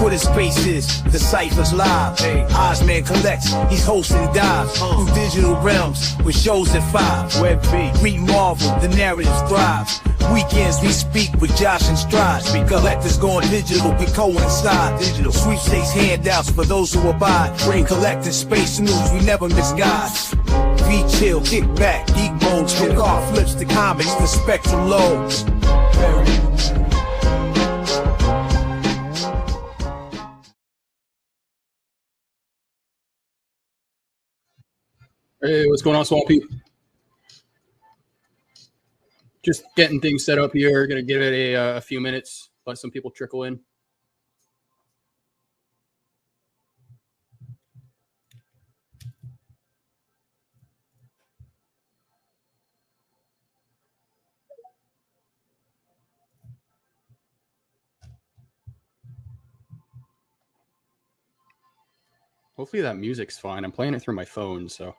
Twitter Spaces, the Cypher's live. Ozman collects, he's hosting dives through digital realms with shows at 5. Web V, meet Marvel, the narrative thrives. Weekends we speak with Josh and Stride. Collectors going digital, we coincide. Digital sweepstakes handouts for those who abide. Bring collecting space news, we never miss guys. V chill, kick back, geek modes, from car flips to comics, the spectrum loads. Hey, what's going on, Swampy? Just getting things set up here. Gonna give it a few minutes, let some people trickle in. Hopefully that music's fine. I'm playing it through my phone, so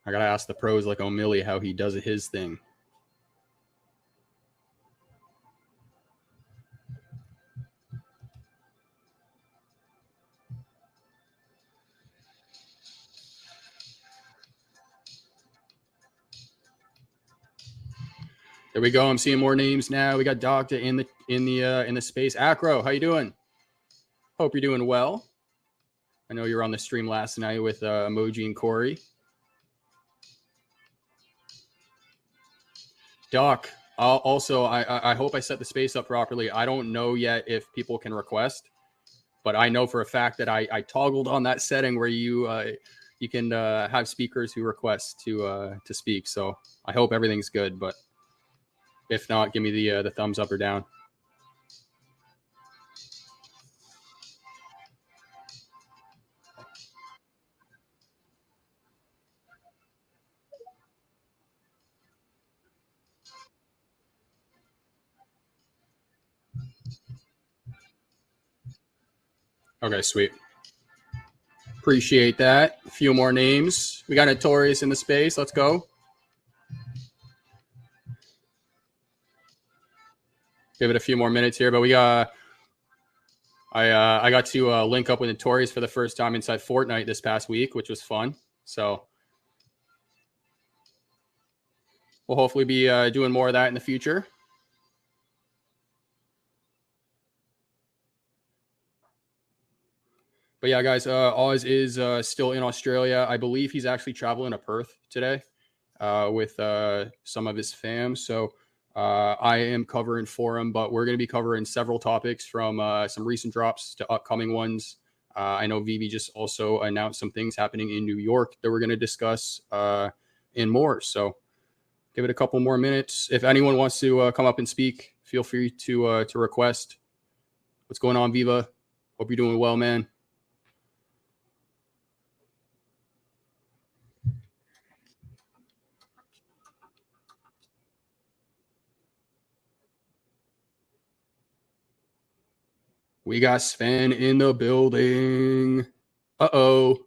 I gotta ask the pros like O'Milly how he does his thing. There we go. I'm seeing more names now. We got Dokta in the space. Acro, how you doing? Hope you're doing well. I know you were on the stream last night with Emoji and Corey. Doc, also, I hope I set the space up properly. I don't know yet if people can request, but I know for a fact that I toggled on that setting where you can have speakers who request to speak. So I hope everything's good, but if not, give me the thumbs up or down. Okay, sweet. Appreciate that. A few more names. We got Notorious in the space. Let's go. Give it a few more minutes here, but we got. I got to link up with Notorious for the first time inside Fortnite this past week, which was fun. So we'll hopefully be doing more of that in the future. But yeah, guys, Oz is still in Australia. I believe he's actually traveling to Perth today with some of his fam. So I am covering for him, but we're going to be covering several topics from some recent drops to upcoming ones. I know VeVe just also announced some things happening in New York that we're going to discuss and more. So give it a couple more minutes. If anyone wants to come up and speak, feel free to request. What's going on, Viva? Hope you're doing well, man. We got Sven in the building. Uh-oh.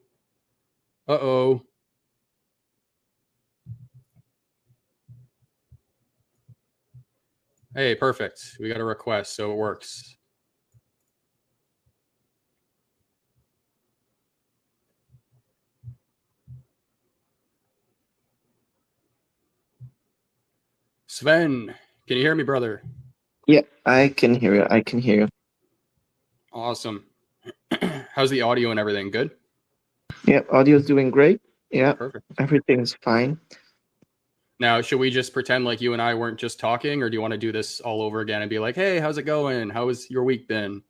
Uh-oh. Hey, perfect. We got a request, so it works. Sven, can you hear me, brother? Yeah, I can hear you. I can hear you. Awesome. How's the audio and everything? Good? Yeah, audio's doing great. Yeah, perfect. Everything's fine. Now, should we just pretend like you and I weren't just talking, or do you want to do this all over again and be like, hey, how's it going? How has your week been?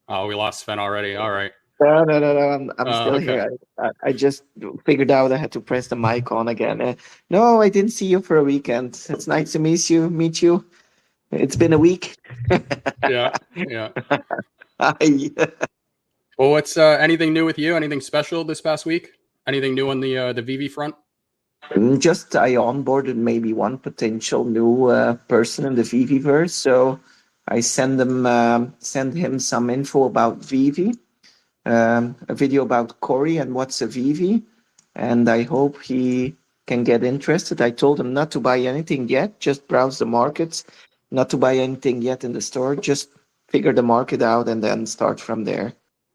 Oh, we lost Sven already. All right. No. I'm still okay. here. I just figured out I had to press the mic on again. No, I didn't see you for a weekend. It's nice to meet you. It's been a week. Yeah. Hi. Well, what's anything new with you? Anything special this past week? Anything new on the VeVe front? Just I onboarded maybe one potential new person in the VeVeverse, so I send him some info about VeVe. A video about Corey and what's a VeVe, and I hope he can get interested. I told them not to buy anything yet, just browse the markets, not to buy anything yet in the store, just figure the market out and then start from there.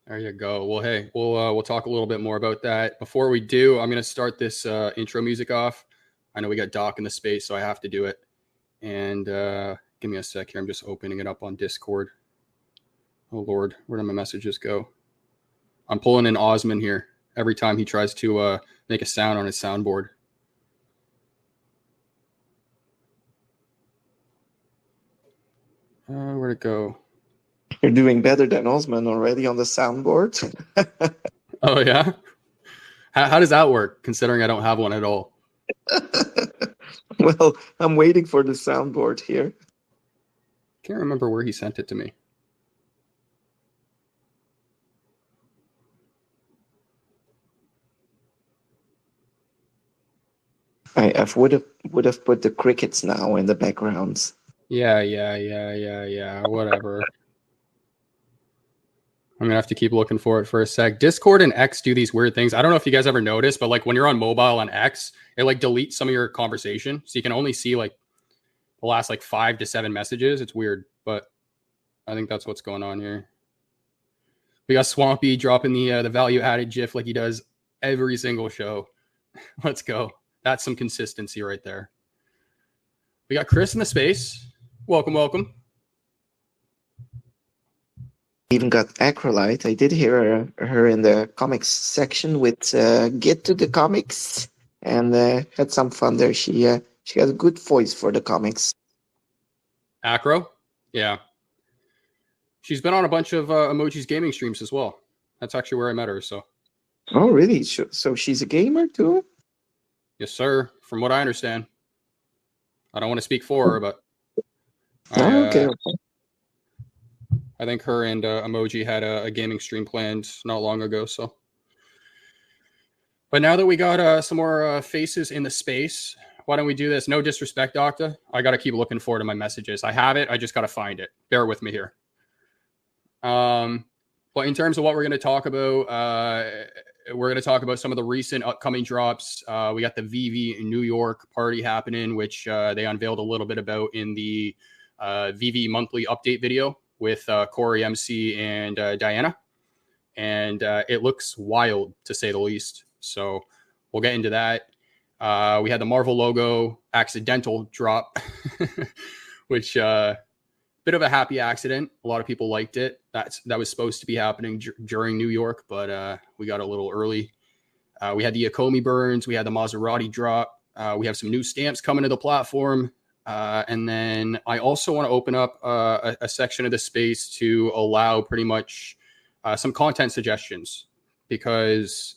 There you go. Well, hey, we'll talk a little bit more about that. Before we do, I'm going to start this intro music off. I know we got Doc in the space, so I have to do it. And give me a sec here. I'm just opening it up on Discord. Oh, Lord. Where did my messages go? I'm pulling in Osman here every time he tries to make a sound on his soundboard. Where'd it go? You're doing better than Osman already on the soundboard. Oh, yeah? How does that work, considering I don't have one at all? Well, I'm waiting for the soundboard here. Can't remember where he sent it to me. I would have put the crickets now in the backgrounds. Yeah. Whatever. I'm gonna have to keep looking for it for a sec. Discord and X do these weird things. I don't know if you guys ever noticed, but like when you're on mobile on X, it like deletes some of your conversation, so you can only see like the last like 5 to 7 messages. It's weird, but I think that's what's going on here. We got Swampy dropping the value added GIF like he does every single show. Let's go. That's some consistency right there. We got Chris in the space. Welcome. Even got Acrolite. I did hear her in the comics section with Get to the Comics, and had some fun there. She has a good voice for the comics. Acro? Yeah. She's been on a bunch of Emoji's gaming streams as well. That's actually where I met her, so. Oh, really? So she's a gamer too? Yes, sir. From what I understand. I don't want to speak for her, but Okay. I think her and Emoji had a gaming stream planned not long ago. So, but now that we got some more faces in the space, why don't we do this? No disrespect, Dokta. I got to keep looking forward to my messages. I have it. I just got to find it. Bear with me here. But in terms of what we're going to talk about, we're going to talk about some of the recent upcoming drops. We got the VeVe New York party happening, which they unveiled a little bit about in the VeVe monthly update video with Corey, MC, and Diana. And it looks wild, to say the least. So we'll get into that. We had the Marvel logo accidental drop, which bit of a happy accident. A lot of people liked it. That was supposed to be happening during New York, but we got a little early. We had the Ecomi burns. We had the Maserati drop. We have some new stamps coming to the platform. And then I also want to open up a section of the space to allow pretty much some content suggestions, because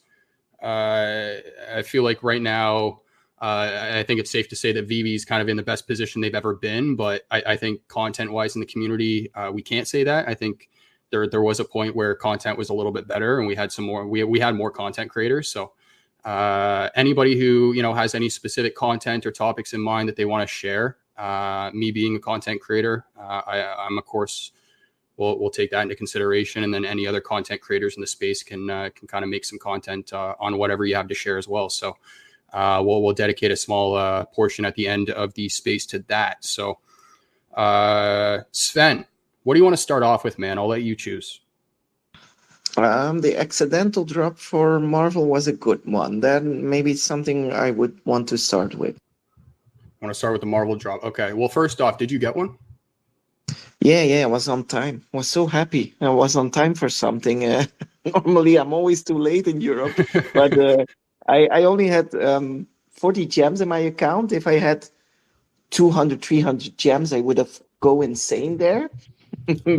I feel like right now, I think it's safe to say that VeVe is kind of in the best position they've ever been. But I think content-wise in the community, we can't say that. I think there was a point where content was a little bit better, and we had some more. We had more content creators. So anybody who has any specific content or topics in mind that they want to share, me being a content creator, I'm of course we'll take that into consideration, and then any other content creators in the space can kind of make some content on whatever you have to share as well. So. We'll dedicate a small portion at the end of the space to that. So, Sven, what do you want to start off with, man? I'll let you choose. The accidental drop for Marvel was a good one. Then maybe it's something I would want to start with. I want to start with the Marvel drop. Okay. Well, first off, did you get one? Yeah, I was on time. I was so happy. I was on time for something. Normally, I'm always too late in Europe, but I only had 40 gems in my account. If I had 200, 300 gems, I would have go insane there.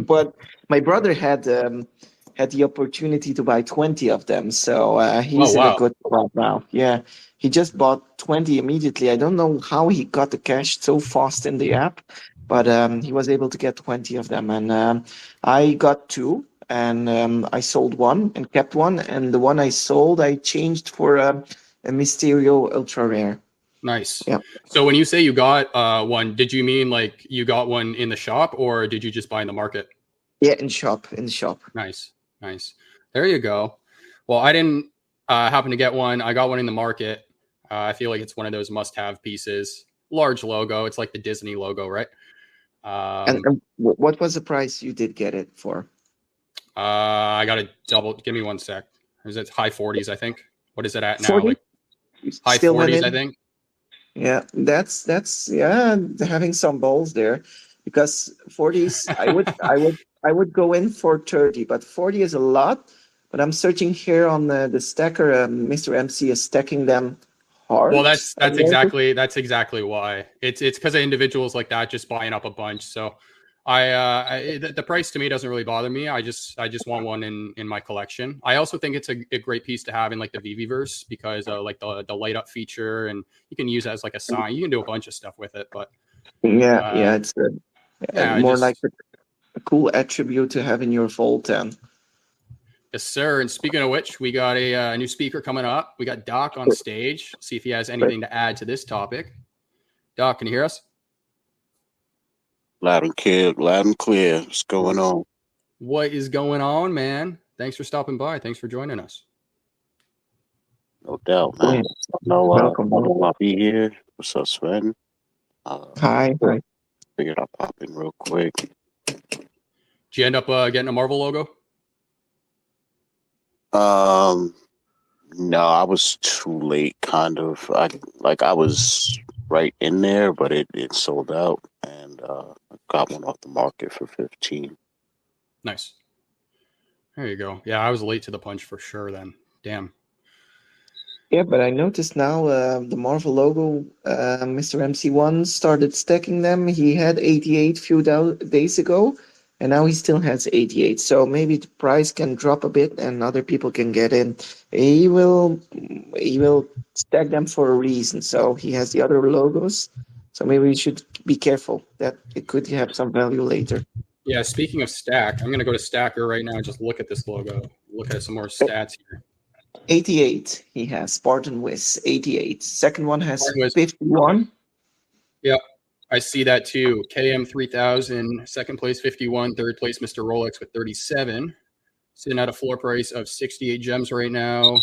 But my brother had the opportunity to buy 20 of them, so he's in a good spot now. Yeah, he just bought 20 immediately. I don't know how he got the cash so fast in the app, but he was able to get 20 of them, and I got 2. And I sold one and kept one. And the one I sold, I changed for a Mysterio Ultra Rare. Nice. Yeah. So when you say you got one, did you mean like you got one in the shop, or did you just buy in the market? Yeah, in the shop. Nice. There you go. Well, I didn't happen to get one. I got one in the market. I feel like it's one of those must-have pieces. Large logo. It's like the Disney logo, right? And what was the price you did get it for? I got to double. Give me 1 sec. Is it high 40s? I think. What is it at now? 40? Like high Still 40s, I think. Yeah, that's having some balls there, because 40s I would go in for 30, but 40 is a lot. But I'm searching here on the stacker. Mr. MC is stacking them hard. Well, that's exactly why. It's because of individuals like that just buying up a bunch. So the price to me doesn't really bother me. I just want one in my collection. I also think it's a great piece to have in like the VeVeverse, because like the light up feature, and you can use it as like a sign. You can do a bunch of stuff with it, but it's more like a cool attribute to have in your vault. Then. Yes, sir. And speaking of which, we got a new speaker coming up. We got Doc on stage. See if he has anything to add to this topic. Doc, can you hear us? Loud and clear. What's going on? What is going on, man? Thanks for stopping by. Thanks for joining us. No doubt, man. Welcome. I'll be here. What's up, Sven? Hi. Figured I'll pop in real quick. Did you end up getting a Marvel logo? No, I was too late, kind of. I was right in there, but it sold out, and I got one off the market for 15. Nice. There you go. Yeah, I was late to the punch for sure then. Damn. Yeah, but I noticed now the Marvel logo, Mr. MC1 started stacking them. He had 88 few days ago, and now he still has 88. So maybe the price can drop a bit and other people can get in. He will stack them for a reason. So he has the other logos. So maybe we should be careful that it could have some value later. Yeah, speaking of stack, I'm going to go to Stacker right now and just look at this logo. Look at some more stats here. 88 he has. Spartan Wiz, 88. Second one has Spartan Wiz. 51. Yep, I see that too. KM 3000, second place 51, third place Mr. Rolex with 37. Sitting at a floor price of 68 gems right now.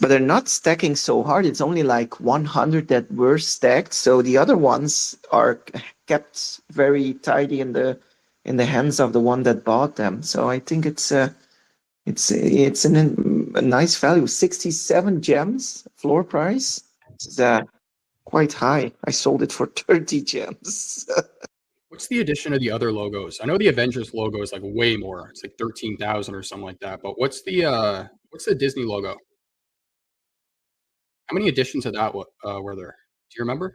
But they're not stacking so hard. It's only like 100 that were stacked. So the other ones are kept very tidy in the hands of the one that bought them. So I think it's a nice value. 67 gems floor price. It's quite high. I sold it for 30 gems. What's the addition of the other logos? I know the Avengers logo is like way more. It's like 13,000 or something like that. But what's the Disney logo? How many additions of that were there? Do you remember?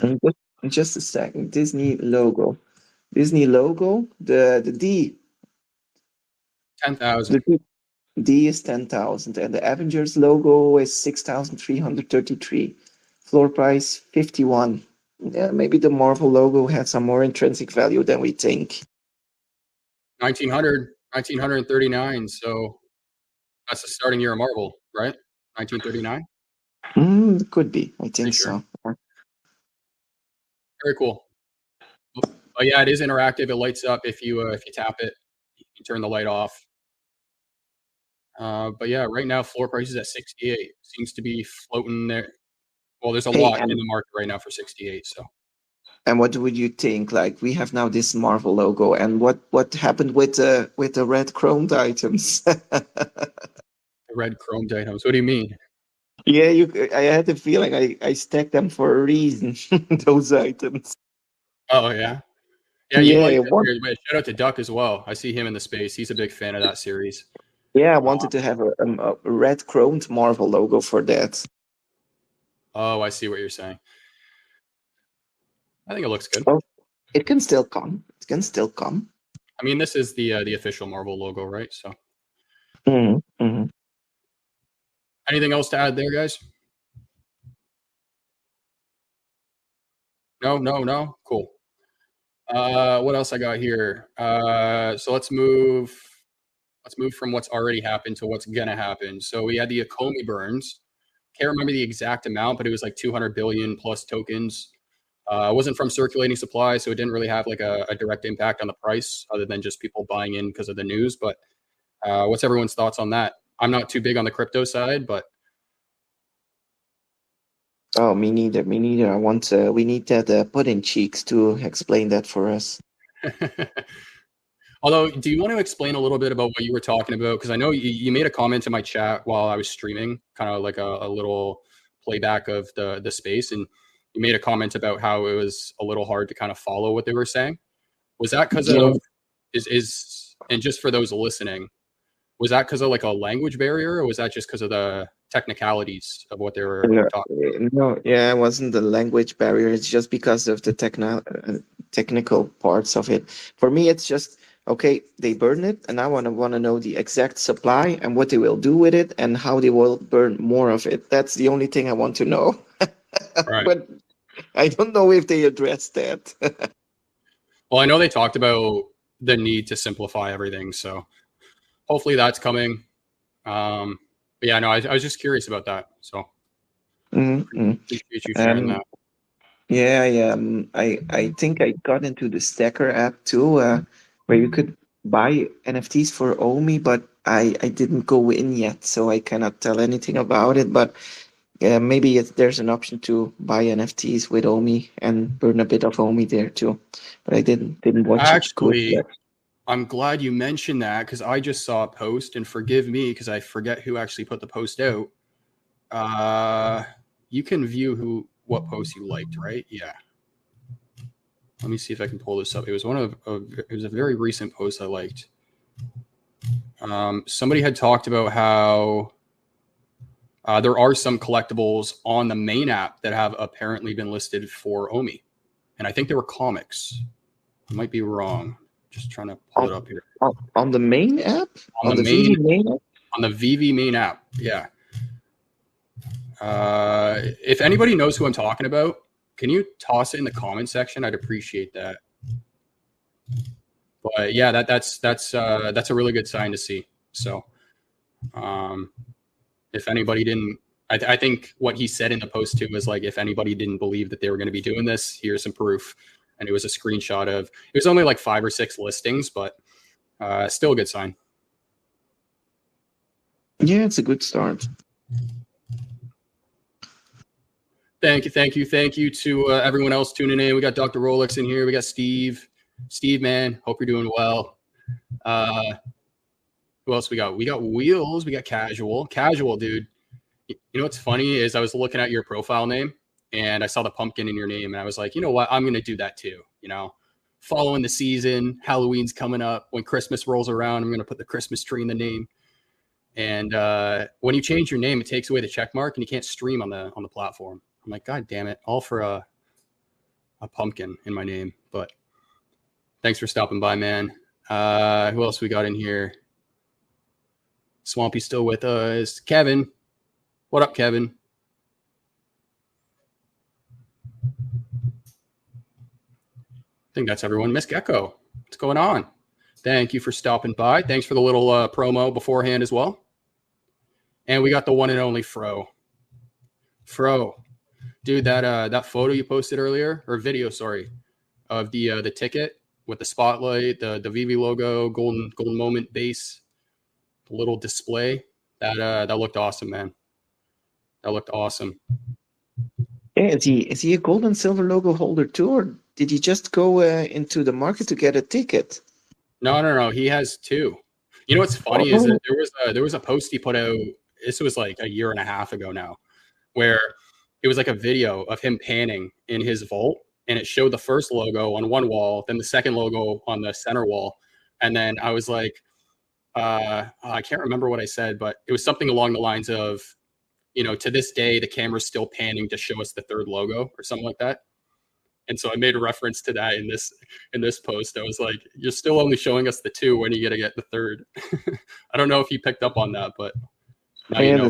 Just a second. Disney logo. The D. 10,000. The D is 10,000, and the Avengers logo is 6,333. Floor price 51. Yeah, maybe the Marvel logo had some more intrinsic value than we think. 1939. So that's the starting year of Marvel, right? 1939. Could be. I think so. Very cool. But yeah, it is interactive. It lights up if you tap it. You can turn the light off. But yeah, right now floor price is at 68. Seems to be floating there. Well, there's a lot in the market right now for 68. So. And what would you think? Like, we have now this Marvel logo, and what happened with the red chromed items? The red chromed items. What do you mean? Yeah, I had the feeling I stacked them for a reason. Those items. Oh yeah. Yeah. Shout out to Duck as well. I see him in the space. He's a big fan of that series. Yeah, I wanted to have a red chromed Marvel logo for that. Oh, I see what you're saying. I think it looks good. Oh, it can still come. I mean, this is the official Marvel logo, right? So. Mm-hmm. Anything else to add there, guys? No. Cool. What else I got here? So let's move from what's already happened to what's gonna happen. So we had the Ecomi burns. Can't remember the exact amount, but it was like 200 billion plus tokens. It wasn't from circulating supply, so it didn't really have like a direct impact on the price, other than just people buying in because of the news. But what's everyone's thoughts on that? I'm not too big on the crypto side, but Oh, me neither. Me neither. I want. We need that pudding cheeks to explain that for us. Although, do you want to explain a little bit about what you were talking about? Because I know you made a comment in my chat while I was streaming, kind of like a little playback of the space, and you made a comment about how it was a little hard to kind of follow what they were saying. Was that because Yeah. of and just for those listening, was that because of like a language barrier, or was that just because of the technicalities of what they were Yeah, talking? no, yeah, it wasn't the language barrier. It's just because of the technical parts of it. For me, it's just okay. They burn it, and I want to know the exact supply and what they will do with it and how they will burn more of it. That's the only thing I want to know. Right. But I don't know if they addressed that. Well, I know they talked about the need to simplify everything, so hopefully that's coming. But yeah, no, I was just curious about that. So appreciate you sharing that. Yeah, yeah. I think I got into the Stacker app too, where you could buy NFTs for Omi, but I didn't go in yet, so I cannot tell anything about it. But maybe there's an option to buy NFTs with Omi and burn a bit of Omi there too. But I didn't watch it good Actually, yet. I'm glad you mentioned that because I just saw a post, and forgive me because I forget who actually put the post out. You can view what post you liked, right? Yeah. Let me see if I can pull this up. It was it was a very recent post I liked. Somebody had talked about how there are some collectibles on the main app that have apparently been listed for Omi, and I think they were comics. I might be wrong. Just trying to pull it up here. On the main app? On the VeVe main app? On the VeVe main app, yeah. If anybody knows who I'm talking about, can you toss it in the comment section? I'd appreciate that. But yeah, that's a really good sign to see. So, if anybody didn't, I think what he said in the post too was like, if anybody didn't believe that they were going to be doing this, here's some proof. And it was a screenshot of, it was only like 5 or 6 listings, but still a good sign. Yeah, it's a good start. Thank you to everyone else tuning in. We got Dr. Rolex in here. We got Steve. Steve, man, hope you're doing well. Who else we got? We got Wheels. We got Casual. Casual, dude. You know what's funny is I was looking at your profile name, and I saw the pumpkin in your name, and I was like, you know what? I'm going to do that too. You know, following the season, Halloween's coming up. When Christmas rolls around, I'm going to put the Christmas tree in the name. And when you change your name, it takes away the check mark, and you can't stream on the platform. I'm like, God damn it, all for a pumpkin in my name. But thanks for stopping by, man. Who else we got in here? Swampy still with us. Kevin. What up, Kevin? I think that's everyone. Miss Gecko, what's going on? Thank you for stopping by. Thanks for the little promo beforehand as well. And we got the one and only Fro. Fro. Dude, that photo you posted earlier, or video, sorry, of the ticket with the spotlight, the VeVe logo, golden moment base, the little display, that looked awesome, man. That looked awesome. Yeah, is he a gold and silver logo holder too, or did he just go into the market to get a ticket? No. He has 2. You know what's funny is that there was a post he put out. This was like a year and a half ago now, where it was like a video of him panning in his vault, and it showed the first logo on one wall, then the second logo on the center wall. And then I was like, I can't remember what I said, but it was something along the lines of, you know, to this day, the camera's still panning to show us the third logo or something like that. And so I made a reference to that in this post. I was like, you're still only showing us the 2. When are you going to get the third? I don't know if you picked up on that, but now you know.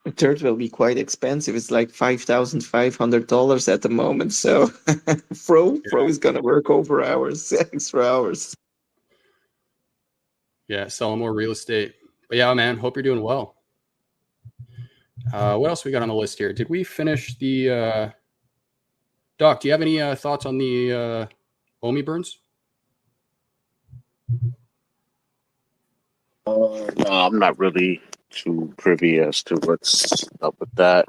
The third will be quite expensive. It's like $5,500 at the moment. So Fro is going to work over hours, extra hours. Yeah, selling more real estate. But yeah, man, hope you're doing well. What else we got on the list here? Did we finish the Doc, do you have any thoughts on the Omi burns? No, I'm not really too privy as to what's up with that.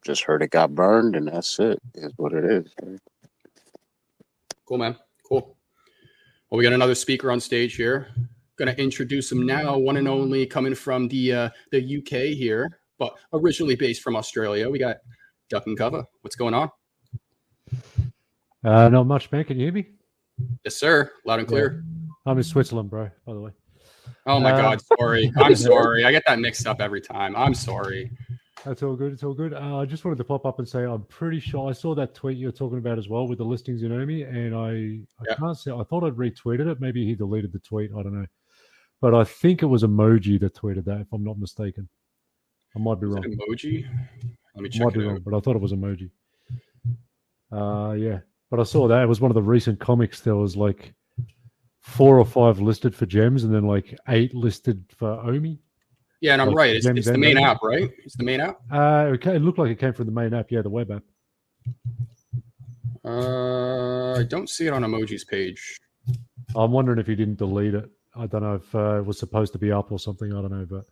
just heard it got burned, and that's it. Is what it is. Cool, man. Cool. Well, we got another speaker on stage here. Going to introduce him now, one and only, coming from the UK here, but originally based from Australia. We got Dukkencuvva. What's going on? Not much, man. Can you hear me? Yes, sir. Loud and clear. Yeah. I'm in Switzerland, bro, by the way. Oh, my God. Sorry. I'm sorry. I get that mixed up every time. I'm sorry. That's all good. It's all good. I just wanted to pop up and say I'm pretty sure I saw that tweet you're talking about as well with the listings in Omi, and I can't say. I thought I'd retweeted it. Maybe he deleted the tweet. I don't know. But I think it was Emoji that tweeted that, if I'm not mistaken. I might be wrong. Emoji? Let me check Might be wrong, but I thought it was Emoji. Yeah. But I saw that. It was one of the recent comics. There was like 4 or 5 listed for gems and then like 8 listed for Omi. Yeah, and I'm right. It's the main app, right? It's the main app? Okay. It looked like it came from the main app. Yeah, the web app. I don't see it on Emoji's page. I'm wondering if he didn't delete it. I don't know if it was supposed to be up or something. I don't know, but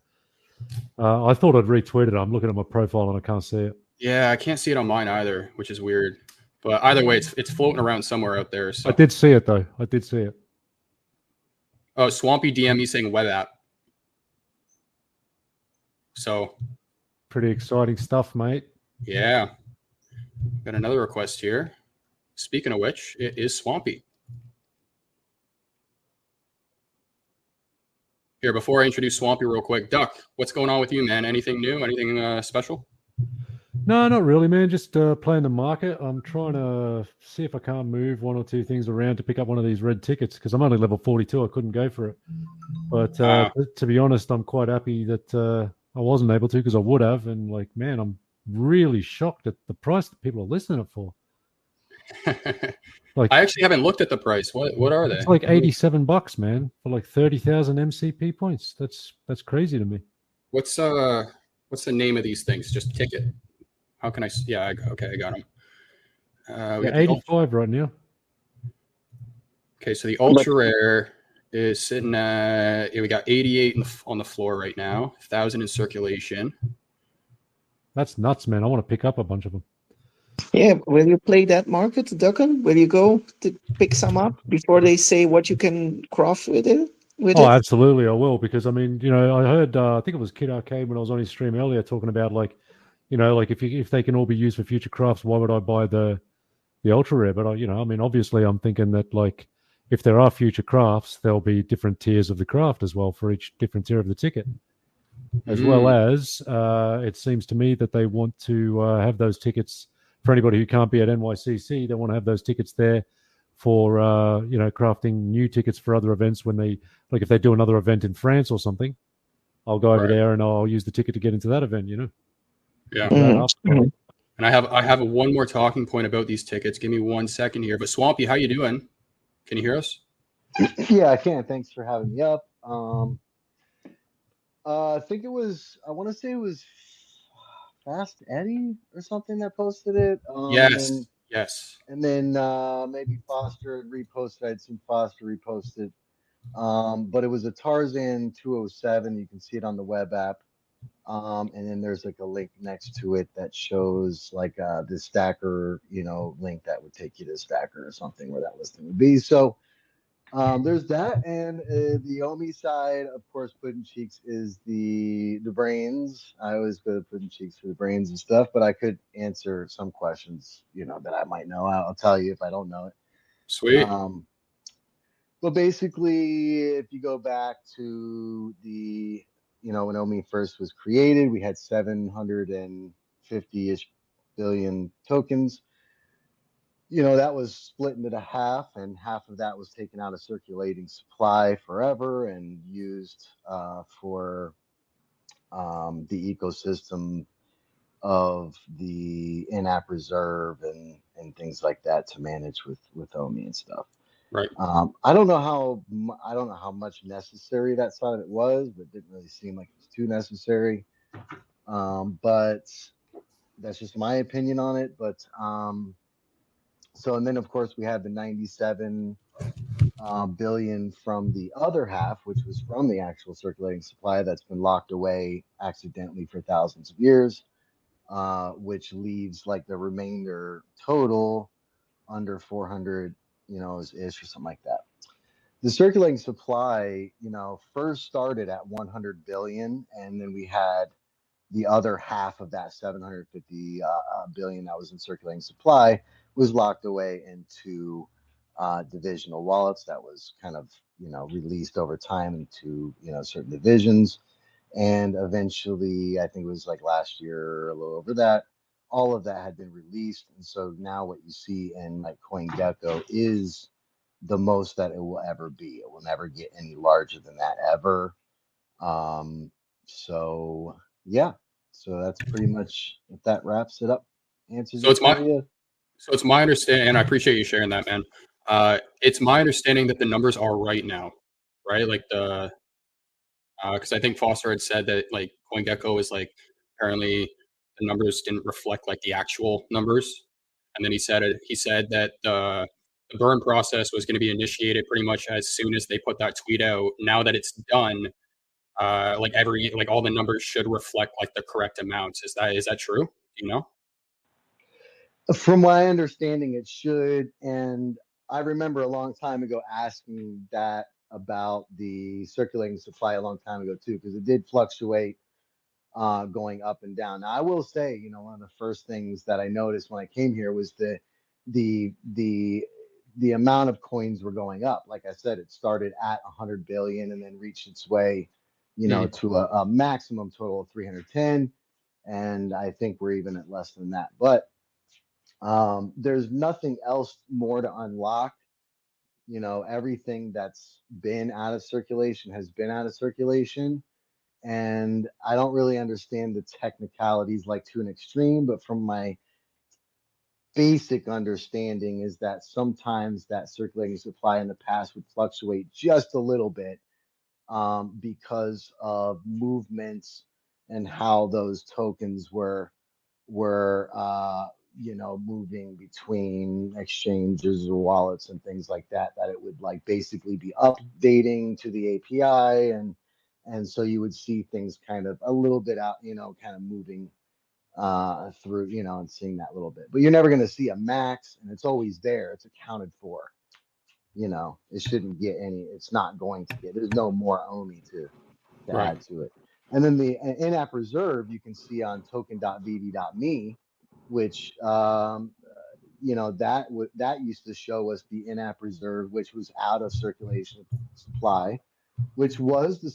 I thought I'd retweet it. I'm looking at my profile and I can't see it. Yeah, I can't see it on mine either, which is weird. But either way, it's floating around somewhere out there. So. I did see it, though. I did see it. Oh, Swampy DM me saying web app. So. Pretty exciting stuff, mate. Yeah. Got another request here. Speaking of which, it is Swampy. Here, before I introduce Swampy real quick, Duck, what's going on with you, man? Anything new? Anything special? No, not really, man. Just playing the market. I'm trying to see if I can't move 1 or 2 things around to pick up one of these red tickets because I'm only level 42. I couldn't go for it. But to be honest, I'm quite happy that I wasn't able to because I would have. And like, man, I'm really shocked at the price that people are listing it for. Like, I actually haven't looked at the price. What are they? It's like $87, man, for like 30,000 MCP points. That's crazy to me. What's the name of these things? Just ticket. How can I? Yeah, okay, I got them. We got 85 right now. Okay, so the ultra rare is sitting at. We got 88 on the floor right now. 1,000 in circulation. That's nuts, man. I want to pick up a bunch of them. Yeah, will you play that market, Ducken? Will you go to pick some up before they say what you can craft with it? Absolutely, I will, because I mean, I heard I think it was Kid Arcade when I was on his stream earlier talking about like if they can all be used for future crafts, why would I buy the ultra rare? But I mean, obviously, I'm thinking that like if there are future crafts, there'll be different tiers of the craft as well for each different tier of the ticket, as well as it seems to me that they want to have those tickets. For anybody who can't be at NYCC, they want to have those tickets there for crafting new tickets for other events when they if they do another event in France or something, I'll go over there and I'll use the ticket to get into that event. Yeah. And I have one more talking point about these tickets. Give me 1 second here. But Swampy, how you doing? Can you hear us? Yeah, I can. Thanks for having me up. I think I want to say it was Fast Eddie or something that posted it. Yes. And then maybe Foster had reposted. I'd seen Foster reposted. But it was a Tarzan 207. You can see it on the web app. And then there's like a link next to it that shows like the stacker, link that would take you to stacker or something where that listing would be. So there's that, and the Omi side, of course, Puddin' Cheeks is the brains. I always go to Puddin' Cheeks for the brains and stuff, but I could answer some questions, that I might know. I'll tell you if I don't know it. Sweet. But basically, if you go back to the, when Omi first was created, we had 750-ish billion tokens. That was split into half, and half of that was taken out of circulating supply forever and used for the ecosystem of the in-app reserve and things like that to manage with Omi and stuff. Right. I don't know how much necessary that side of it was, but it didn't really seem like it was too necessary. But that's just my opinion on it. But and then of course we had the 97 billion from the other half, which was from the actual circulating supply that's been locked away accidentally for thousands of years. which leaves like the remainder total under 400, ish or something like that. The circulating supply, first started at 100 billion, and then we had the other half of that 750 billion that was in circulating supply was locked away into divisional wallets that was kind of released over time into certain divisions, and eventually I think it was like last year or a little over that, all of that had been released. And so now what you see in like CoinGecko is the most that it will ever be. It will never get any larger than that ever. So yeah, so that's pretty much, if that wraps it up, answers So it it's my for you. so it's my understanding, and I appreciate you sharing that, man. It's my understanding that the numbers are right now, right? Like the because I think Foster had said that like CoinGecko is like apparently the numbers didn't reflect like the actual numbers, and then he said that the burn process was going to be initiated pretty much as soon as they put that tweet out. Now that it's done, like all the numbers should reflect like the correct amounts. Is that true? Do you know? From my understanding, it should. And I remember a long time ago asking that about the circulating supply a long time ago too, because it did fluctuate going up and down. Now, I will say, one of the first things that I noticed when I came here was the the amount of coins were going up. Like I said, it started at 100 billion and then reached its way, to a maximum total of 310. And I think we're even at less than that. But there's nothing else more to unlock. Everything that's been out of circulation has been out of circulation. And I don't really understand the technicalities like to an extreme, but from my basic understanding is that sometimes that circulating supply in the past would fluctuate just a little bit because of movements and how those tokens were moving between exchanges or wallets and things like that it would like basically be updating to the API, and so you would see things kind of a little bit out, kind of moving through, and seeing that little bit. But you're never going to see a max, and it's always there. It's accounted for. It shouldn't get any. It's not going to get. There's no more Omi to Right. add to it. And then the in-app reserve you can see on token.vv.me, which that used to show us the in-app reserve, which was out of circulation supply, which was the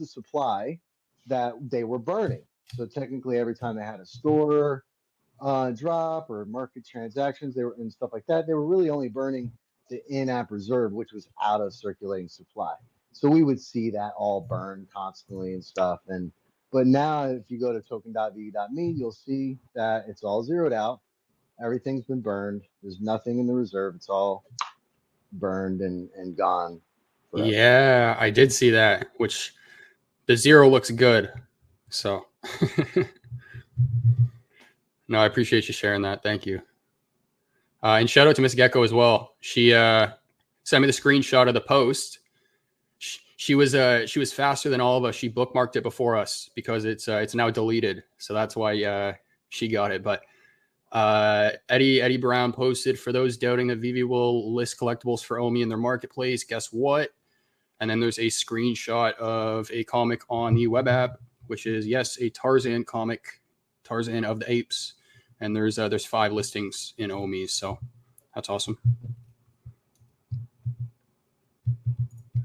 supply that they were burning. So technically, every time they had a store drop or market transactions, they were and stuff like that, they were really only burning the in-app reserve, which was out of circulating supply. So we would see that all burn constantly and stuff. But now, if you go to token.vv.me, you'll see that it's all zeroed out. Everything's been burned. There's nothing in the reserve. It's all burned and gone forever. Yeah, I did see that, which the zero looks good. So no, I appreciate you sharing that. Thank you. And shout out to Miss Gecko as well. She sent me the screenshot of the post. She was faster than all of us. She bookmarked it before us because it's now deleted. So that's why she got it. But Eddie Brown posted, for those doubting that VeVe will list collectibles for Omi in their marketplace, guess what? And then there's a screenshot of a comic on the web app, which is, yes, a Tarzan comic, Tarzan of the Apes. And there's 5 listings in Omi, so that's awesome.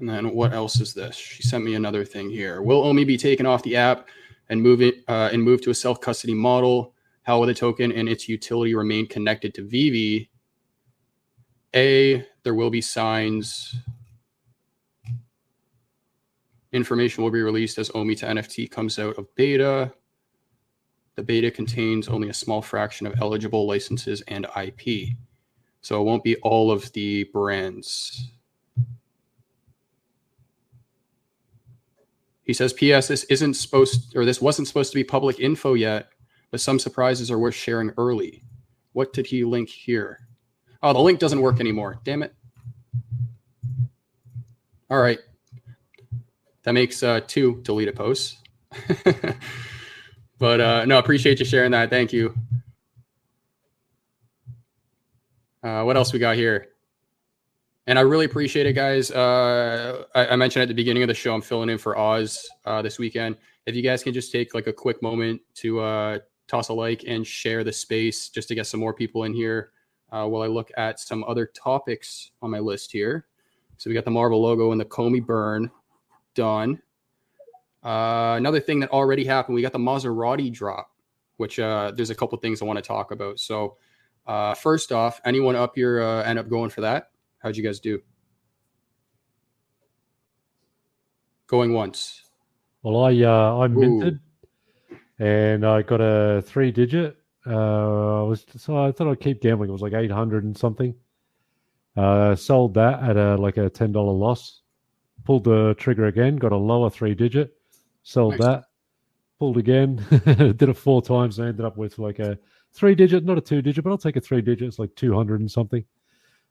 And then what else is this? She sent me another thing here. Will Omi be taken off the app and move to a self-custody model? How will the token and its utility remain connected to VeVe? A, there will be signs. Information will be released as Omi to NFT comes out of beta. The beta contains only a small fraction of eligible licenses and IP. So it won't be all of the brands. He says, P.S. this wasn't supposed to be public info yet, but some surprises are worth sharing early. What did he link here? Oh, the link doesn't work anymore. Damn it. All right. That makes 2 deleted posts. But no, appreciate you sharing that. Thank you. What else we got here? And I really appreciate it, guys. I mentioned at the beginning of the show, I'm filling in for Oz this weekend. If you guys can just take like a quick moment to toss a like and share the space just to get some more people in here while I look at some other topics on my list here. So we got the Marvel logo and the Ecomi Burn done. Another thing that already happened, we got the Maserati drop, which there's a couple things I want to talk about. So first off, anyone up here end up going for that? How'd you guys do? Going once. Well, I minted, and I got a 3-digit. So I thought I'd keep gambling. It was like 800 and something. Sold that at a $10 loss. Pulled the trigger again. Got a lower 3-digit. Sold that. Pulled again. Did it 4 times. And I ended up with like a 3-digit, not a 2-digit, but I'll take a 3-digit. It's like 200 and something.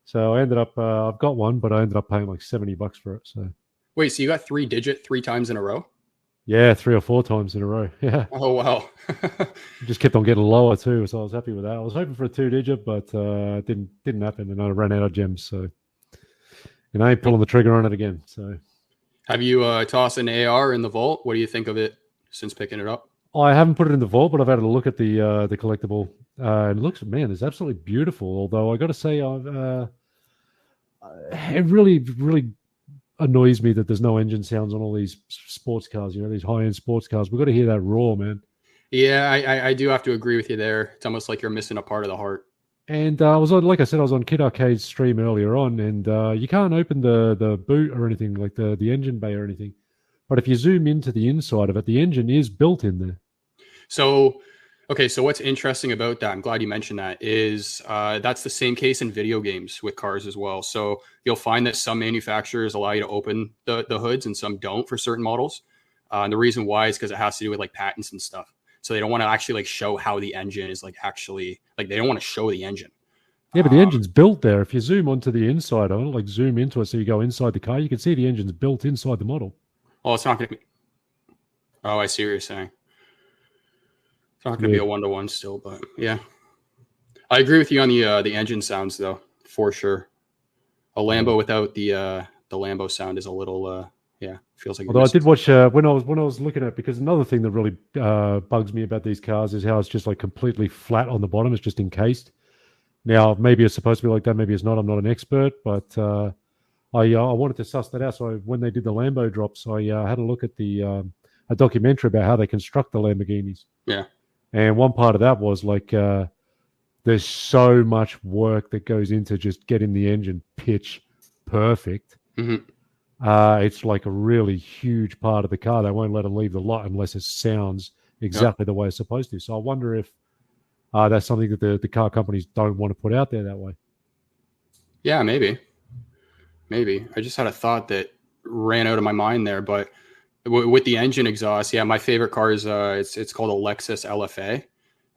So I ended up, I've got one, but I ended up paying like $70 for it. So wait, so you got 3-digit 3 times in a row? Yeah, 3 or 4 times in a row. Yeah. Oh wow. Just kept on getting lower too, so I was happy with that. I was hoping for a 2-digit, but didn't happen, and I ran out of gems. So, and I ain't pulling the trigger on it again. So, have you tossed an AR in the vault? What do you think of it since picking it up? I haven't put it in the vault, but I've had a look at the collectible. And it looks, man, it's absolutely beautiful. Although I got to say, it really annoys me that there's no engine sounds on all these sports cars. You know, these high-end sports cars. We've got to hear that roar, man. Yeah, I do have to agree with you there. It's almost like you're missing a part of the heart. And I was on, like I said, I was on Kid Arcade's stream earlier on, and you can't open the boot or anything, like the engine bay or anything. But if you zoom into the inside of it, the engine is built in there. So, okay, so what's interesting about that, I'm glad you mentioned that, is that's the same case in video games with cars as well. So you'll find that some manufacturers allow you to open the hoods and some don't for certain models. And the reason why is because it has to do with like patents and stuff. So they don't want to actually like show how the engine is like actually, like they don't want to show the engine. Yeah, but the engine's built there. If you zoom onto the inside on it, like zoom into it so you go inside the car, you can see the engine's built inside the model. Oh, it's not going to be. Oh, I see what you're saying. It's not going to be a 1-to-1 still, but yeah. I agree with you on the engine sounds though, for sure. A Lambo without the Lambo sound is a little feels like. Although I did watch when I was looking at it, because another thing that really bugs me about these cars is how it's just like completely flat on the bottom. It's just encased. Now maybe it's supposed to be like that, maybe it's not. I'm not an expert, but I wanted to suss that out. So when they did the Lambo drops, I had a look at a documentary about how they construct the Lamborghinis. Yeah. And one part of that was like there's so much work that goes into just getting the engine pitch perfect. Mm-hmm. It's like a really huge part of the car. They won't let them leave the lot unless it sounds exactly the way it's supposed to. So I wonder if that's something that the car companies don't want to put out there that way. Yeah, maybe. I just had a thought that ran out of my mind there, but with the engine exhaust, yeah, my favorite car is it's called a Lexus LFA,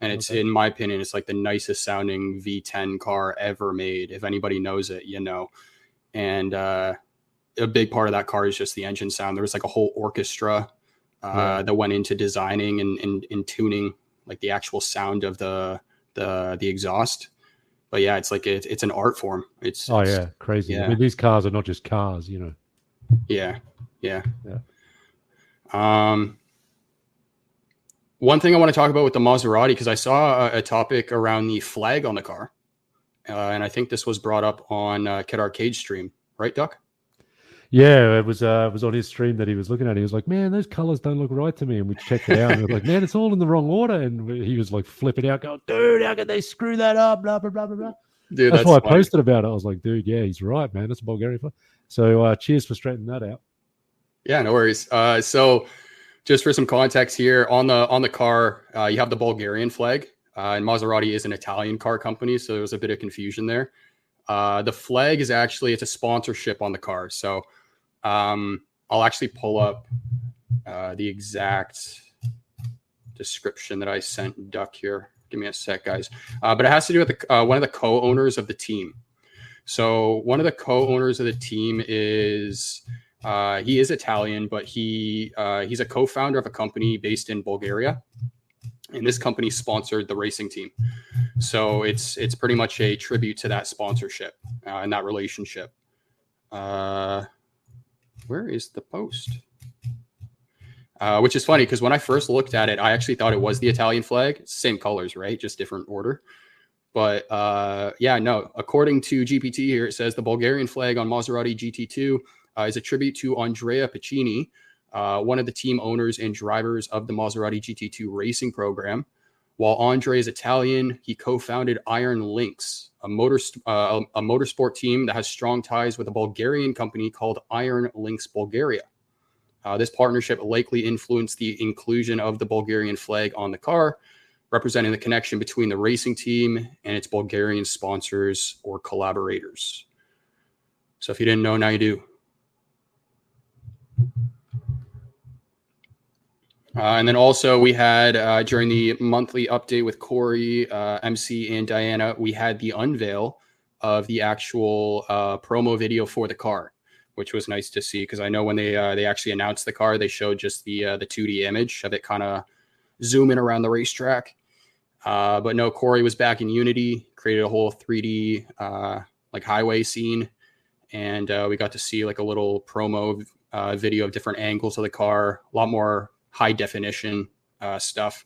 and it's in my opinion, it's like the nicest sounding V10 car ever made. If anybody knows it, you know. And a big part of that car is just the engine sound. There was like a whole orchestra that went into designing and tuning like the actual sound of the exhaust. But yeah, it's like it's an art form. It's crazy. Yeah. I mean, these cars are not just cars, you know. Yeah. One thing I want to talk about with the Maserati, because I saw a topic around the flag on the car, and I think this was brought up on Kid Arcade stream, right, Duck? Yeah, it was on his stream that he was looking at. He was like, "Man, those colors don't look right to me." And we checked it out, and we were like, "Man, it's all in the wrong order." And he was like flipping out, going, "Dude, how could they screw that up?" Blah blah blah blah blah. Dude, that's why I posted about it. I was like, "Dude, yeah, he's right, man. That's a Bulgarian flag." So cheers for straightening that out. Yeah, no worries. So just for some context here, on the car, you have the Bulgarian flag, and Maserati is an Italian car company, so there was a bit of confusion there. The flag is actually, it's a sponsorship on the car. So I'll actually pull up the exact description that I sent Duck here. Give me a sec, guys. But it has to do with one of the co-owners of the team. So one of the co-owners of the team is he is Italian, but he's a co-founder of a company based in Bulgaria. and this company sponsored the racing team. So it's pretty much a tribute to that sponsorship and that relationship. Where is the post? Which is funny because when I first looked at it, I actually thought it was the Italian flag. Same colors, right? Just different order. But yeah, no. According to GPT here, it says the Bulgarian flag on Maserati GT2 is a tribute to Andrea Piccini, one of the team owners and drivers of the Maserati GT2 racing program. While Andre is Italian, he co-founded Iron Lynx, a motorsport team that has strong ties with a Bulgarian company called Iron Lynx Bulgaria. This partnership likely influenced the inclusion of the Bulgarian flag on the car, representing the connection between the racing team and its Bulgarian sponsors or collaborators. So if you didn't know, now you do. And then also we had, during the monthly update with Corey, MC, and Diana, we had the unveil of the actual promo video for the car, which was nice to see, because I know when they actually announced the car, they showed just the 2D image of it kind of zooming around the racetrack. But no, Corey was back in Unity, created a whole 3D like highway scene, and we got to see like a little promo video of different angles of the car, a lot more high definition stuff,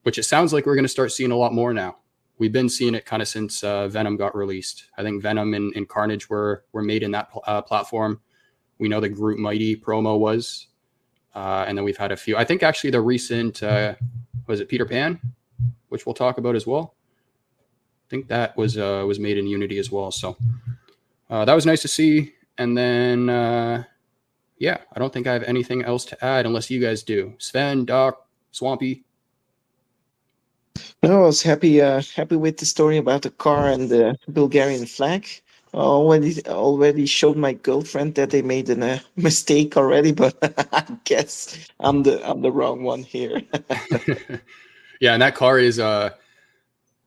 which it sounds like we're going to start seeing a lot more now. We've been seeing it kind of since Venom got released. I think Venom and Carnage were made in that platform. We know the Groot Mighty promo was, and then we've had a few. I think actually the recent was it Peter Pan, which we'll talk about as well. I think that was made in Unity as well. So that was nice to see. And then yeah, I don't think I have anything else to add unless you guys do. Sven, Doc, Swampy. No, I was happy with the story about the car and the Bulgarian flag. I already showed my girlfriend that they made a mistake already, but I guess I'm the wrong one here. Yeah, and that car is the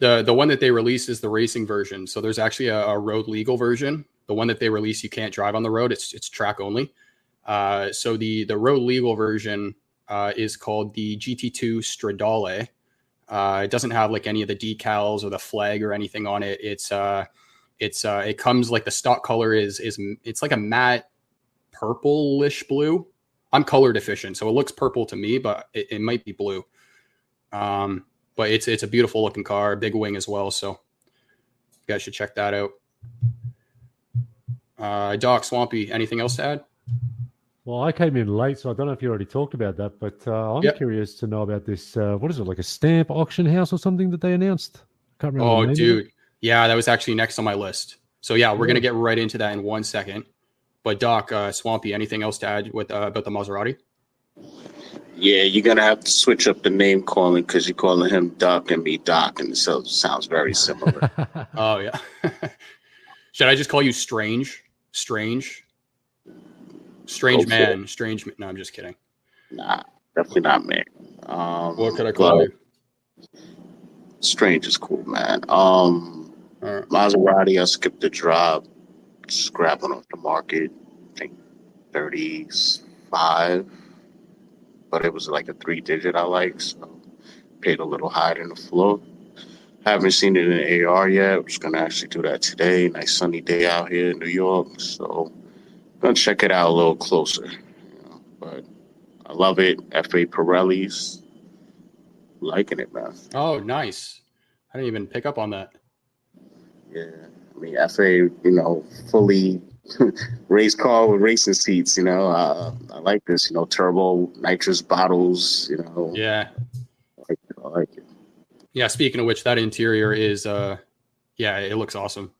one that they released is the racing version. So there's actually a road legal version. The one that they release, you can't drive on the road. It's track only. So the road legal version is called the GT2 Stradale. It doesn't have like any of the decals or the flag or anything on it. It comes like the stock color is it's like a matte purplish blue. I'm color deficient, so it looks purple to me, but it might be blue. But it's a beautiful looking car, big wing as well. So you guys should check that out. Doc, Swampy, anything else to add? Well, I came in late, so I don't know if you already talked about that, but I'm curious to know about this. What is it, like a stamp auction house or something that they announced? Can't remember. Oh, dude. Yeah, that was actually next on my list. So yeah, we're going to get right into that in 1 second. But Doc, Swampy, anything else to add with about the Maserati? Yeah, you're going to have to switch up the name calling because you're calling him Doc and me Doc, and so it sounds very similar. Oh, yeah. Should I just call you Strange? Strange man. No, I'm just kidding. Nah, definitely not me. What could I call you? Strange is cool, man. Right. Maserati, I skipped the drop, just grabbed one off the market, I think 35, but it was like a 3-digit I like, so paid a little higher than the floor. Haven't seen it in AR yet. I'm just gonna actually do that today. Nice sunny day out here in New York, so I'm gonna check it out a little closer. But I love it. FA Pirelli's liking it, man. Oh, nice. I didn't even pick up on that. Yeah, I mean FA, fully race car with racing seats. I like this. Turbo nitrous bottles. Yeah. I like it. Yeah, speaking of which, that interior is, it looks awesome.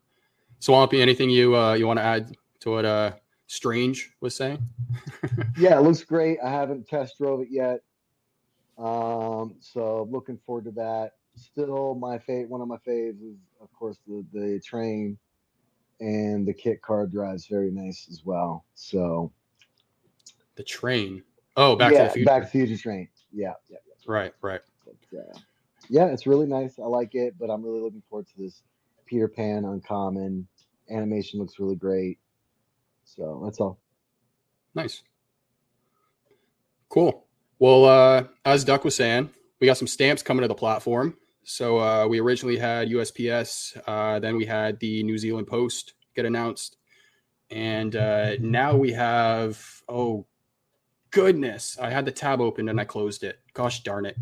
Swampy, anything you want to add to what Strange was saying? Yeah, it looks great. I haven't test drove it yet, so I'm looking forward to that. Still, one of my faves is, of course, the train, and the kit car drives very nice as well. So the train. Oh, Back to the Future. Back to the Future train. Yeah. Right. But, yeah, it's really nice. I like it, but I'm really looking forward to this Peter Pan Uncommon. Animation looks really great. So that's all. Nice. Cool. Well, as Duck was saying, we got some stamps coming to the platform. So we originally had USPS, then we had the New Zealand Post get announced, and now we have, oh goodness, I had the tab open and I closed it. Gosh darn it.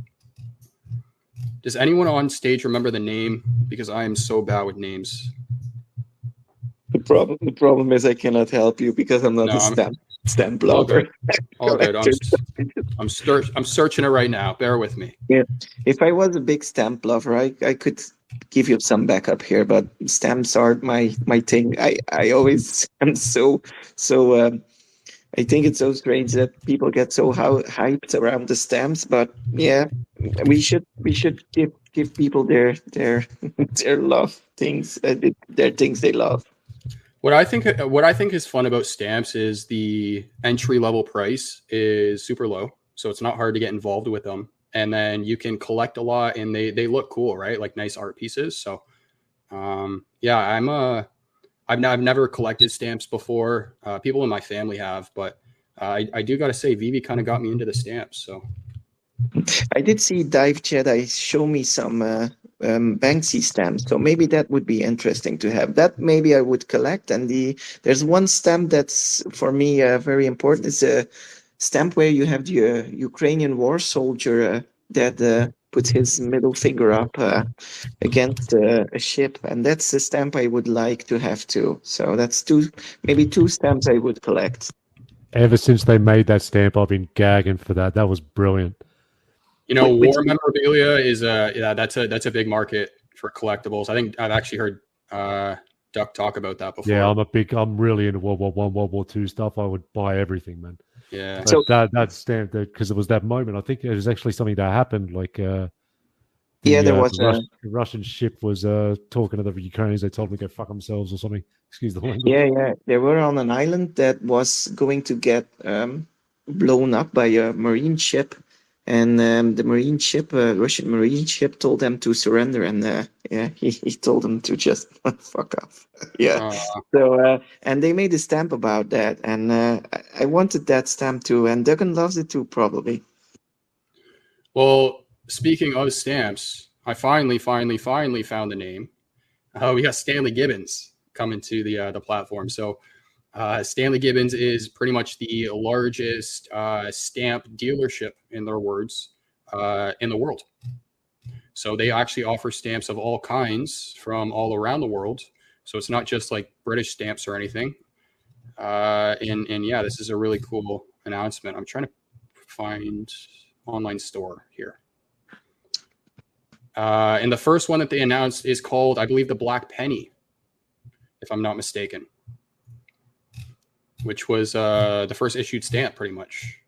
Does anyone on stage remember the name? Because I am so bad with names. The problem is I cannot help you because I'm not a stamp blogger. All good. I'm searching it right now. Bear with me. Yeah, if I was a big stamp lover, I could give you some backup here, but stamps are my thing. I always am so I think it's so strange that people get so hyped around the stamps, but yeah, we should give people their their love things, their things they love. What I think is fun about stamps is the entry level price is super low, so it's not hard to get involved with them, and then you can collect a lot, and they look cool, right? Like nice art pieces. So, yeah, I've never collected stamps before. People in my family have, but I do got to say, VeVe kind of got me into the stamps. So I did see Dive Jedi show me some Banksy stamps, so maybe that would be interesting to have. That maybe I would collect. And there's one stamp that's for me very important. It's a stamp where you have the Ukrainian war soldier that puts his middle finger up against a ship, and that's the stamp I would like to have too. So that's maybe two stamps I would collect. Ever since they made that stamp, I've been gagging for that. That was brilliant. You know, war memorabilia is that's a big market for collectibles. I think I've actually heard Duck talk about that before. Yeah, I'm really into World War I, World War II stuff. I would buy everything, man. Yeah. So that stamp, because it was that moment. I think it was actually something that happened. Like, there was the Russian ship was talking to the Ukrainians. They told them to go fuck themselves or something. Excuse the language. Yeah. They were on an island that was going to get blown up by a marine ship, and the marine ship, Russian marine ship, told them to surrender, and he told them to just fuck off. Yeah. So and they made a stamp about that, and I wanted that stamp too, and Duggan loves it too, probably. Well, speaking of stamps, I finally found the name. We got Stanley Gibbons coming to the platform. So Stanley Gibbons is pretty much the largest stamp dealership, in their words, in the world. So they actually offer stamps of all kinds from all around the world. So it's not just like British stamps or anything. And yeah, this is a really cool announcement. I'm trying to find online store here. And the first one that they announced is called, I believe, the Black Penny, if I'm not mistaken, which was the first issued stamp, pretty much.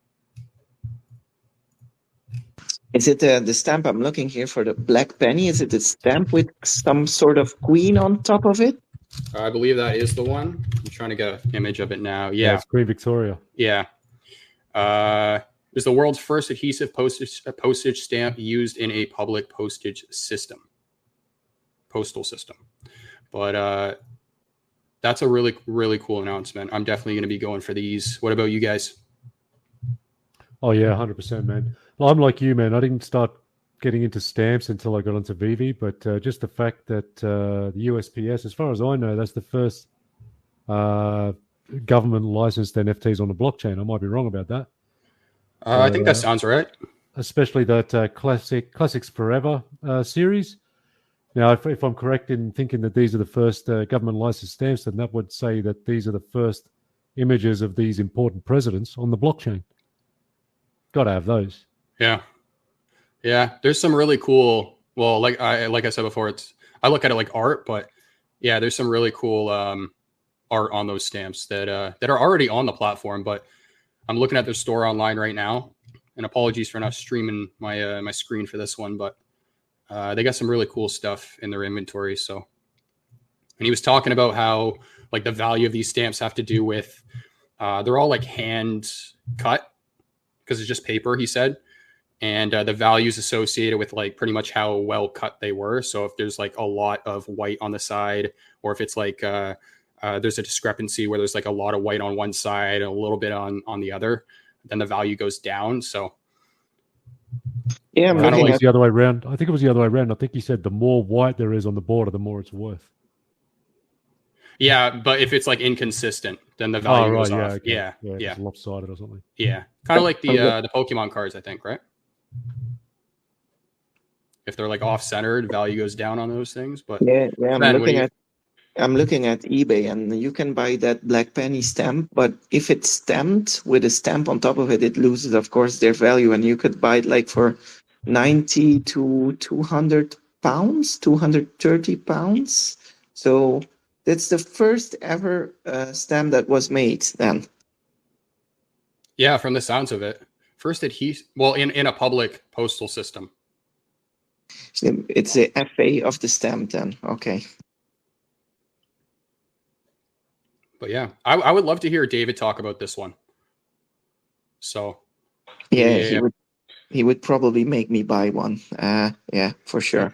Is it the stamp I'm looking here for the Black Penny? Is it the stamp with some sort of queen on top of it? I believe that is the one. I'm trying to get an image of it now. Yeah, it's Queen Victoria. Yeah. It's the world's first adhesive postage stamp used in a public postal system. But that's a really, really cool announcement. I'm definitely going to be going for these. What about you guys? Oh, yeah, 100%, man. Well, I'm like you, man. I didn't start getting into stamps until I got onto VeVe, but just the fact that the USPS, as far as I know, that's the first government licensed NFTs on the blockchain. I might be wrong about that. I think that sounds right. Especially that Classics Forever series. Now, if I'm correct in thinking that these are the first government licensed stamps, then that would say that these are the first images of these important presidents on the blockchain. Got to have those. Yeah. There's some really cool. Well, like I said before, I look at it like art, but yeah, there's some really cool art on those stamps that are already on the platform. But I'm looking at their store online right now, and apologies for not streaming my my screen for this one, but they got some really cool stuff in their inventory. So, and he was talking about how like the value of these stamps have to do with they're all like hand cut because it's just paper, he said, and the values associated with like pretty much how well cut they were. So if there's like a lot of white on the side, or if it's like there's a discrepancy where there's like a lot of white on one side and a little bit on the other, then the value goes down. So Yeah, I'm I think looking it was at. the other way around. I think it was the other way around. I think he said the more white there is on the border, the more it's worth. Yeah, but if it's like inconsistent, then the value goes off. Okay. Yeah, yeah, It's lopsided or something. yeah. Kind of like I'm look- the Pokemon cards, I think, right? If they're like off-centered, value goes down on those things. But Yeah, I'm Ben, looking at. I'm looking at eBay, and you can buy that Black Penny stamp, but if it's stamped with a stamp on top of it, it loses, of course, their value. And you could buy it like for 90 to 200 pounds, 230 pounds. So that's the first ever stamp that was made then. Yeah, from the sounds of it, first in a public postal system. It's the FA of the stamp then. Okay. But yeah, I would love to hear David talk about this one. So Yeah, he would probably make me buy one. Yeah, for sure.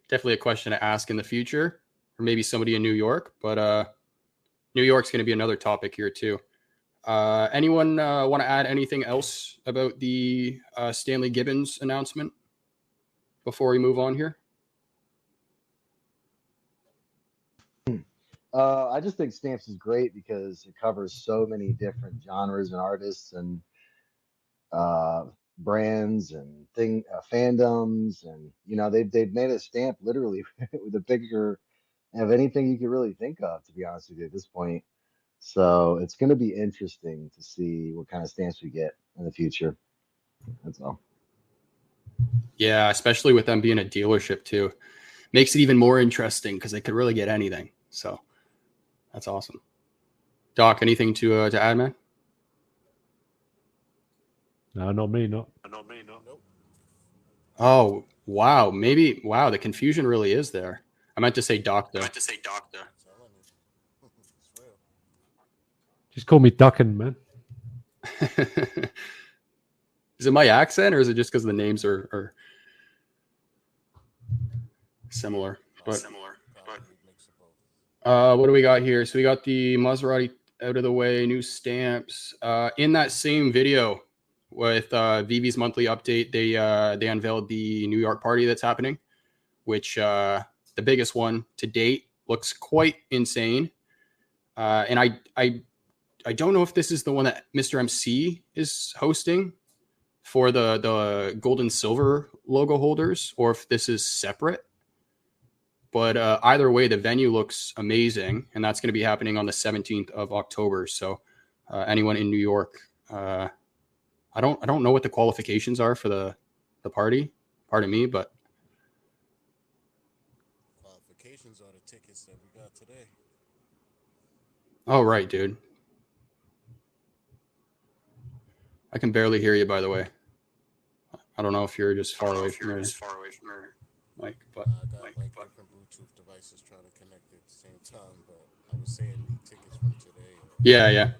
Definitely a question to ask in the future, or maybe somebody in New York. But New York's going to be another topic here too. Anyone want to add anything else about the Stanley Gibbons announcement before we move on here? I just think Stamps is great because it covers so many different genres and artists and brands and fandoms, and they've made a stamp literally with a picture of anything you could really think of, to be honest with you, at this point. So it's going to be interesting to see what kind of stamps we get in the future. That's all. Yeah, especially with them being a dealership too, makes it even more interesting because they could really get anything. So that's awesome. Doc, anything to add, man? No, not me. Nope. Oh, wow. Maybe, wow, the confusion really is there. I meant to say Dokta. Just call me Duckin, man. Is it my accent or is it just because the names are similar? But what do we got here? So we got the Maserati out of the way, new stamps. In that same video with VeVe's monthly update, they unveiled the New York party that's happening, which the biggest one to date looks quite insane. And I don't know if this is the one that Mr. MC is hosting for the gold and silver logo holders, or if this is separate. But either way, the venue looks amazing, and that's going to be happening on the 17th of October. So anyone in New York, I don't know what the qualifications are for the party. Pardon me, but qualifications are the tickets that we got today. Oh, right, dude. I can barely hear you, by the way. I don't know if you're just far away from your mic, but I got different Bluetooth devices trying to connect at the same time, but I was saying the tickets from today. Yeah.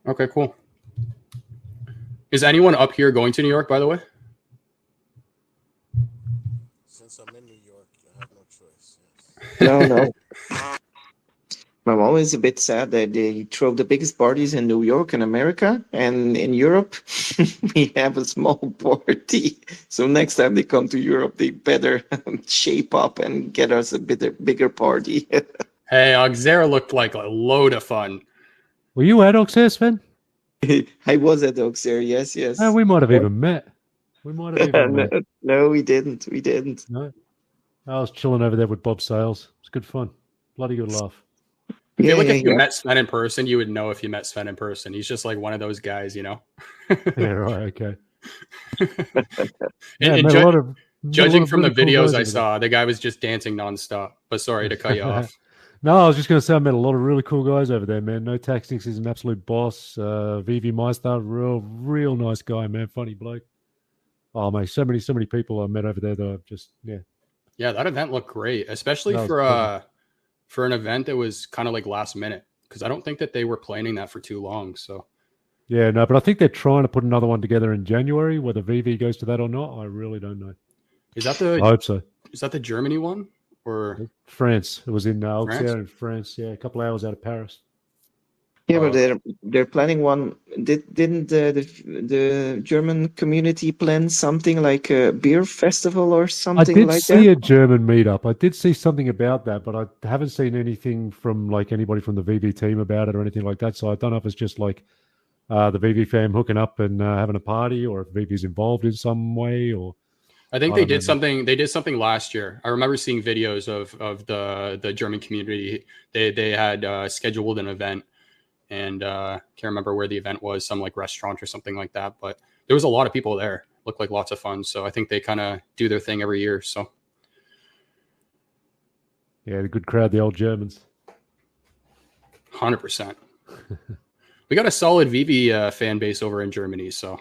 Okay, cool. Is anyone up here going to New York, by the way? Since I'm in New York, I have no choice. Yes. No. I'm always a bit sad that they throw the biggest parties in New York in America, and in Europe we have a small party. So next time they come to Europe, they better shape up and get us a bigger party. Hey, Auxerre looked like a load of fun. Were you at Auxerre, Sven? I was at Auxerre, yes. We might have even met. No, we didn't. No, I was chilling over there with Bob Sales. It's good fun. Bloody good laugh. I feel like if you met Sven in person, you would know if you met Sven in person. He's just like one of those guys, you know? Yeah, right, okay. Judging from the videos I saw, the guy was just dancing nonstop. But sorry to cut you off. No, I was just going to say I met a lot of really cool guys over there, man. No Tactics is an absolute boss. VeVe Meister, real nice guy, man. Funny bloke. Oh, mate, so many people I met over there that I've just, yeah. Yeah, that event looked great, especially for an event that was kind of like last minute, because I don't think that they were planning that for too long. So yeah, no, but I think they're trying to put another one together in January. Whether VeVe goes to that or not, I really don't know. I hope so. Is that the Germany one or France? It was in Auxerre in France. Yeah, a couple hours out of Paris. Yeah, but they're planning one. Didn't the German community plan something like a beer festival or I something did like see that? a German meetup. I did see something about that, but I haven't seen anything from like anybody from the VeVe team about it or anything like that. So I don't know if it's just like the VeVe fam hooking up and having a party, or if VeVe's involved in some way, or I think I they don't did know. something. They did something last year. I remember seeing videos of the German community. They had scheduled an event, and can't remember where the event was. Some like restaurant or something like that. But there was a lot of people there. Looked like lots of fun. So I think they kind of do their thing every year. So Yeah, the good crowd, the old Germans. 100%. We got a solid VeVe fan base over in Germany. So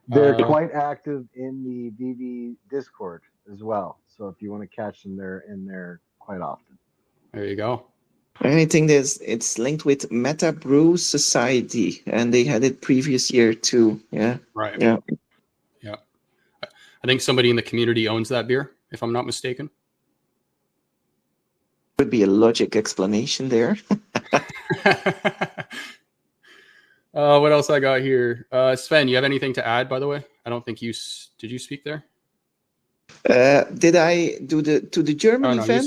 They're quite active in the VeVe Discord as well. So if you want to catch them, they're in there quite often. there you go. And I think it's linked with Meta Brew Society, and they had it previous year too. Yeah. Right. Yeah. Yeah. I think somebody in the community owns that beer, if I'm not mistaken. Would be a logic explanation there. What else I got here? Sven, you have anything to add, by the way? I don't think did you speak there? Did I do the German no, event?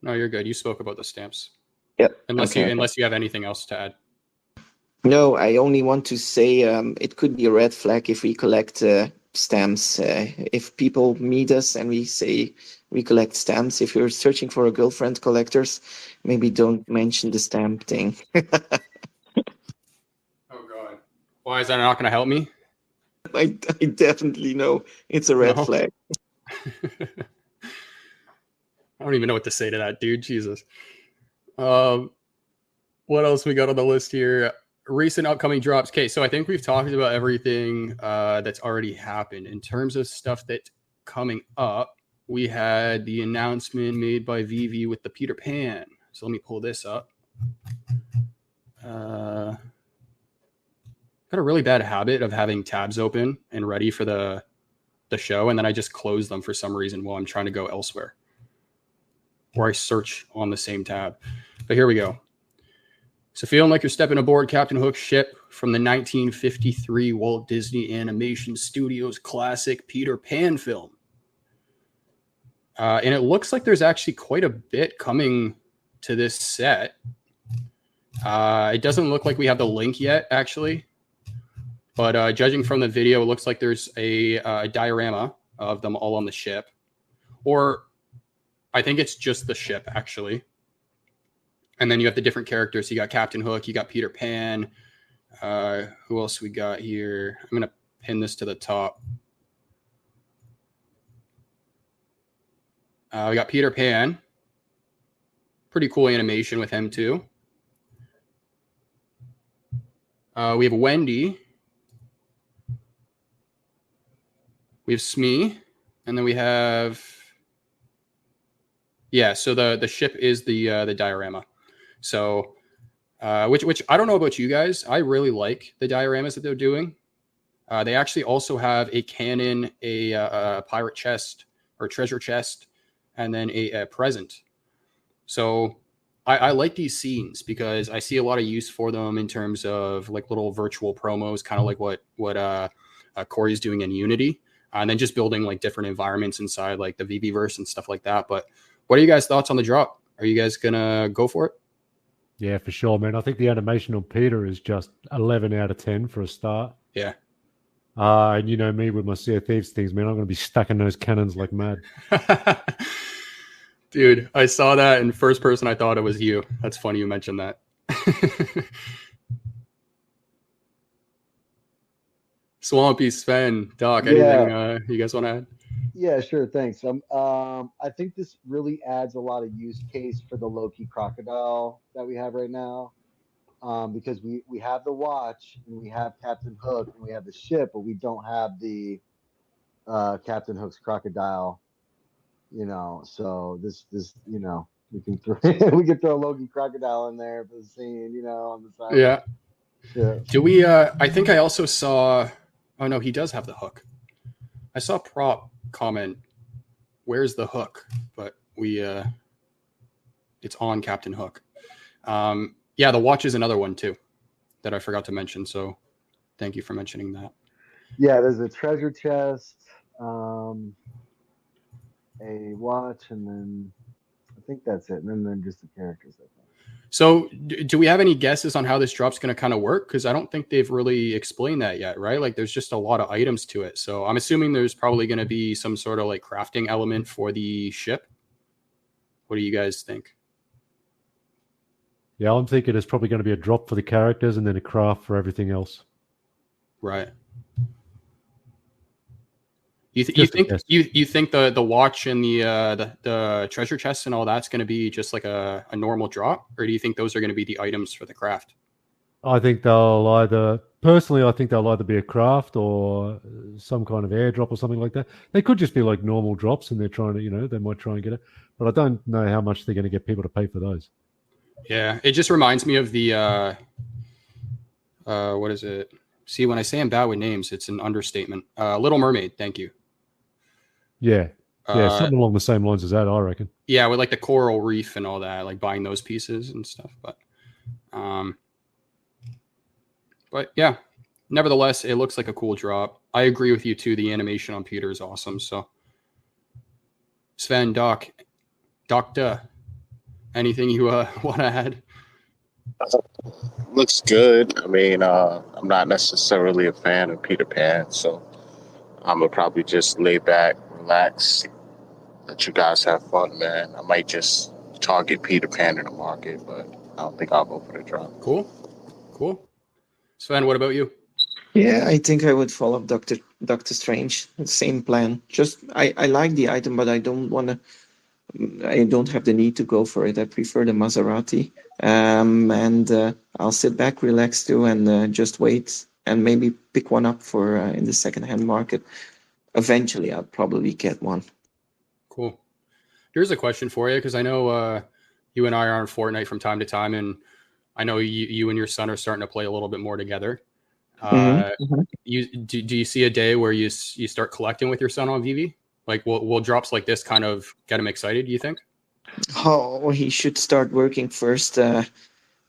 No, you're good. You spoke about the stamps. Yeah. Unless you have anything else to add. No, I only want to say it could be a red flag if we collect stamps. If people meet us and we say we collect stamps, if you're searching for a girlfriend collectors, maybe don't mention the stamp thing. Oh God. Why is that not going to help me? I definitely know it's a red flag. I don't even know what to say to that, dude. Jesus. What else we got on the list here? Recent upcoming drops. Okay, so I think we've talked about everything that's already happened. In terms of stuff that's coming up, we had the announcement made by VeVe with the Peter Pan. So let me pull this up. Got a really bad habit of having tabs open and ready for the show, and then I just close them for some reason while I'm trying to go elsewhere, or I search on the same tab. But here we go. So feeling like you're stepping aboard Captain Hook's ship from the 1953 Walt Disney Animation Studios classic Peter Pan film. And it looks like there's actually quite a bit coming to this set. It doesn't look like we have the link yet, actually. But judging from the video, it looks like there's a diorama of them all on the ship. Or I think it's just the ship, actually. And then you have the different characters. You got Captain Hook, you got Peter Pan. Who else we got here? I'm going to pin this to the top. We got Peter Pan. Pretty cool animation with him, too. We have Wendy. We have Smee. And then we have... Yeah, so the ship is the diorama. So, which I don't know about you guys. I really like the dioramas that they're doing. They actually also have a cannon, a pirate chest or treasure chest, and then a present. So I like these scenes because I see a lot of use for them in terms of like little virtual promos, kind of like what Corey's doing in Unity, and then just building like different environments inside like the VeVeverse and stuff like that. But what are you guys' thoughts on the drop? Are you guys gonna go for it? Yeah, for sure, man. I think the animation on Peter is just 11 out of 10 for a start. Yeah. And you know me with my Sea of Thieves things, man. I'm going to be stuck in those cannons like mad. Dude, I saw that in first person. I thought it was you. That's funny you mentioned that. Swampy, Sven, Doc, anything you guys want to add? Yeah, sure. Thanks. I think this really adds a lot of use case for the Loki crocodile that we have right now, because we have the watch and we have Captain Hook and we have the ship, but we don't have the Captain Hook's crocodile. You know, so this we can throw we can throw Loki crocodile in there for the scene. You know, on the side. Yeah. Yeah. Do we? I think I also saw. Oh no, he does have the hook. I saw prop comment, where's the hook? But it's on Captain Hook. Yeah, the watch is another one too that I forgot to mention. So thank you for mentioning that. Yeah, there's a treasure chest, a watch, and then I think that's it. And then just the characters, I think. So do we have any guesses on how this drop's going to kind of work? Because I don't think they've really explained that yet, right? Like there's just a lot of items to it. So I'm assuming there's probably going to be some sort of like crafting element for the ship. What do you guys think? Yeah, I'm thinking it's probably going to be a drop for the characters and then a craft for everything else. Right. You think the watch and the treasure chest and all that's going to be just like a normal drop, or do you think those are going to be the items for the craft? I think they'll either be a craft or some kind of airdrop or something like that. They could just be like normal drops, and they're trying to, they might try and get it. But I don't know how much they're going to get people to pay for those. Yeah, it just reminds me of the what is it? See, when I say I'm bad with names, it's an understatement. Little Mermaid. Thank you. Yeah, something along the same lines as that, I reckon. Yeah, with like the coral reef and all that, like buying those pieces and stuff. But yeah, nevertheless, it looks like a cool drop. I agree with you too. The animation on Peter is awesome. So, Sven, Dokta, anything you want to add? Looks good. I mean, I'm not necessarily a fan of Peter Pan, so I'm gonna probably just lay back, relax, let you guys have fun, man. I might just target Peter Pan in the market, but I don't think I'll go for the drop. Cool. Sven, what about you? Yeah, I think I would follow Doctor Strange. Same plan. Just I like the item, but I don't have the need to go for it. I prefer the Maserati. And I'll sit back, relax too, and just wait and maybe pick one up for in the secondhand market. Eventually, I'll probably get one. Cool. Here's a question for you, because I know you and I are on Fortnite from time to time, and I know you and your son are starting to play a little bit more together. Do you see a day where you start collecting with your son on VeVe? Like, will drops like this kind of get him excited, do you think? Oh, he should start working first to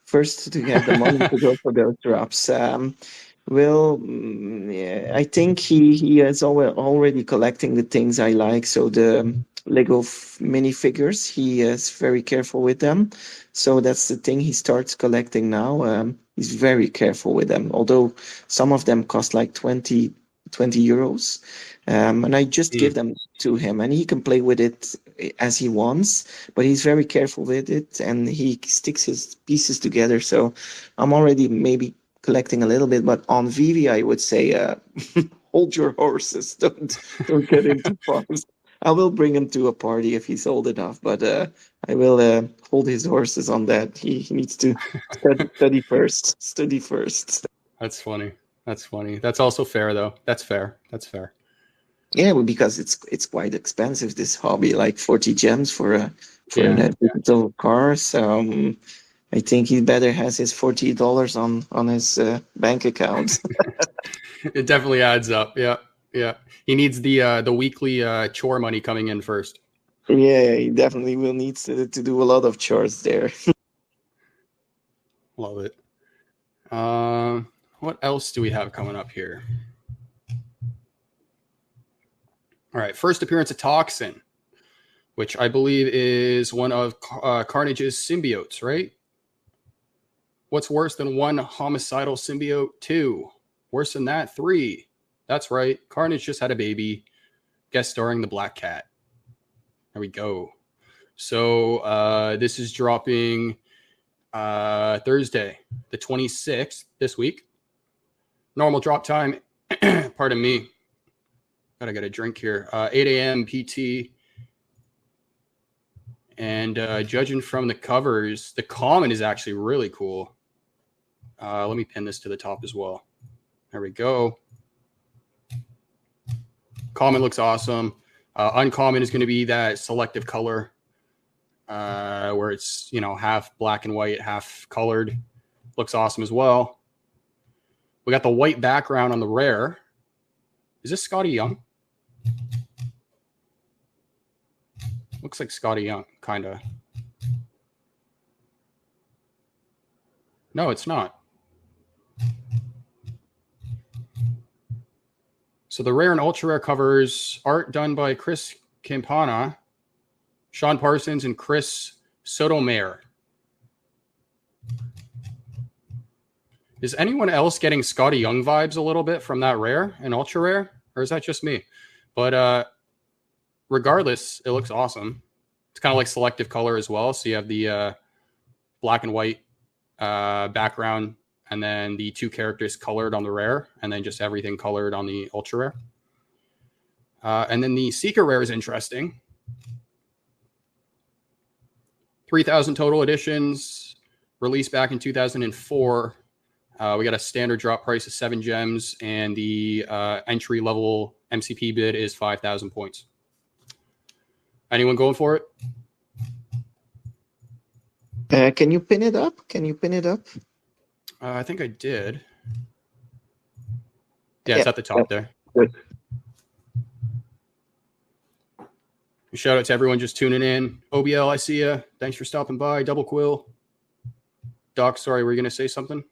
get the money to go for those drops. Yeah, I think he is already collecting the things I like. So the Lego minifigures, he is very careful with them. So that's the thing he starts collecting now. He's very careful with them, although some of them cost like 20 euros. And I just give them to him, and he can play with it as he wants, but he's very careful with it, and he sticks his pieces together. So I'm already maybe collecting a little bit, but on VeVe, I would say hold your horses. Don't get into farms. I will bring him to a party if he's old enough, but I will hold his horses on that. He needs to study first. Study first. That's funny. That's also fair, though. That's fair. Yeah, well, because it's quite expensive, this hobby, like 40 gems for a digital car. So I think he better has his $40 on his bank account. It definitely adds up. Yeah. He needs the weekly chore money coming in first. Yeah, he definitely will need to do a lot of chores there. Love it. What else do we have coming up here? All right, first appearance of Toxin, which I believe is one of Carnage's symbiotes, right? What's worse than one homicidal symbiote? 2. Worse than that? 3. That's right. Carnage just had a baby, guest starring the Black Cat. There we go. So this is dropping Thursday, the 26th, this week. Normal drop time, pardon me. Gotta get a drink here. 8 a.m. PT. And judging from the covers, the common is actually really cool. Let me pin this to the top as well. There we go. Common looks awesome. Uncommon is going to be that selective color where it's, half black and white, half colored. Looks awesome as well. We got the white background on the rare. Is this Scotty Young? Looks like Scotty Young, kind of. No, it's not. So the rare and ultra rare covers, art done by Chris Campana, Sean Parsons, and Chris Sotomayor. Is anyone else getting Scotty Young vibes a little bit from that rare and ultra rare? Or is that just me? But regardless, it looks awesome. It's kind of like selective color as well. So you have the black and white background, and then the two characters colored on the rare, and then just everything colored on the ultra rare. And then the Seeker rare is interesting. 3,000 total editions, released back in 2004. We got a standard drop price of 7 gems, and the entry level MCP bid is 5,000 points. Anyone going for it? Can you pin it up? I think I did. Yeah, it's at the top there. Good. Shout out to everyone just tuning in. OBL, I see ya. Thanks for stopping by. Double Quill. Doc, sorry, were you going to say something?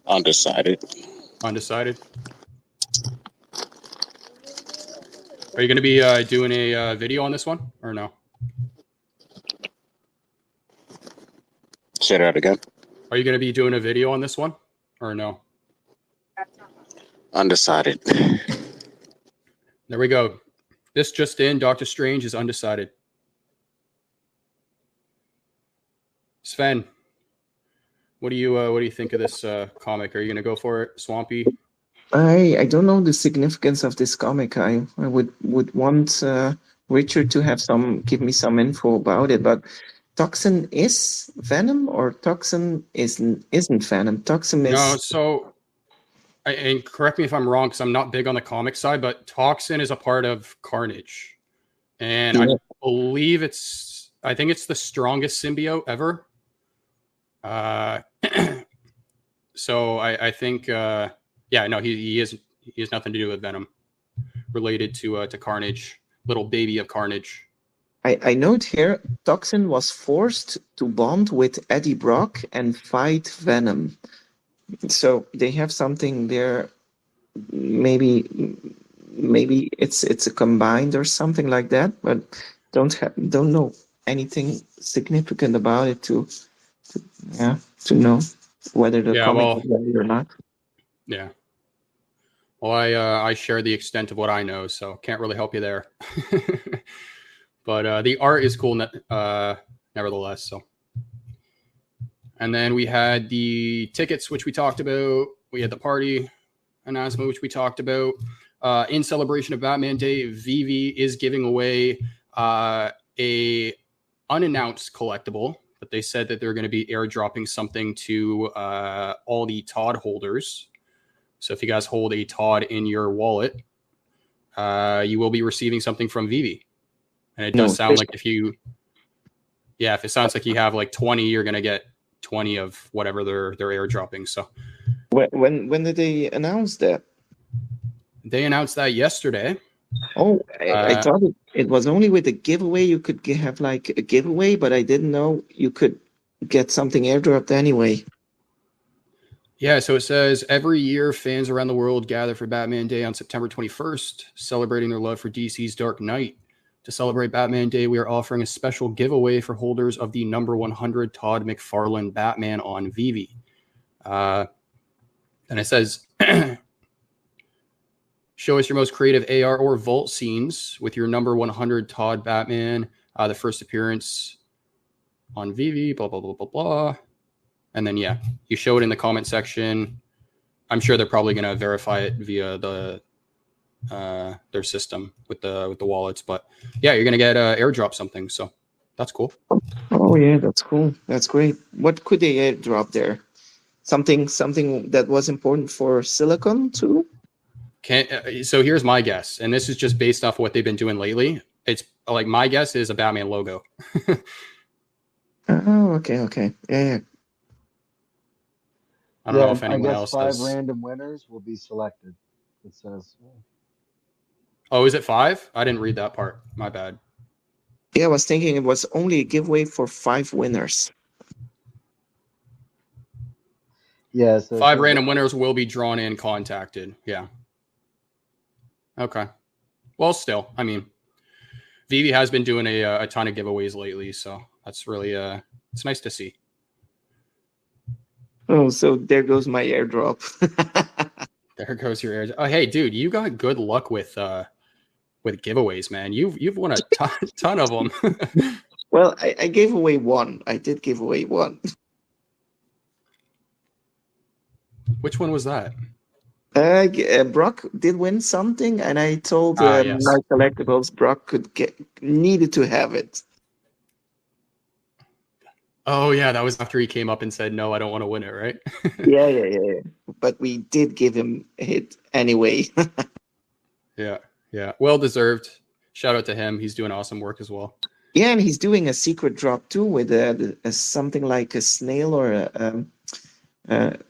Undecided. Undecided. Are you going to be doing a video on this one or no? Say that again. Are you going to be doing a video on this one or no? Undecided. There we go. This just in, Dokta Strange is undecided. Sven, what do you think of this comic? Are you going to go for it? Swampy? I don't know the significance of this comic. I would want Richard to give me some info about it. But Toxin is Venom, or Toxin isn't Venom? Toxin is no. So, and correct me if I'm wrong, because I'm not big on the comic side, but Toxin is a part of Carnage, and I believe I think it's the strongest symbiote ever. So I think. Yeah, no, he has nothing to do with Venom, related to Carnage, little baby of Carnage. I note here, Toxin was forced to bond with Eddie Brock and fight Venom. So they have something there. Maybe it's a combined or something like that, but don't know anything significant about it to know whether the comic is ready or not. Yeah. Well, I share the extent of what I know, so can't really help you there. But the art is cool, nevertheless. So, and then we had the tickets, which we talked about. We had the party announcement, which we talked about. In celebration of Batman Day, VeVe is giving away a unannounced collectible, but they said that they're going to be airdropping something to all the Todd holders. So if you guys hold a Todd in your wallet, you will be receiving something from VeVe. And it does sound like if it sounds like you have like 20, you're going to get 20 of whatever they're airdropping. So when did they announce that? They announced that yesterday. Oh, I thought it was only with a giveaway you could have like a giveaway, but I didn't know you could get something airdropped anyway. Yeah, so it says every year fans around the world gather for Batman Day on September 21st, celebrating their love for DC's Dark Knight. To celebrate Batman Day, we are offering a special giveaway for holders of the number 100 Todd McFarlane Batman on VeVe. And it says, show us your most creative AR or Vault scenes with your number 100 Todd Batman, the first appearance on VeVe, blah, blah, blah, blah, blah. And then, yeah, you show it in the comment section. I'm sure they're probably going to verify it via their system with the wallets. But yeah, you're going to get airdrop something. So that's cool. Oh yeah, that's cool. That's great. What could they airdrop there? Something that was important for Silicon too? So here's my guess, and this is just based off what they've been doing lately. It's like my guess is a Batman logo. Oh, okay. Yeah. I don't know if anyone else does. 5 random winners will be selected. It says. Oh, is it 5? I didn't read that part. My bad. Yeah, I was thinking it was only a giveaway for 5 winners. Yeah, so it 5 says random winners will be drawn and contacted. Yeah. Okay. Well, still, I mean, VeVe has been doing a ton of giveaways lately, so that's really it's nice to see. Oh, so there goes my airdrop. There goes your air. Oh, hey, dude, you got good luck with giveaways, man. You've won a ton of them. Well, I gave away one. I did give away one. Which one was that? Brock did win something, and I told Yes. my collectibles Brock needed to have it. Oh yeah, that was after he came up and said, "No, I don't want to win it." Right? Yeah. But we did give him a hit anyway. Yeah. Well deserved. Shout out to him. He's doing awesome work as well. Yeah, and he's doing a secret drop too with something like a snail or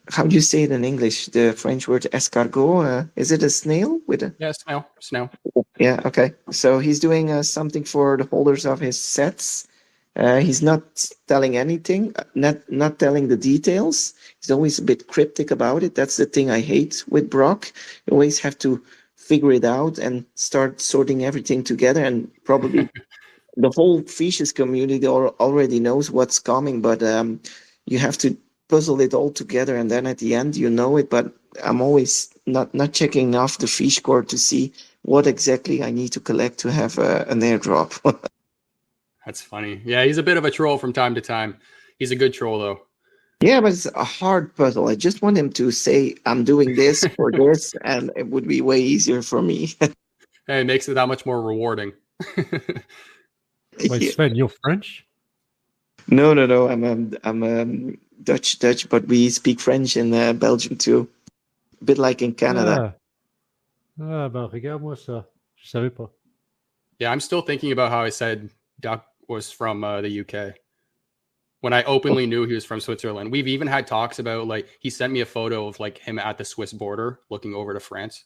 how do you say it in English? The French word escargot. Is it a snail with a? Yeah, snail. Yeah. Okay. So he's doing something for the holders of his sets. He's not telling anything, not telling the details. He's always a bit cryptic about it. That's the thing I hate with Brock. You always have to figure it out and start sorting everything together. And probably the whole fishes community already knows what's coming, but you have to puzzle it all together, and then at the end you know it. But I'm always not checking off the fish score to see what exactly I need to collect to have an airdrop. That's funny. Yeah, he's a bit of a troll from time to time. He's a good troll though. Yeah, but it's a hard puzzle. I just want him to say, I'm doing this or this, and it would be way easier for me. Hey, it makes it that much more rewarding. Wait, Sven, you're French? No. I'm Dutch, but we speak French in Belgium too. A bit like in Canada. Ben regarde-moi ça. Je savais pas. Yeah, I'm still thinking about how I said Duck was from the UK. When I openly knew he was from Switzerland. We've even had talks about, like, he sent me a photo of like him at the Swiss border looking over to France.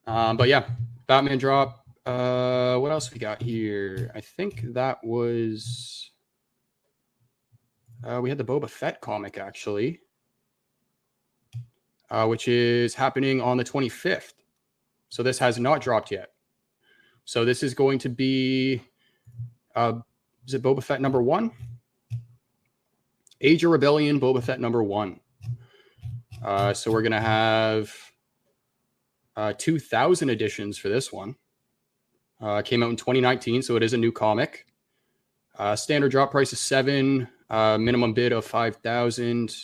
But yeah, Batman drop. What else we got here? I think that was we had the Boba Fett comic actually, which is happening on the 25th. So this has not dropped yet. So this is going to be, is it Boba Fett #1? Age of Rebellion Boba Fett #1. So we're going to have 2,000 editions for this one. Came out in 2019, so it is a new comic. Standard drop price is $7, minimum bid of 5,000.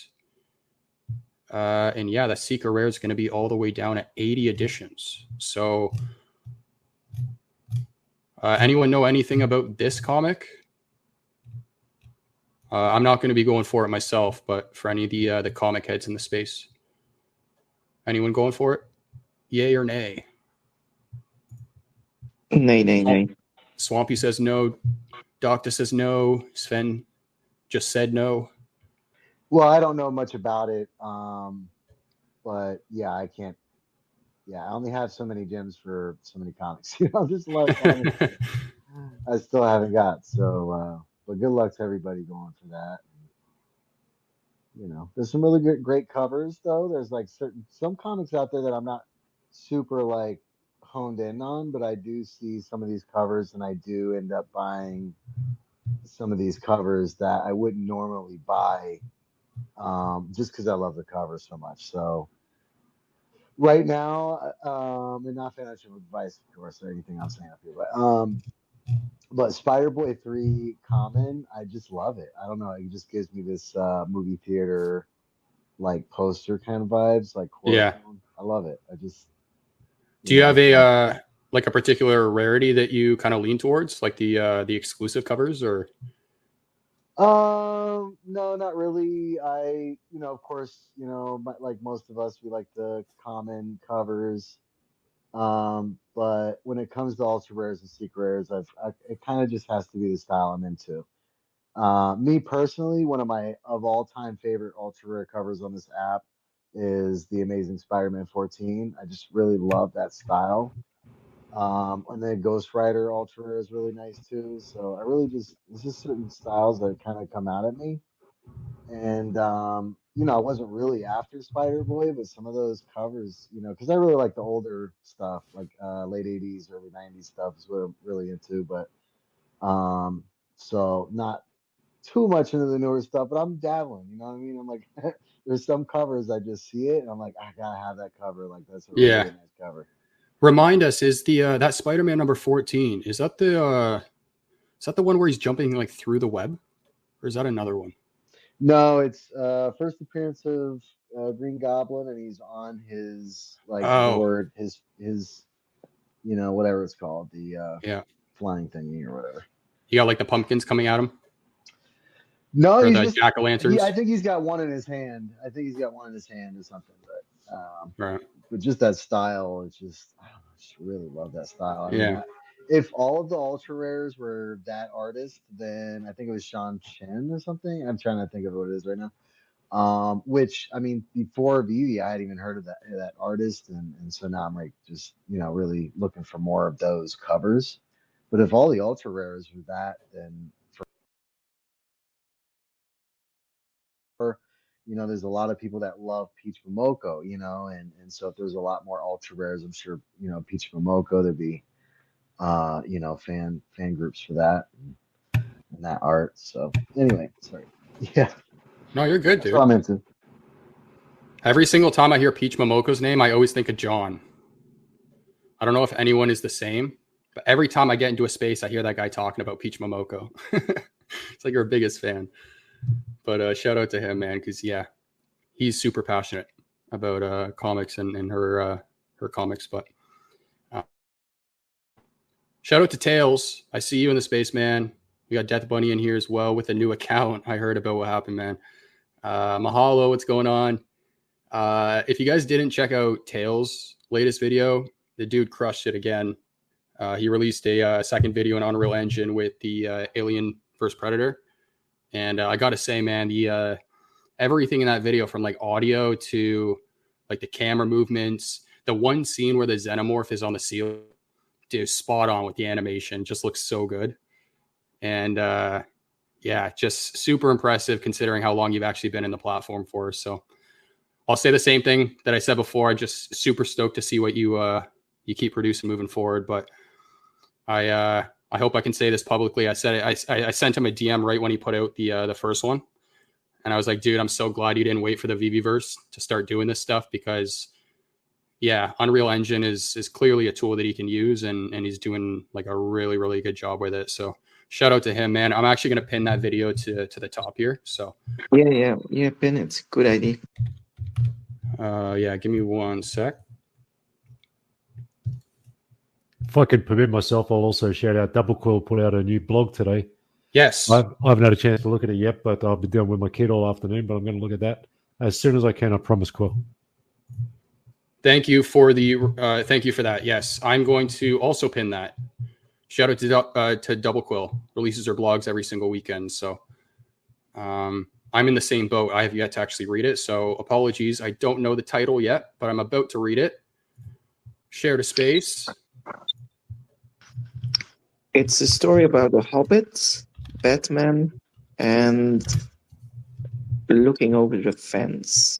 And yeah, the Secret Rare is going to be all the way down at 80 editions. So anyone know anything about this comic? I'm not going to be going for it myself, but for any of the comic heads in the space. Anyone going for it? Yay or nay? Nay. Swampy says no. Dokta says no. Sven just said no. Well, I don't know much about it, but yeah, I can't. Yeah, I only have so many gems for so many comics. There's a lot of comics I still haven't got. So, but good luck to everybody going for that. There's some really great covers though. There's like some comics out there that I'm not super like honed in on, but I do see some of these covers, and I do end up buying some of these covers that I wouldn't normally buy, just because I love the cover so much. So right now, and not financial advice, of course, or anything I'm saying up here, but Spider-Boy 3 Common, I just love it. I don't know, it just gives me this movie theater like poster kind of vibes, like yeah. Film. I love it. I just. Do you have a like a particular rarity that you kind of lean towards, like the exclusive covers, or? No, not really. Of course, like most of us, we like the common covers. But when it comes to ultra rares and secret rares, it kind of just has to be the style I'm into. Me personally, one of my all time favorite ultra rare covers on this app is the Amazing Spider-Man 14. I just really love that style. And then Ghost Rider Ultra Rare is really nice too. So I really there's just certain styles that kind of come out at me. And you know, I wasn't really after Spider Boy, but some of those covers, you know, because I really like the older stuff, like late '80s, early '90s stuff is what I'm really into. But so not too much into the newer stuff, but I'm dabbling. You know what I mean? I'm like, there's some covers I just see it, and I'm like, I gotta have that cover. Like that's a really nice cover. Remind us, is the that Spider-Man number 14? Is that the one where he's jumping like through the web, or is that another one? No, it's first appearance of Green Goblin, and he's on his board, his you know, whatever it's called, the flying thingy or whatever. You got like the pumpkins coming at him. No, or he's the just jack-o'-lanterns. I think he's got one in his hand. I think he's got one in his hand or something. But right. But just that style, it's just I just really love that style. I mean, if all of the ultra rares were that artist, then I think it was Sean Chen or something. I'm trying to think of what it is right now. Which I mean, before VeVe, I hadn't even heard of that artist, and so now I'm like just, you know, really looking for more of those covers. But if all the ultra rares were that, then you know, there's a lot of people that love Peach Momoko, you know, and so if there's a lot more ultra rares, I'm sure, you know, Peach Momoko, there'd be you know, fan groups for that and that art. So anyway, sorry. Yeah. No, you're good, dude. That's what I'm into. Every single time I hear Peach Momoko's name, I always think of John. I don't know if anyone is the same, but every time I get into a space, I hear that guy talking about Peach Momoko. It's like your biggest fan. But shout out to him, man, because he's super passionate about comics and her comics. But shout out to Tails. I see you in the space, man. We got Death Bunny in here as well with a new account. I heard about what happened, man. Mahalo, what's going on? If you guys didn't check out Tails' latest video, the dude crushed it again. He released a second video in Unreal Engine with the Alien vs. Predator. And I got to say, man, the everything in that video, from like audio to like the camera movements, the one scene where the xenomorph is on the ceiling, dude, spot on with the animation. Just looks so good. And just super impressive considering how long you've actually been in the platform for. So I'll say the same thing that I said before. I'm just super stoked to see what you keep producing moving forward. But I hope I can say this publicly. I said it. I sent him a DM right when he put out the first one, and I was like, dude, I'm so glad you didn't wait for the VeVeverse to start doing this stuff, because Unreal Engine is clearly a tool that he can use, and he's doing like a really, really good job with it. So shout out to him, man. I'm actually going to pin that video to the top here. So yeah, pin it. Good idea. Give me one sec. If I could permit myself, I'll also shout out Double Quill put out a new blog today. Yes. I haven't had a chance to look at it yet, but I've been dealing with my kid all afternoon, but I'm going to look at that as soon as I can. I promise, Quill. Thank you for that. Yes, I'm going to also pin that. Shout out to Double Quill. Releases her blogs every single weekend. So I'm in the same boat. I have yet to actually read it. So apologies. I don't know the title yet, but I'm about to read it. Share to space. It's a story about the hobbits, Batman, and looking over the fence.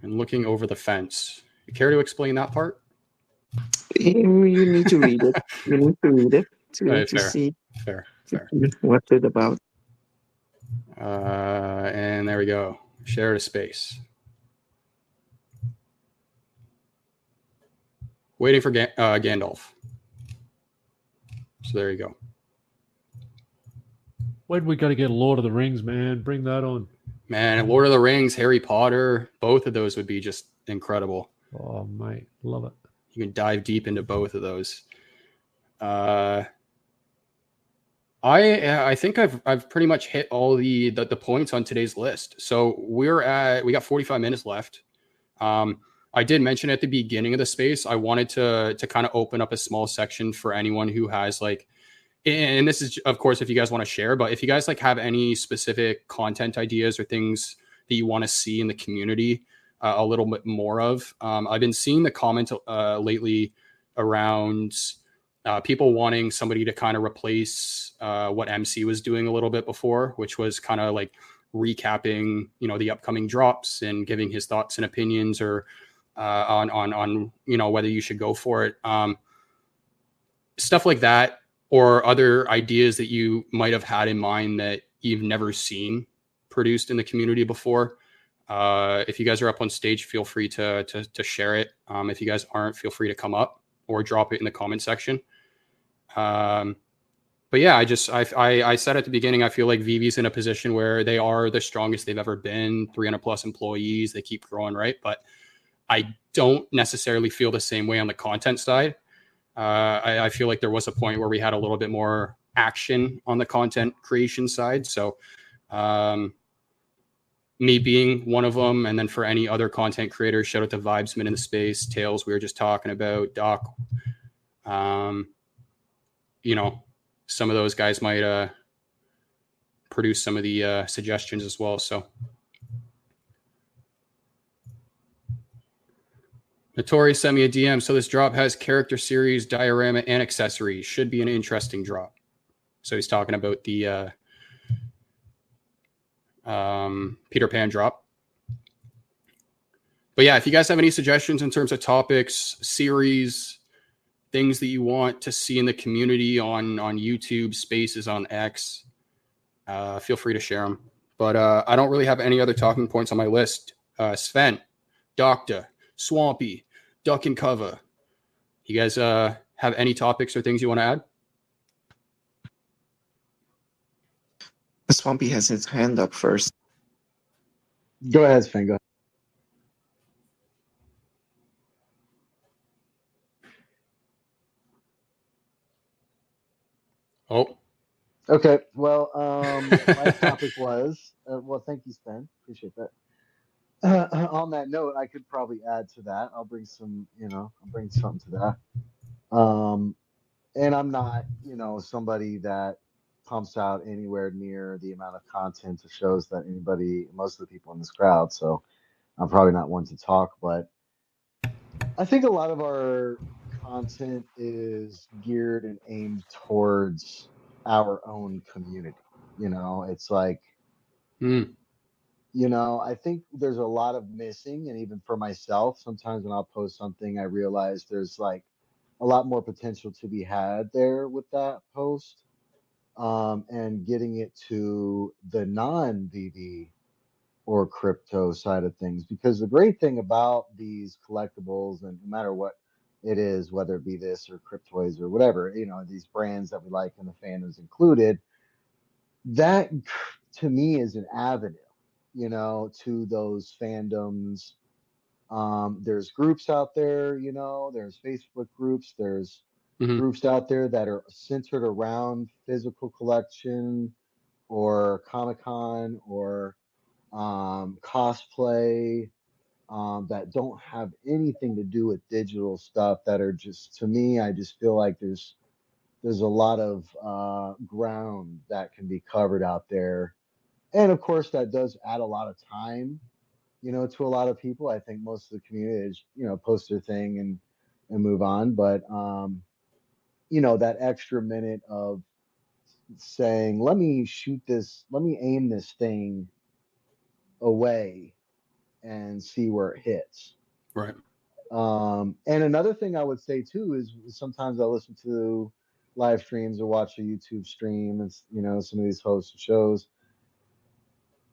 And looking over the fence. You care to explain that part? You need to read it. You need to read it to see Fair. what it's about. And there we go. Share to space. Waiting for Gandalf. So there you go. When we got to get Lord of the Rings, man? Bring that on. Man, Lord of the Rings, Harry Potter, both of those would be just incredible. Oh, mate. Love it. You can dive deep into both of those. I think I've pretty much hit all the points on today's list. So we got 45 minutes left. I did mention at the beginning of the space, I wanted to kind of open up a small section for anyone who has like, and this is of course if you guys want to share, but if you guys like have any specific content ideas or things that you want to see in the community a little bit more of. I've been seeing the comment lately around people wanting somebody to kind of replace what MC was doing a little bit before, which was kind of like recapping, the upcoming drops and giving his thoughts and opinions or on whether you should go for it. Stuff like that, or other ideas that you might have had in mind that you've never seen produced in the community before. If you guys are up on stage, feel free to share it. If you guys aren't, feel free to come up or drop it in the comment section. But yeah, I said at the beginning, I feel like VeVe's in a position where they are the strongest they've ever been, 300 plus employees. They keep growing, right? But I don't necessarily feel the same way on the content side. I feel like there was a point where we had a little bit more action on the content creation side. So me being one of them, and then for any other content creators, shout out to Vibesman in the space, Tails we were just talking about, Doc. Some of those guys might produce some of the suggestions as well. So Notori sent me a DM. So this drop has character series, diorama, and accessories. Should be an interesting drop. So he's talking about the Peter Pan drop. But yeah, if you guys have any suggestions in terms of topics, series, things that you want to see in the community on YouTube, Spaces, on X, feel free to share them. But I don't really have any other talking points on my list. Sven, Dokta, Swampy, Dukkencuvva. You guys have any topics or things you want to add? Swampy has his hand up first. Go ahead, Sven. Go ahead. Oh. Okay. Well, my topic was well. Thank you, Sven. Appreciate that. On that note, I could probably add to that. I'll bring some. I'll bring something to that. And I'm not, somebody that pumps out anywhere near the amount of content to shows that most of the people in this crowd. So I'm probably not one to talk, but I think a lot of our content is geared and aimed towards our own community. It's like, I think there's a lot of missing. And even for myself, sometimes when I'll post something, I realize there's like a lot more potential to be had there with that post. And getting it to the non-VeVe or crypto side of things. Because the great thing about these collectibles, and no matter what it is, whether it be this or Cryptoys or whatever, these brands that we like and the fandoms included, that to me is an avenue, to those fandoms. There's groups out there, there's Facebook groups, there's groups out there that are centered around physical collection or Comic-Con or cosplay, that don't have anything to do with digital stuff, that are just, to me, I just feel like there's a lot of ground that can be covered out there. And of course, that does add a lot of time, to a lot of people. I think most of the community is, post their thing and move on. But, that extra minute of saying, let me aim this thing away and see where it hits. Right. And another thing I would say too is sometimes I listen to live streams or watch a YouTube stream and, some of these hosts of shows.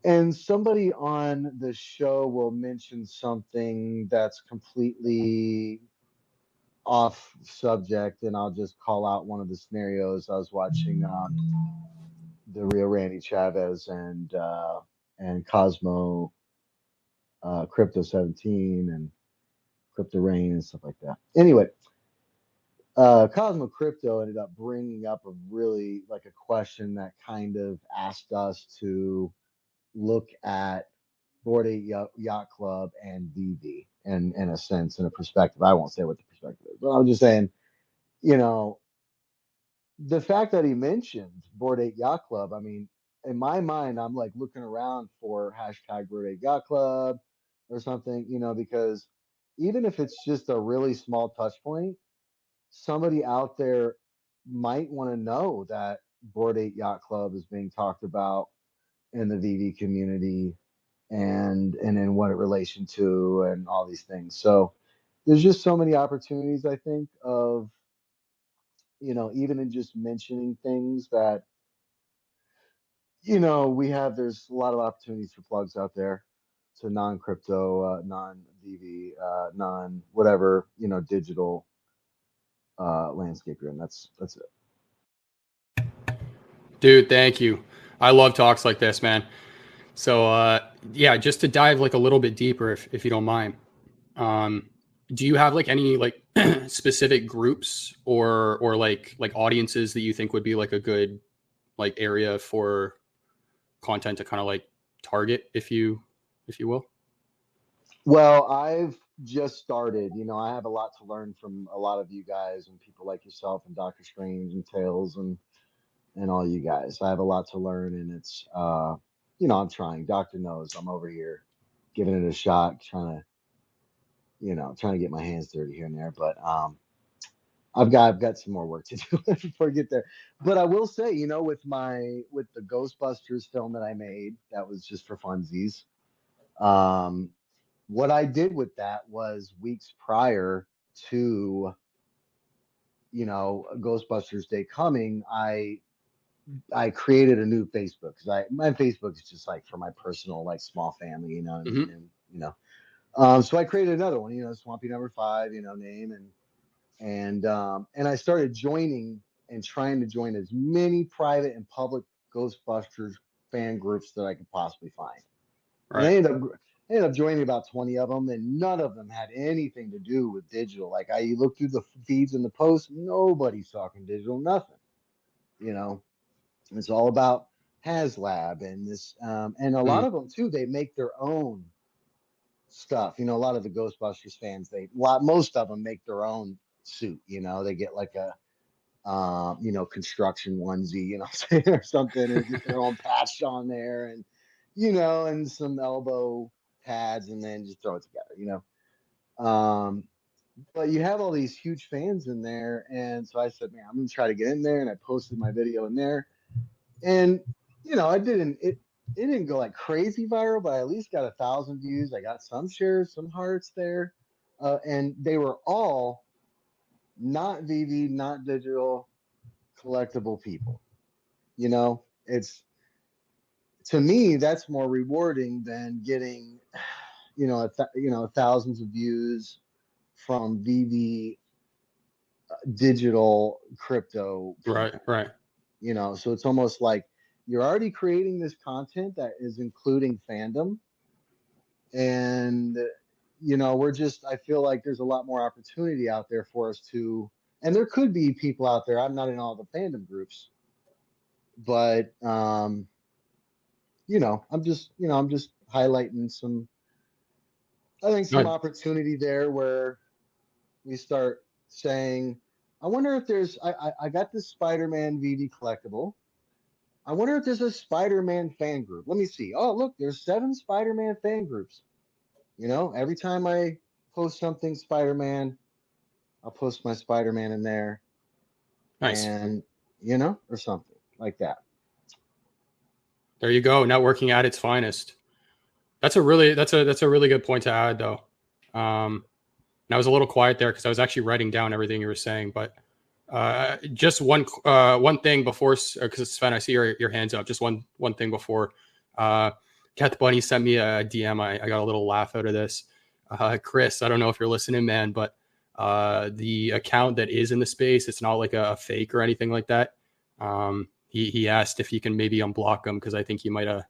And somebody on the show will mention something that's completely off subject, and I'll just call out one of the scenarios. I was watching the real Randy Chavez and Cosmo, Crypto 17 and Crypto Rain and stuff like that. Anyway, Cosmo Crypto ended up bringing up a question that kind of asked us to look at Bored Ape Yacht Club and VeVe, and in a sense, in a perspective. I won't say what the perspective is, but I'm just saying, the fact that he mentioned Bored Ape Yacht Club, I mean, in my mind, I'm like looking around for hashtag Birthday Yacht Club or something, because even if it's just a really small touch point, somebody out there might want to know that Board 8 Yacht Club is being talked about in the VeVe community and in what it relation to and all these things. So there's just so many opportunities, I think, of, even in just mentioning things that, there's a lot of opportunities for plugs out there to non-crypto, non-VeVe, non-whatever, digital landscape you're in. That's it. Dude, thank you. I love talks like this, man. So yeah, just to dive like a little bit deeper, if you don't mind, do you have like any like specific groups or like audiences that you think would be like a good like area for content to kind of like target, if you will? Well, I've just started. I have a lot to learn from a lot of you guys and people like yourself and Dokta Strange and Tails and all you guys. I have a lot to learn, and it's I'm trying. Doctor knows I'm over here giving it a shot, trying to get my hands dirty here and there. But I've got some more work to do before I get there. But I will say, with the Ghostbusters film that I made, that was just for funsies. What I did with that was weeks prior to, Ghostbusters Day coming, I created a new Facebook because my Facebook is just like for my personal like small family, and so I created another one, Swampy Number 5, name and I started joining and trying to join as many private and public Ghostbusters fan groups that I could possibly find. Right. And I ended up joining about 20 of them, and none of them had anything to do with digital. Like I looked through the feeds and the posts, nobody's talking digital, nothing. It's all about HasLab and this, and a lot of them too. They make their own stuff. A lot of the Ghostbusters fans, most of them make their own suit. They get like a, construction onesie, or something, and get their own patch on there, and and some elbow pads, and then just throw it together. But you have all these huge fans in there, and so I said, man, I'm gonna try to get in there, and I posted my video in there. And it didn't go like crazy viral, but I at least got 1,000 views. I got some shares, some hearts there, and they were all not VeVe, not digital, collectible people. It's, to me, that's more rewarding than getting thousands of views from VeVe digital crypto people. Right. So it's almost like you're already creating this content that is including fandom. And, I feel like there's a lot more opportunity out there for us to, and there could be people out there. I'm not in all the fandom groups, but, I'm just highlighting some opportunity there where we start saying, I wonder if there's, I got this Spider-Man VeVe collectible. I wonder if there's a Spider-Man fan group. Let me see. Oh, look, there's 7 Spider-Man fan groups. Every time I post something Spider-Man, I'll post my Spider-Man in there. Nice. And, or something like that. There you go. Networking at its finest. That's a really good point to add, though. And I was a little quiet there because I was actually writing down everything you were saying. But just one thing before, because Sven, I see your hands up. Just one thing before. Cat Bunny sent me a DM. I got a little laugh out of this. Chris, I don't know if you're listening, man, but the account that is in the space, it's not like a fake or anything like that. He asked if you can maybe unblock him because I think he might have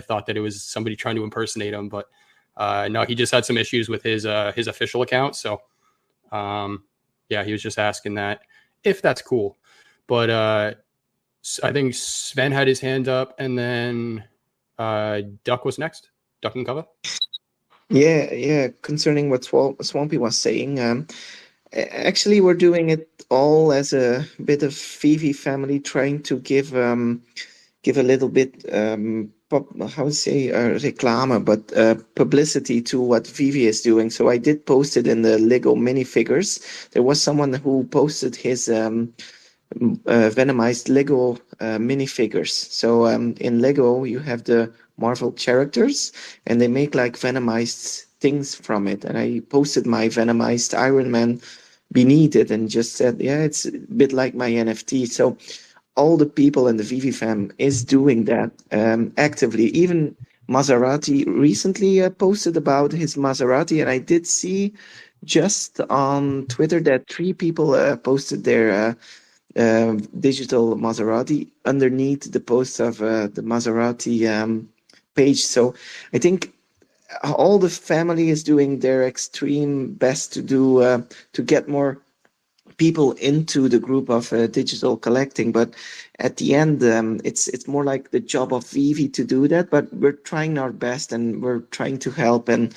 thought that it was somebody trying to impersonate him, but no, he just had some issues with his official account. So yeah, he was just asking that if that's cool. But I think Sven had his hand up, and then Duck was next. Dukkencuvva. Yeah. Concerning what Swampy was saying, actually, we're doing it all as a bit of VeVe family, trying to give give a little bit how to say reclame, but publicity to what VeVe is doing. So I did post it in the Lego minifigures. There was someone who posted his Venomized Lego minifigures. So in Lego you have the Marvel characters, and they make like Venomized things from it. And I posted my Venomized Iron Man beneath it and just said, yeah, it's a bit like my NFT. So all the people in the VeVe fam is doing that actively. Even Maserati recently posted about his Maserati, and I did see just on Twitter that 3 people posted their digital Maserati underneath the post of the Maserati page. So I think all the family is doing their extreme best to do to get more people into the group of digital collecting, but at the end it's more like the job of VeVe to do that, but we're trying our best and we're trying to help, and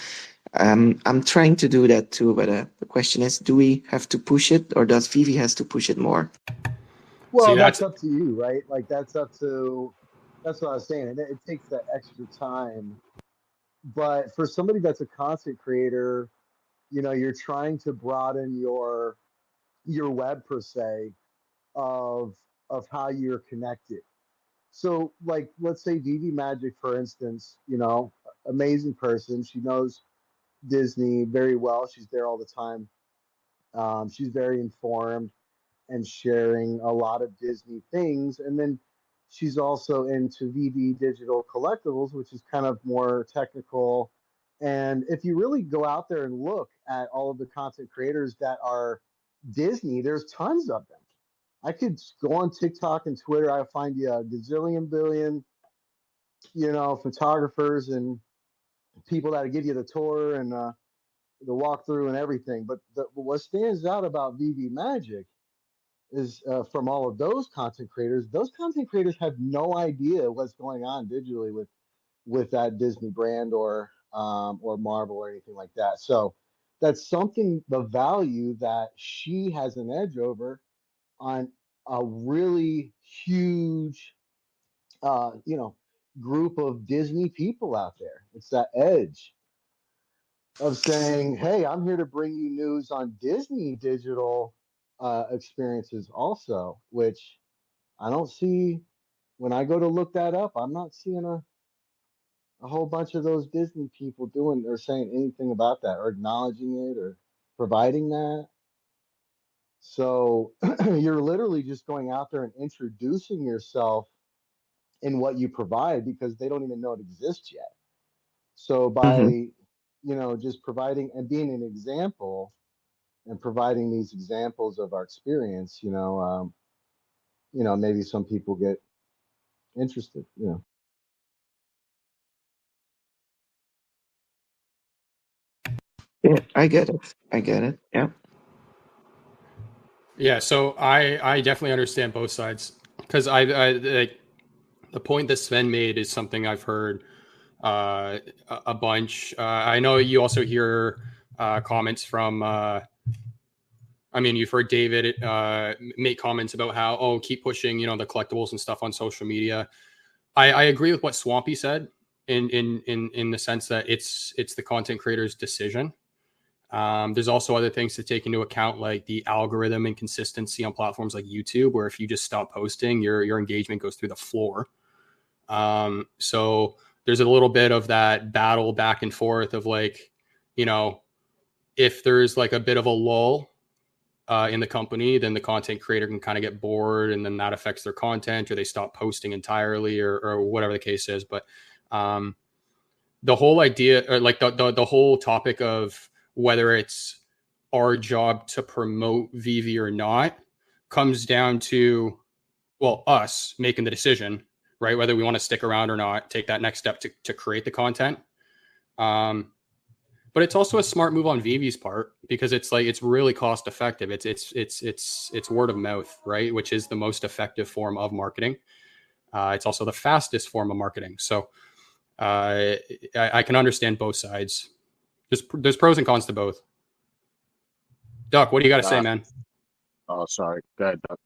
I'm trying to do that too, but the question is, do we have to push it, or does VeVe has to push it more? Well, See, that's up to you, right? Like that's what I was saying. And it takes that extra time. But for somebody that's a content creator, you're trying to broaden your web per se of how you're connected. So like let's say VeVe Magic, for instance, amazing person. She knows Disney very well. She's there all the time. She's very informed and sharing a lot of Disney things. And then she's also into VeVe Digital Collectibles, which is kind of more technical. And if you really go out there and look at all of the content creators that are Disney, there's tons of them. I could go on TikTok and Twitter. I find you a gazillion billion, photographers and people that give you the tour and the walkthrough and everything. But what stands out about VeVe Magic is from all of those content creators. Those content creators have no idea what's going on digitally with that Disney brand or Marvel or anything like that. So that's something, the value that she has an edge over on a really huge, group of Disney people out there. It's that edge of saying, "Hey, I'm here to bring you news on Disney digital experiences also," which I don't see when I go to look that up. I'm not seeing a whole bunch of those Disney people doing or saying anything about that or acknowledging it or providing that. So you're literally just going out there and introducing yourself in what you provide because they don't even know it exists yet. So by just providing and being an example and providing these examples of our experience, maybe some people get interested. Yeah, I get it. Yeah. Yeah, so I definitely understand both sides, because I like the point that Sven made is something I've heard a bunch. I know you also hear comments from. You've heard David make comments about how keep pushing the collectibles and stuff on social media. I agree with what Swampy said in the sense that it's the content creator's decision. There's also other things to take into account, like the algorithm and consistency on platforms like YouTube, where if you just stop posting, your engagement goes through the floor. So there's a little bit of that battle back and forth of if there's like a bit of a lull in the company, then the content creator can kind of get bored, and then that affects their content, or they stop posting entirely, or whatever the case is. But the whole idea, or like the whole topic of whether it's our job to promote VeVe or not comes down to, us making the decision, right? Whether we want to stick around or not, take that next step to create the content. But it's also a smart move on VeVe's part, because it's really cost effective. It's word of mouth, right? Which is the most effective form of marketing. It's also the fastest form of marketing. So I can understand both sides. There's pros and cons to both. Duck, what do you got to say, man? Oh, sorry. Go ahead, Doug.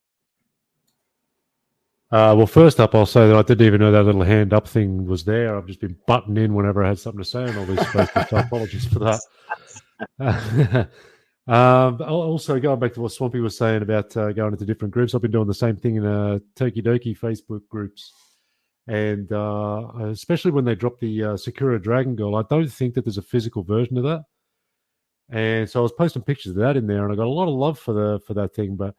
Well, first up, I'll say that I didn't even know that little hand up thing was there. I've just been butting in whenever I had something to say on all these spaces, so apologies for that. Also, going back to what Swampy was saying about going into different groups, I've been doing the same thing in Toki Doki Facebook groups. And especially when they drop the Sakura Dragon Girl, I don't think that there's a physical version of that. And so I was posting pictures of that in there, and I got a lot of love for that thing. But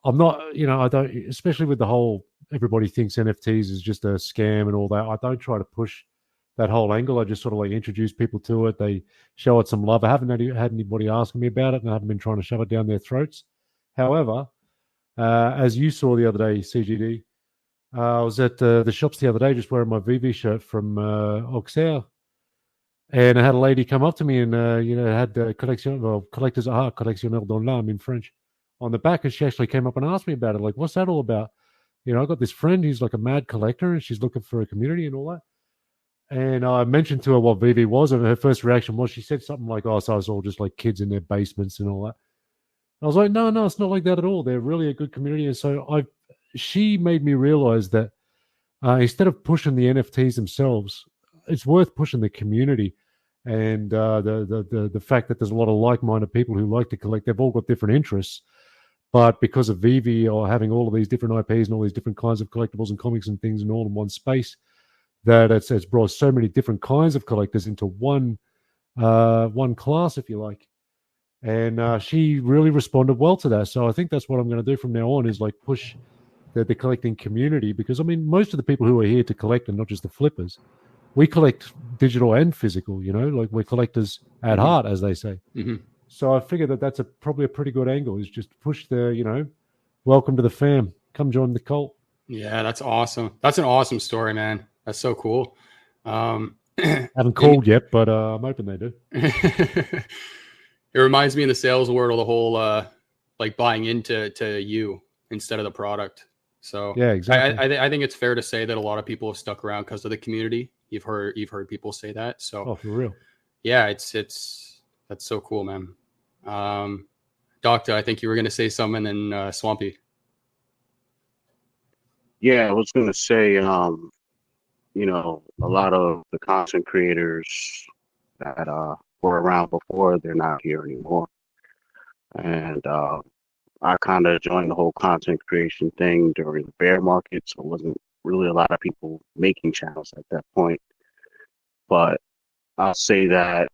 I'm not, I don't, especially with the whole everybody thinks NFTs is just a scam and all that. I don't try to push that whole angle. I just sort of like introduce people to it. They show it some love. I haven't had anybody asking me about it, and I haven't been trying to shove it down their throats. However, as you saw the other day, CGD, I was at the shops the other day just wearing my VeVe shirt from Auxerre, and I had a lady come up to me and had collectors art, collectionneur dans l'âme in French on the back, and she actually came up and asked me about it. Like, what's that all about? I got this friend who's like a mad collector, and she's looking for a community and all that. And I mentioned to her what VeVe was, and her first reaction was she said something like, "Oh, so it's all just like kids in their basements and all that." I was like, "No, it's not like that at all. They're really a good community." And so she made me realize that instead of pushing the NFTs themselves, it's worth pushing the community and the fact that there's a lot of like-minded people who like to collect. They've all got different interests. But because of VeVe or having all of these different IPs and all these different kinds of collectibles and comics and things and all in one space, that it's brought so many different kinds of collectors into one class, if you like. And she really responded well to that. So I think that's what I'm going to do from now on is like push the collecting community, because I mean, most of the people who are here to collect are not just the flippers. We collect digital and physical, like we're collectors at heart, as they say. Mm-hmm. So I figured that that's probably a pretty good angle, is just push the, welcome to the fam. Come join the cult. Yeah, that's awesome. That's an awesome story, man. That's so cool. Haven't called yet, but I'm hoping they do. It reminds me in the sales world of the whole like buying into you instead of the product. So yeah, exactly. I think it's fair to say that a lot of people have stuck around because of the community. You've heard people say that. So for real. Yeah, it's that's so cool, man. Dokta, I think you were going to say something, and Swampy. Yeah, I was going to say, a lot of the content creators that were around before, they're not here anymore. And I kind of joined the whole content creation thing during the bear market, so it wasn't really a lot of people making channels at that point. But I'll say that,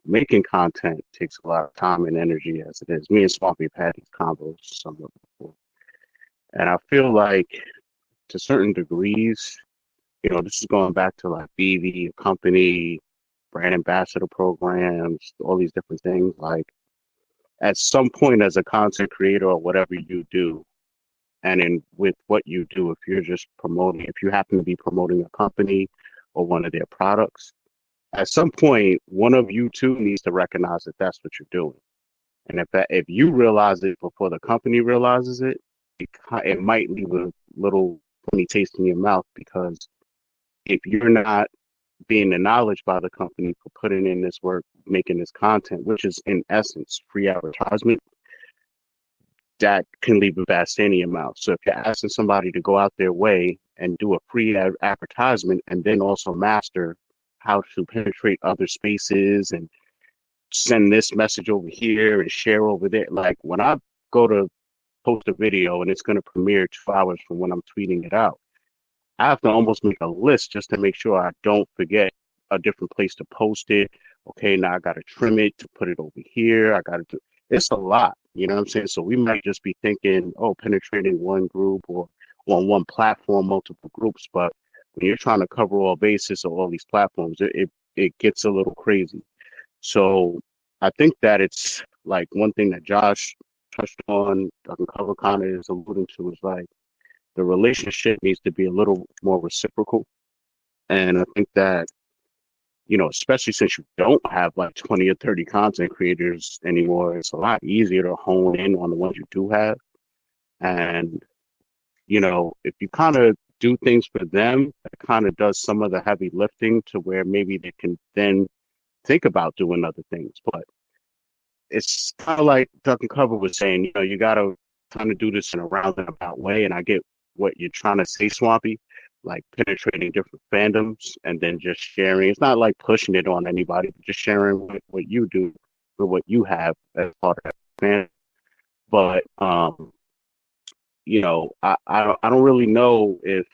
making content takes a lot of time and energy as it is. Me and Swampy have had these combos somewhat before. And I feel like to certain degrees, this is going back to like VeVe, a company, brand ambassador programs, all these different things. Like at some point as a content creator or whatever you do, and with what you do, if you happen to be promoting a company or one of their products, at some point, one of you two needs to recognize that that's what you're doing. And if you realize it before the company realizes it, it might leave a little funny taste in your mouth, because if you're not being acknowledged by the company for putting in this work, making this content, which is in essence free advertisement, that can leave a bad stain in your mouth. So if you're asking somebody to go out their way and do a free advertisement and then also master how to penetrate other spaces and send this message over here and share over there. Like when I go to post a video and it's going to premiere 2 hours from when I'm tweeting it out, I have to almost make a list just to make sure I don't forget a different place to post it. Okay, now I got to trim it to put it over here. It's a lot, you know what I'm saying? So we might just be thinking, penetrating one group or on one platform, multiple groups, but when you're trying to cover all bases of all these platforms, it gets a little crazy. So I think that it's like one thing that Josh touched on, Dukkencuvva kind of is alluding to, is like the relationship needs to be a little more reciprocal. And I think that, especially since you don't have like 20 or 30 content creators anymore, it's a lot easier to hone in on the ones you do have. And, if you kind of do things for them, it kind of does some of the heavy lifting to where maybe they can then think about doing other things. But it's kind of like Dukkencuvva was saying, you got to kind of do this in a roundabout way. And I get what you're trying to say, Swampy, like penetrating different fandoms and then just sharing. It's not like pushing it on anybody, but just sharing what you do with what you have as part of that fan. But I don't really know if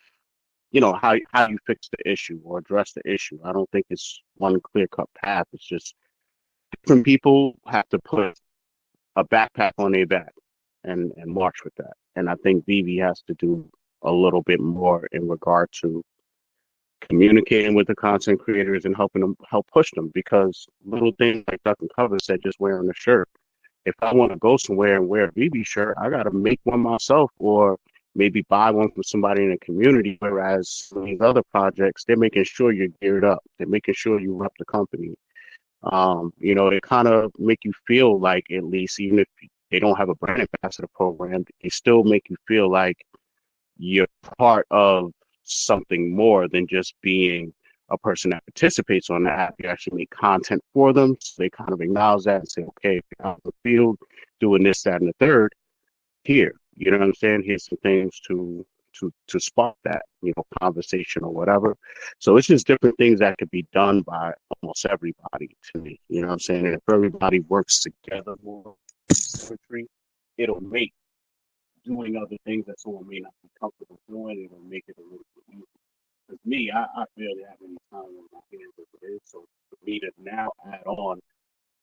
how you fix the issue or address the issue. I don't think it's one clear cut path. It's just different people have to put a backpack on their back and march with that. And I think VeVe has to do a little bit more in regard to communicating with the content creators and helping them help push them, because little things like Dukkencuvva said, just wearing a shirt. If I want to go somewhere and wear a VeVe shirt, I got to make one myself or maybe buy one from somebody in the community. Whereas these other projects, they're making sure you're geared up. They're making sure you rep the company. It kind of make you feel like, at least, even if they don't have a brand ambassador program, they still make you feel like you're part of something more than just being a person that participates on the app. You actually make content for them. So they kind of acknowledge that and say, okay, if you're out in the field doing this, that, and the third, here, you know what I'm saying? Here's some things to spark that, conversation or whatever. So it's just different things that could be done by almost everybody, to me. You know what I'm saying? And if everybody works together more, it'll make doing other things that someone may not be comfortable doing, it'll make it a little bit easier. Because me, I barely have any time on my hands as it is. So for me to now add on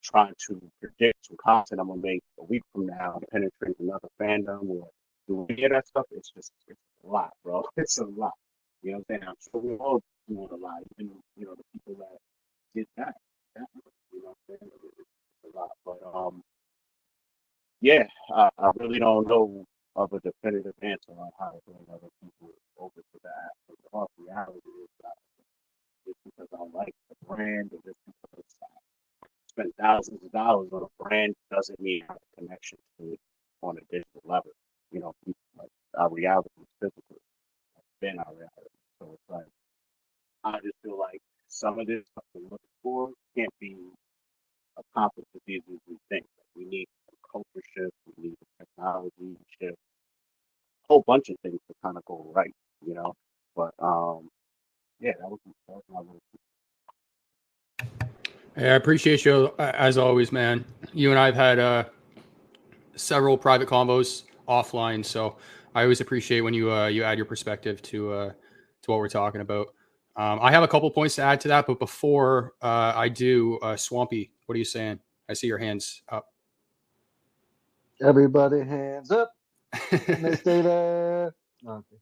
trying to predict some content I'm gonna make a week from now, penetrate another fandom or do any of that stuff, it's a lot, bro. It's a lot. You know what I'm saying? I'm sure we're all doing a lot. Even the people that did that, you know what I'm saying? It's a lot. But yeah, I really don't know of a definitive answer on how to bring other people over to that. But the hard reality is that just because I like the brand or just because I spend thousands of dollars on a brand doesn't mean I have a connection to it on a digital level. Like our reality is physical. It's been our reality. So it's like, I just feel like some of this stuff we're looking for can't be accomplished as easy as we think. Like, we need a culture shift, we need a technology shift, a whole bunch of things to kind of go right, But yeah, that was my little. Hey, I appreciate you as always, man. You and I have had several private combos offline, so I always appreciate when you add your perspective to what we're talking about. I have a couple points to add to that, but before I do, Swampy, what are you saying? I see your hands up. Everybody hands up. And they stay there. Okay.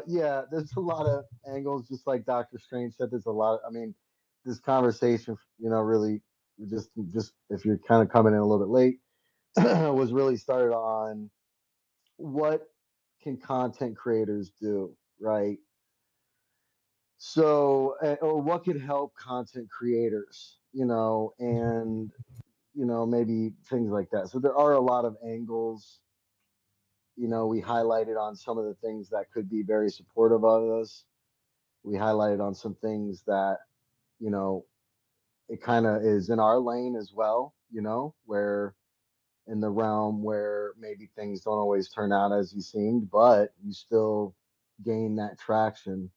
Yeah, there's a lot of angles, just like Doctor Strange said. There's a lot. This conversation, really just if you're kind of coming in a little bit late, was really started on what can content creators do, right? So, or what could help content creators, and maybe things like that. So there are a lot of angles. We highlighted on some of the things that could be very supportive of us. We highlighted on some things that, it kind of is in our lane as well, where in the realm where maybe things don't always turn out as you seemed, but you still gain that traction.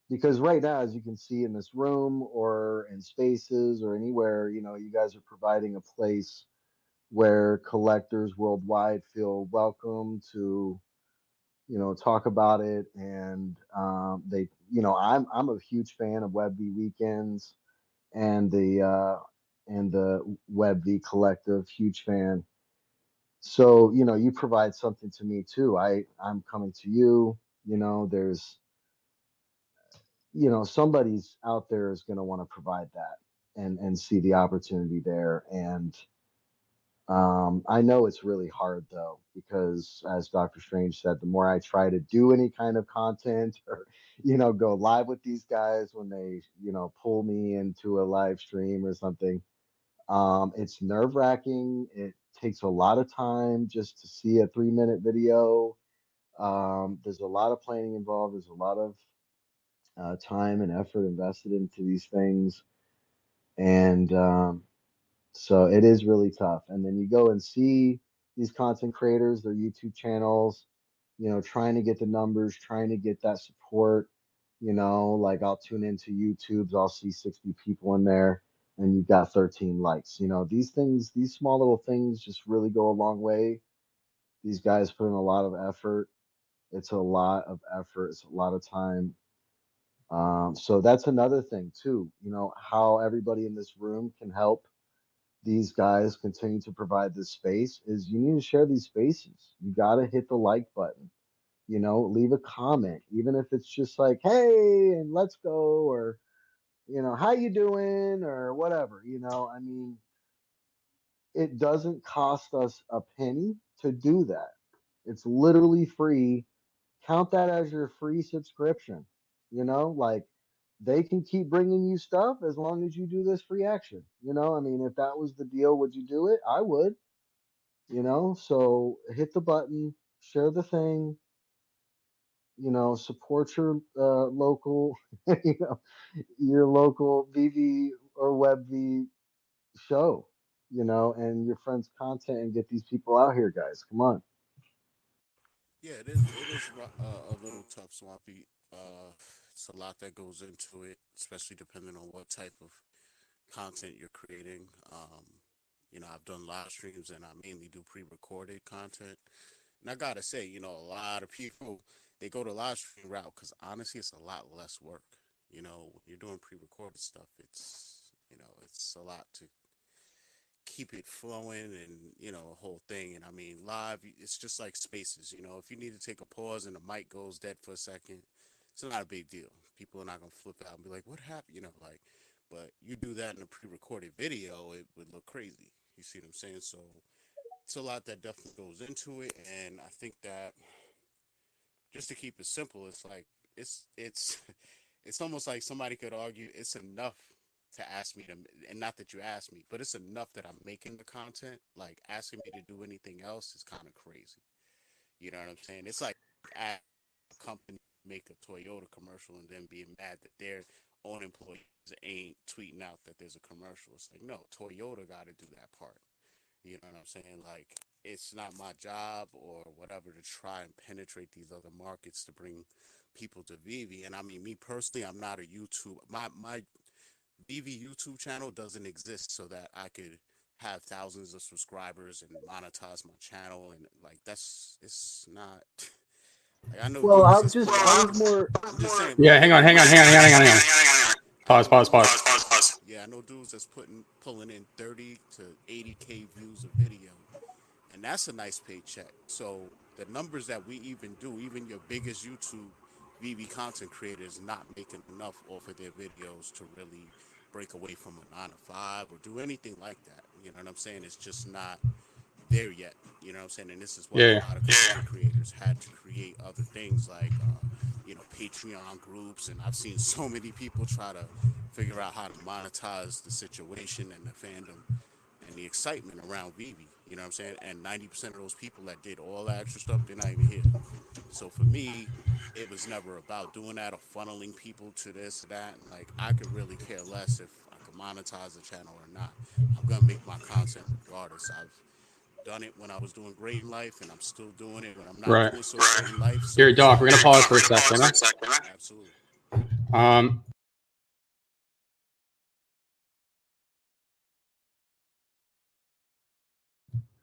Because right now, as you can see in this room or in spaces or anywhere, you guys are providing a place where collectors worldwide feel welcome to talk about it. And they, I'm a huge fan of Web V Weekends and the Web V Collective, huge fan. So you provide something to me too. I'm coming to you. There's somebody's out there is going to want to provide that and see the opportunity there. And I know it's really hard though, because as Dr. Strange said, the more I try to do any kind of content or, go live with these guys when they, pull me into a live stream or something, it's nerve wracking. It takes a lot of time just to see a 3-minute video. There's a lot of planning involved. There's a lot of time and effort invested into these things. And, so it is really tough. And then you go and see these content creators, their YouTube channels, trying to get the numbers, trying to get that support. Like I'll tune into YouTube's, I'll see 60 people in there and you've got 13 likes. These things, these small little things just really go a long way. These guys put in a lot of effort. It's a lot of effort. It's a lot of time. So that's another thing too, how everybody in this room can help these guys continue to provide this space is you need to share these spaces. You got to hit the like button, leave a comment, even if it's just like, hey, and let's go, or, how you doing, or whatever, I mean, it doesn't cost us a penny to do that. It's literally free. Count that as your free subscription, like they can keep bringing you stuff as long as you do this free action. I mean, if that was the deal, would you do it? I would, so hit the button, share the thing, support your local, your local VeVe or Web V show, and your friends' content, and get these people out here, guys. Come on. Yeah, it is a little tough, Swampy. It's a lot that goes into it, especially depending on what type of content you're creating. I've done live streams and I mainly do pre-recorded content. And I gotta say, a lot of people, they go to live stream route because honestly, it's a lot less work. When you're doing pre-recorded stuff, it's a lot to keep it flowing and, a whole thing. And I mean, live, it's just like spaces, if you need to take a pause and the mic goes dead for a second, it's not a big deal. People are not going to flip out and be like, what happened? But you do that in a pre-recorded video, it would look crazy. You see what I'm saying? So it's a lot that definitely goes into it. And I think that just to keep it simple, it's like, it's almost like somebody could argue it's enough to ask me to, and not that you asked me, but it's enough that I'm making the content. Like asking me to do anything else is kind of crazy. You know what I'm saying? It's like a company make a Toyota commercial and then being mad that their own employees ain't tweeting out that there's a commercial. It's like, no, Toyota got to do that part. You know what I'm saying? Like, it's not my job or whatever to try and penetrate these other markets to bring people to VeVe. And I mean, me personally, I'm not a YouTube. My VeVe YouTube channel doesn't exist so that I could have thousands of subscribers and monetize my channel. And like, it's not. Like, I know. Well, I was more. I'm just saying. Yeah, hang on. Pause. Yeah, I know dudes that's pulling in 30 to 80K views a video, and that's a nice paycheck. So the numbers that we even do, even your biggest YouTube VeVe content creators, not making enough off of their videos to really break away from a 9 to 5 or do anything like that. You know what I'm saying? It's just not there yet. You know what I'm saying? And this is why a lot of content creators had to create other things like, Patreon groups. And I've seen so many people try to figure out how to monetize the situation and the fandom and the excitement around VeVe. You know what I'm saying? And 90% of those people that did all that extra stuff, they're not even here. So for me, it was never about doing that or funneling people to this or that. Like, I could really care less if I could monetize the channel or not. I'm going to make my content regardless. I've done it when I was doing great in life, and I'm still doing it when I'm not doing so great in life. So here, Doc, we're going to pause for a second. Absolutely.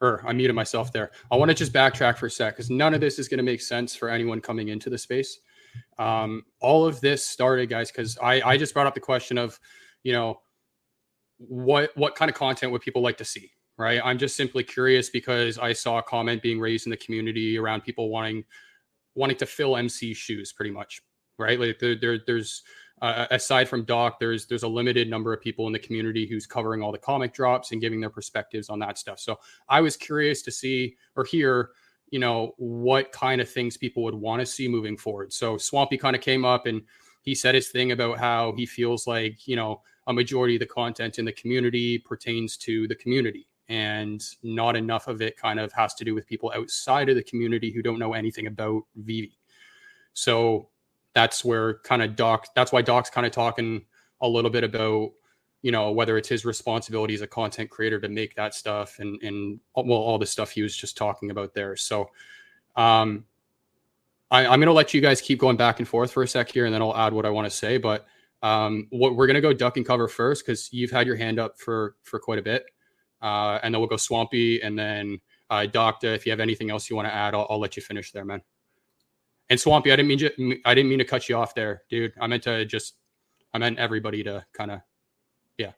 I muted myself there. I want to just backtrack for a sec because none of this is going to make sense for anyone coming into the space. All of this started, guys, because I just brought up the question of, what kind of content would people like to see, right? I'm just simply curious because I saw a comment being raised in the community around people wanting to fill MC's shoes, pretty much, right? Like there's aside from Doc, there's a limited number of people in the community who's covering all the comic drops and giving their perspectives on that stuff. So I was curious to see or hear, what kind of things people would want to see moving forward. So Swampy kind of came up and he said his thing about how he feels like, a majority of the content in the community pertains to the community and not enough of it kind of has to do with people outside of the community who don't know anything about VeVe. So that's where that's why Doc's kind of talking a little bit about, whether it's his responsibility as a content creator to make that stuff and all the stuff he was just talking about there. So I'm going to let you guys keep going back and forth for a sec here, and then I'll add what I want to say. But what we're going to go Dukkencuvva first, because you've had your hand up for quite a bit. And then we'll go Swampy, and then Dokta. If you have anything else you want to add, I'll let you finish there, man. And Swampy, I didn't mean to cut you off there, dude. I meant everybody to kind of, yeah.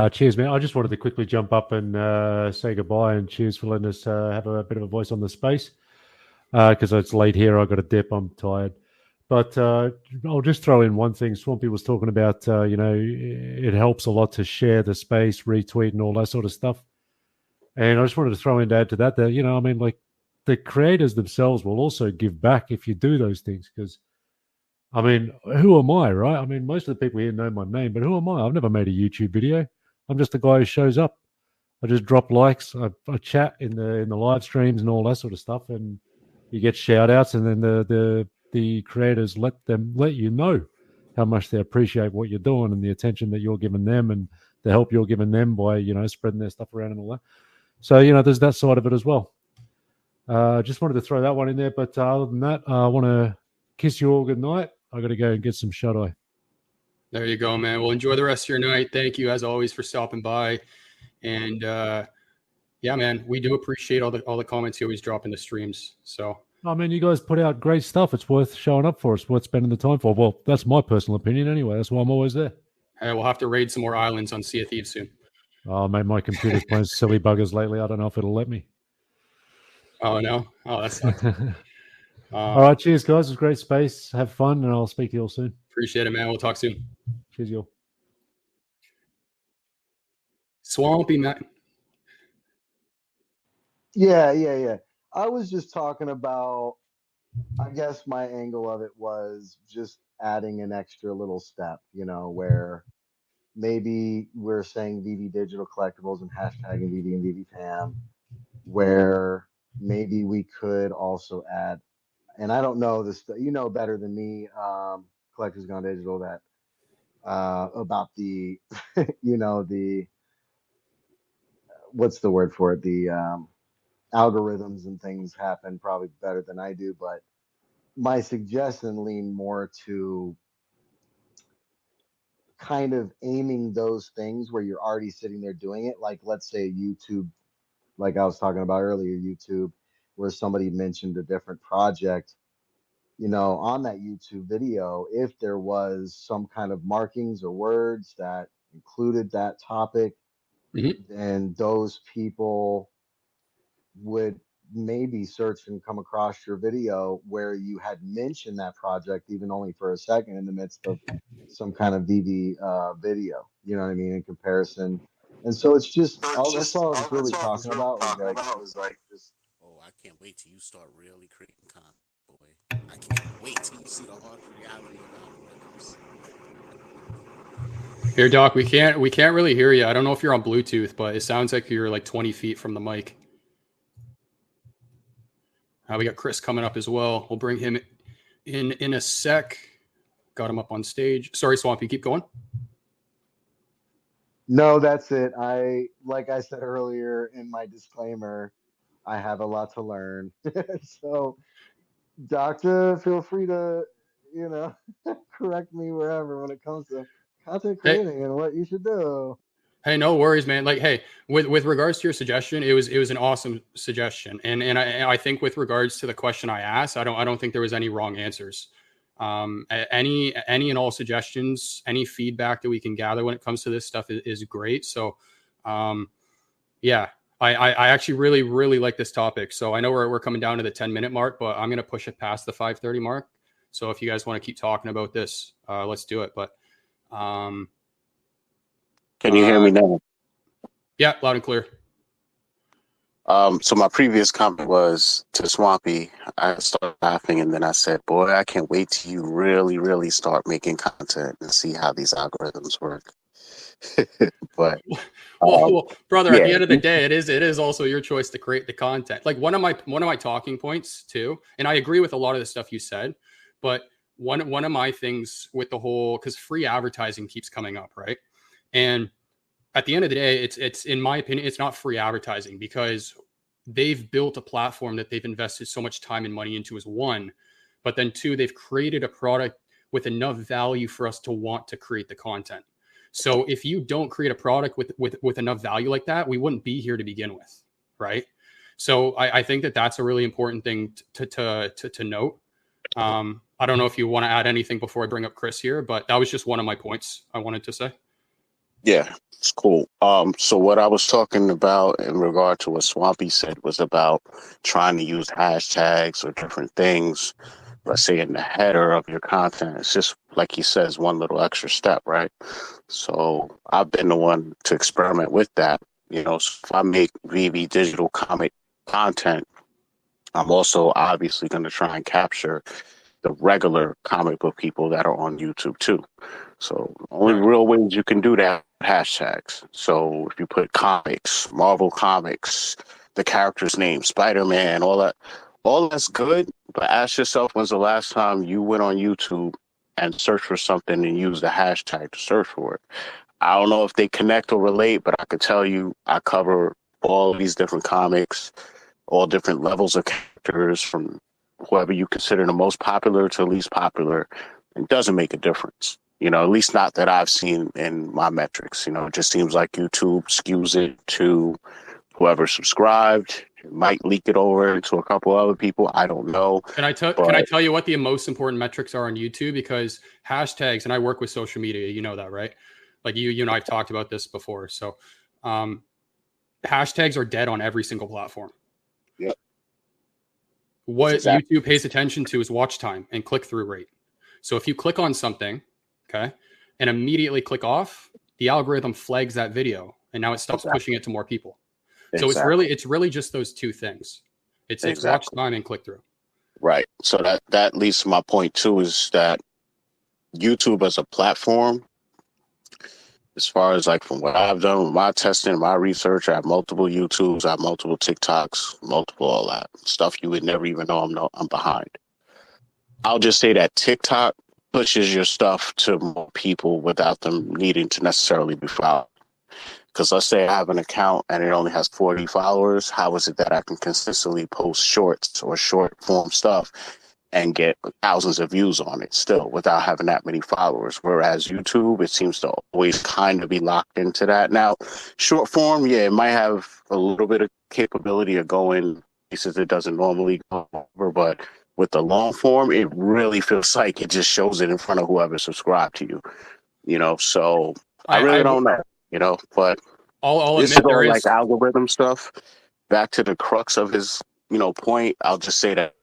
Cheers, man. I just wanted to quickly jump up and say goodbye, and cheers for letting us have a bit of a voice on the space. Because it's late here, I've got a dip. I'm tired. But I'll just throw in one thing. Swampy was talking about, it helps a lot to share the space, retweet, and all that sort of stuff. And I just wanted to throw in to add to that, like the creators themselves will also give back if you do those things. Because, who am I, right? Most of the people here know my name, but who am I? I've never made a YouTube video. I'm just a guy who shows up. I just drop likes. I chat in the live streams and all that sort of stuff, and you get shout outs, and then the creators let you know how much they appreciate what you're doing and the attention that you're giving them and the help you're giving them by, spreading their stuff around and all that. So, there's that side of it as well. Just wanted to throw that one in there. But other than that, I want to kiss you all good night. I got to go and get some shut-eye. There you go, man. Well, enjoy the rest of your night. Thank you, as always, for stopping by. And, yeah, man, we do appreciate all the comments you always drop in the streams. So, you guys put out great stuff. It's worth showing up for. It's worth spending the time for. Well, that's my personal opinion anyway. That's why I'm always there. Hey, we'll have to raid some more islands on Sea of Thieves soon. Oh, mate, my computer's playing silly buggers lately. I don't know if it'll let me. Oh, no? Oh, that's all right, cheers, guys. It was great space. Have fun, and I'll speak to you all soon. Appreciate it, man. We'll talk soon. Cheers, y'all. Swampy, man. Yeah. I was just talking about, I guess my angle of it was just adding an extra little step, where maybe we're saying VeVe Digital Collectibles and hashtagging VeVe and VeVe Fam, where maybe we could also add, and I don't know this, better than me, Collectors Gone Digital, that about the, the, what's the word for it? The algorithms and things happen probably better than I do, but my suggestion leaned more to kind of aiming those things where you're already sitting there doing it. Like, let's say YouTube, like I was talking about earlier, YouTube, where somebody mentioned a different project, on that YouTube video, if there was some kind of markings or words that included that topic, then those people would maybe search and come across your video where you had mentioned that project, even only for a second, in the midst of some kind of VeVe video, in comparison. And so it's just, that's all I was really talking about was like just, oh, I can't wait till you start really creating content, boy. I can't wait till you see the harsh reality of algorithms. Here, Doc, we can't really hear you. I don't know if you're on Bluetooth, but it sounds like you're like 20 feet from the mic. We got Chris coming up as well. We'll bring him in a sec. Got him up on stage. Sorry, Swampy, keep going. No, that's it. Like I said earlier in my disclaimer, I have a lot to learn. So, Doctor, feel free to, correct me wherever when it comes to content creating and what you should do. Hey, no worries, man. Like, hey, with regards to your suggestion, it was an awesome suggestion, and I think with regards to the question I asked, I don't think there was any wrong answers. Any and all suggestions, any feedback that we can gather when it comes to this stuff is great. So, yeah, I actually really like this topic. So I know we're coming down to the 10-minute mark, but I'm gonna push it past the 5:30 mark. So if you guys want to keep talking about this, let's do it. But can you hear me now? Yeah, loud and clear. So my previous comment was to Swampy. I started laughing, and then I said, boy, I can't wait till you really start making content and see how these algorithms work. But well, brother, at the end of the day, it is also your choice to create the content. Like one of my talking points too, and I agree with a lot of the stuff you said, but one of my things with the whole, because free advertising keeps coming up, right? And at the end of the day, it's in my opinion, it's not free advertising, because they've built a platform that they've invested so much time and money into, is one, but then two, they've created a product with enough value for us to want to create the content. So if you don't create a product with enough value like that, we wouldn't be here to begin with, right? So I think that that's a really important thing to note. I don't know if you want to add anything before I bring up Chris here, but that was just one of my points I wanted to say. Yeah, it's cool. So what I was talking about in regard to what Swampy said was about trying to use hashtags or different things, let's say in the header of your content. It's just, like he says, one little extra step, right? So I've been the one to experiment with that. You know, so if I make VeVe digital comic content, I'm also obviously going to try and capture the regular comic book people that are on YouTube too. So only real ways you can do that, hashtags. So if you put comics, Marvel Comics, the character's name, Spider-Man, all that's good. But ask yourself, when's the last time you went on YouTube and searched for something and used a hashtag to search for it? I don't know if they connect or relate, but I could tell you I cover all these different comics, all different levels of characters, from whoever you consider the most popular to least popular. It doesn't make a difference. You know, at least not that I've seen in my metrics. You know, it just seems like YouTube skews it to whoever subscribed. It might leak it over into a couple other people. I don't know. Can I tell you what the most important metrics are on YouTube? Because hashtags, and I work with social media, you know that, right? Like you and I've talked about this before. So hashtags are dead on every single platform. Yep. What YouTube pays attention to is watch time and click-through rate. So if you click on something, okay, and immediately click off, the algorithm flags that video, and now it stops pushing it to more people. So it's really just those two things. It's watch time and click-through. Right. So that leads to my point too, is that YouTube as a platform, as far as like from what I've done with my testing, my research, I have multiple YouTubes, I have multiple TikToks, multiple all that stuff you would never even know I'm behind. I'll just say that TikTok pushes your stuff to more people without them needing to necessarily be followed. Because let's say I have an account and it only has 40 followers. How is it that I can consistently post shorts or short form stuff and get thousands of views on it still without having that many followers? Whereas YouTube, it seems to always kind of be locked into that. Now, short form, yeah, it might have a little bit of capability of going places it doesn't normally go over, but with the long form, it really feels like it just shows it in front of whoever subscribed to you, you know? So I really don't know, you know, but I'll this admit is all there like is algorithm stuff. Back to the crux of his, you know, point, I'll just say that,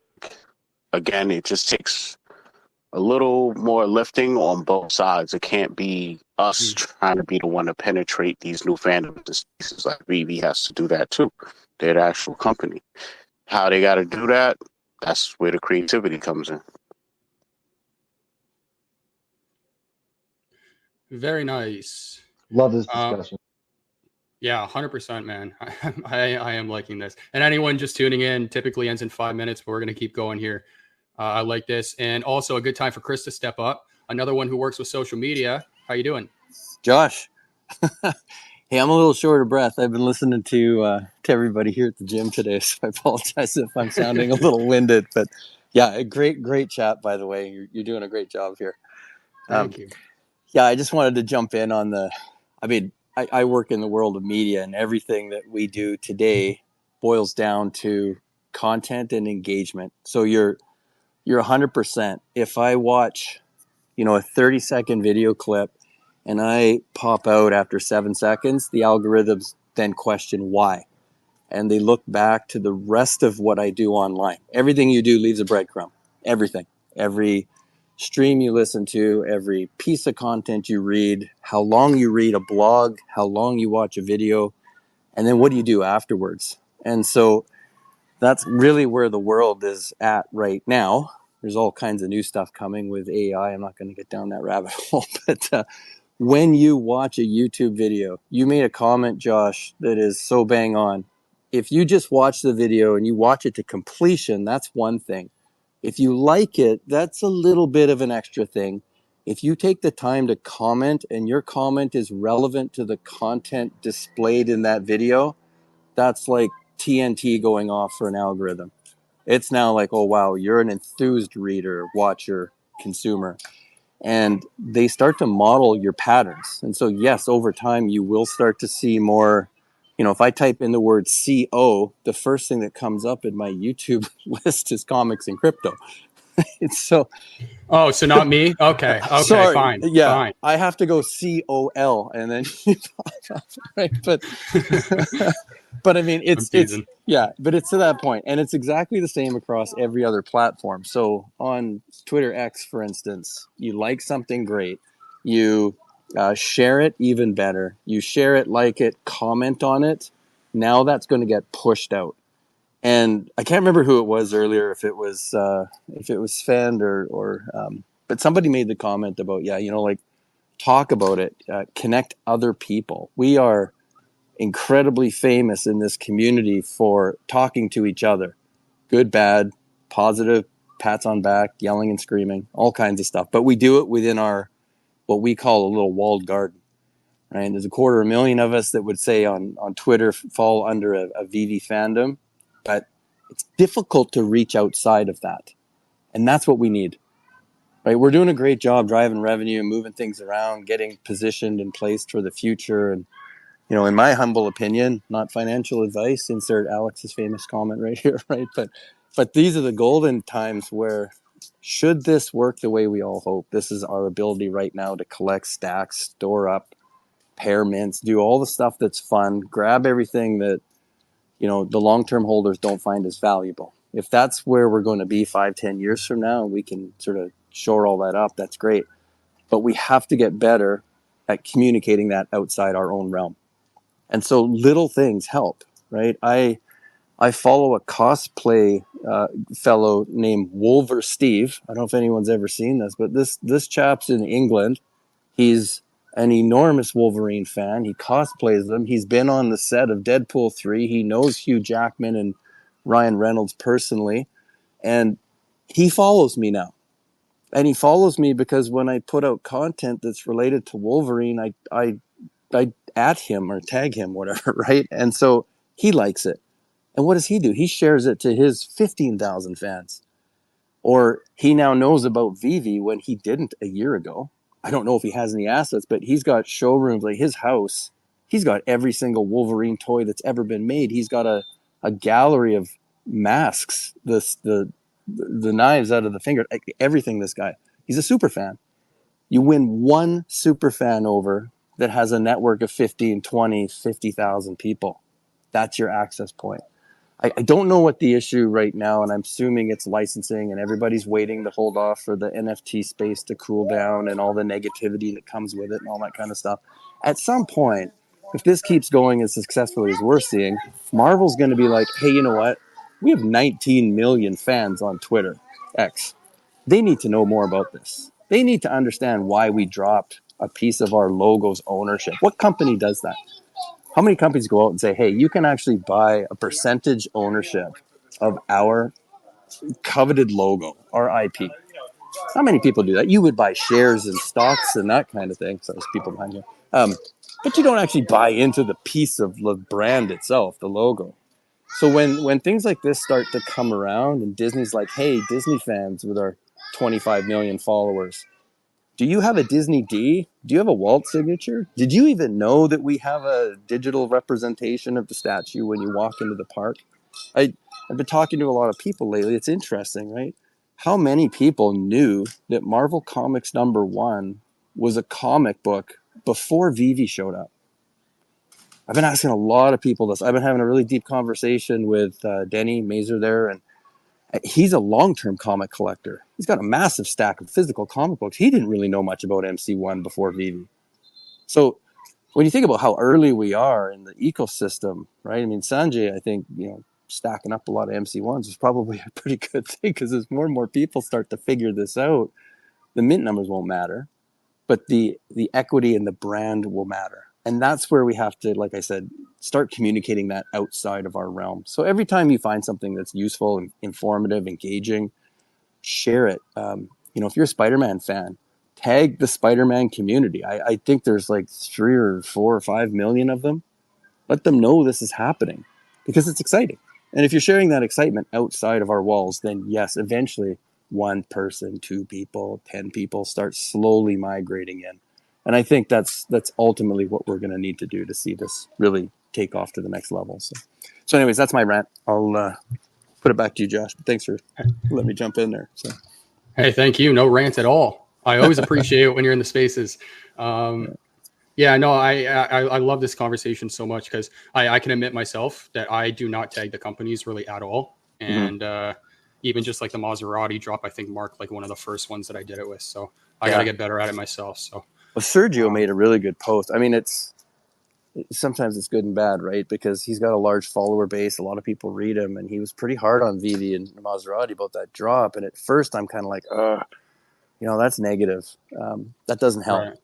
again, it just takes a little more lifting on both sides. It can't be us trying to be the one to penetrate these new fandom spaces. Like VeVe has to do that too. They're the actual company. How they got to do that, that's where the creativity comes in. very nice. Love this discussion. Yeah, 100%, man. I am liking this. And anyone just tuning in, typically ends in 5 minutes, but we're going to keep going here. I like this. And also a good time for Chris to step up. Another one who works with social media. How you doing? Josh. Hey, I'm a little short of breath. I've been listening to everybody here at the gym today, so I apologize if I'm sounding a little winded. But yeah, a great chat, by the way. You're doing a great job here. Thank you. Yeah, I just wanted to jump in on I work in the world of media, and everything that we do today boils down to content and engagement. So you're 100%. If I watch, a 30-second video clip and I pop out after 7 seconds, the algorithms then question why. And they look back to the rest of what I do online. Everything you do leaves a breadcrumb. Everything. Every stream you listen to, every piece of content you read, how long you read a blog, how long you watch a video, and then what do you do afterwards? And so that's really where the world is at right now. There's all kinds of new stuff coming with AI. I'm not going to get down that rabbit hole, but when you watch a YouTube video, you made a comment, Josh, that is so bang on. If you just watch the video and you watch it to completion, that's one thing. If you like it, that's a little bit of an extra thing. If you take the time to comment and your comment is relevant to the content displayed in that video, that's like TNT going off for an algorithm. It's now like, oh, wow, you're an enthused reader, watcher, consumer. And they start to model your patterns. And so, yes, over time, you will start to see more. If I type in the word CO, the first thing that comes up in my YouTube list is comics and crypto. It's so. Oh, so not me? Okay. Okay. Sorry. Fine. Yeah. Fine. I have to go COL and then right. But I mean, it's yeah, but it's to that point, and it's exactly the same across every other platform. So on Twitter X, for instance, you like something great, you share it even better. You share it, like it, comment on it. Now that's going to get pushed out. And I can't remember who it was earlier, if it was Sven but somebody made the comment about, like, talk about it, connect other people. We are incredibly famous in this community for talking to each other, good, bad, positive, pats on back, yelling and screaming, all kinds of stuff. But we do it within our, what we call a little walled garden. Right? And there's 250,000 of us that would say on Twitter fall under a VeVe fandom, but it's difficult to reach outside of that. And that's what we need. Right? We're doing a great job driving revenue and moving things around, getting positioned and placed for the future. And, in my humble opinion, not financial advice, insert Alex's famous comment right here, right? But these are the golden times where, should this work the way we all hope, this is our ability right now to collect stacks, store up, pair mints, do all the stuff that's fun, grab everything that, the long-term holders don't find as valuable. If that's where we're going to be 5-10 years from now, and we can sort of shore all that up, that's great. But we have to get better at communicating that outside our own realm. And so little things help, right? I follow a cosplay fellow named Wolver Steve. I don't know if anyone's ever seen this, but this chap's in England. He's an enormous Wolverine fan. He cosplays them. He's been on the set of Deadpool 3. He knows Hugh Jackman and Ryan Reynolds personally. And he follows me now. And he follows me because when I put out content that's related to Wolverine, I at him or tag him, whatever, right? And so he likes it. And what does he do? He shares it to his 15,000 fans. Or he now knows about VeVe when he didn't a year ago. I don't know if he has any assets, but he's got showrooms, like his house. He's got every single Wolverine toy that's ever been made. He's got a gallery of masks, the knives out of the finger, everything. This guy, he's a super fan. You win one super fan over that has a network of 15, 20, 50,000 people. That's your access point. I don't know what the issue right now, and I'm assuming it's licensing, and everybody's waiting to hold off for the NFT space to cool down and all the negativity that comes with it and all that kind of stuff. At some point, if this keeps going as successfully as we're seeing, Marvel's going to be like, hey, you know what? We have 19 million fans on Twitter X. They need to know more about this. They need to understand why we dropped a piece of our logo's ownership. What company does that? How many companies go out and say, hey, you can actually buy a percentage ownership of our coveted logo, our IP? Not many people do that. You would buy shares and stocks and that kind of thing. So there's people behind you. But you don't actually buy into the piece of the brand itself, the logo. So when things like this start to come around and Disney's like, hey, Disney fans with our 25 million followers, do you have a Disney D? Do you have a Walt signature? Did you even know that we have a digital representation of the statue when you walk into the park? I've been talking to a lot of people lately. It's interesting, right? How many people knew that Marvel Comics #1 was a comic book before VeVe showed up? I've been asking a lot of people this. I've been having a really deep conversation with Denny Mazer there, and he's a long-term comic collector. He's got a massive stack of physical comic books. He didn't really know much about MC1 before VeVe. So when you think about how early we are in the ecosystem, right? I mean, Sanjay, I think, stacking up a lot of MC1s is probably a pretty good thing, because as more and more people start to figure this out, the mint numbers won't matter, but the equity and the brand will matter. And that's where we have to, like I said, start communicating that outside of our realm. So every time you find something that's useful and informative, engaging, share it. If you're a Spider-Man fan, tag the Spider-Man community. I think there's like 3 or 4 or 5 million of them. Let them know this is happening. because it's exciting. And if you're sharing that excitement outside of our walls, then yes, eventually one person, 2 people, 10 people start slowly migrating in. And I think that's ultimately what we're going to need to do to see this really take off to the next level. So anyways, that's my rant. I'll put it back to you, Josh. But thanks for letting me jump in there. So, hey, thank you. No rant at all. I always appreciate it when you're in the spaces. Yeah, no, I love this conversation so much because I can admit myself that I do not tag the companies really at all. And even just like the Maserati drop, I think marked like one of the first ones that I did it with. So I got to get better at it myself. So. Well, Sergio made a really good post. I mean, sometimes it's good and bad, right? Because he's got a large follower base. A lot of people read him, and he was pretty hard on VeVe and Maserati about that drop. And at first, I'm kind of like, that's negative. That doesn't help.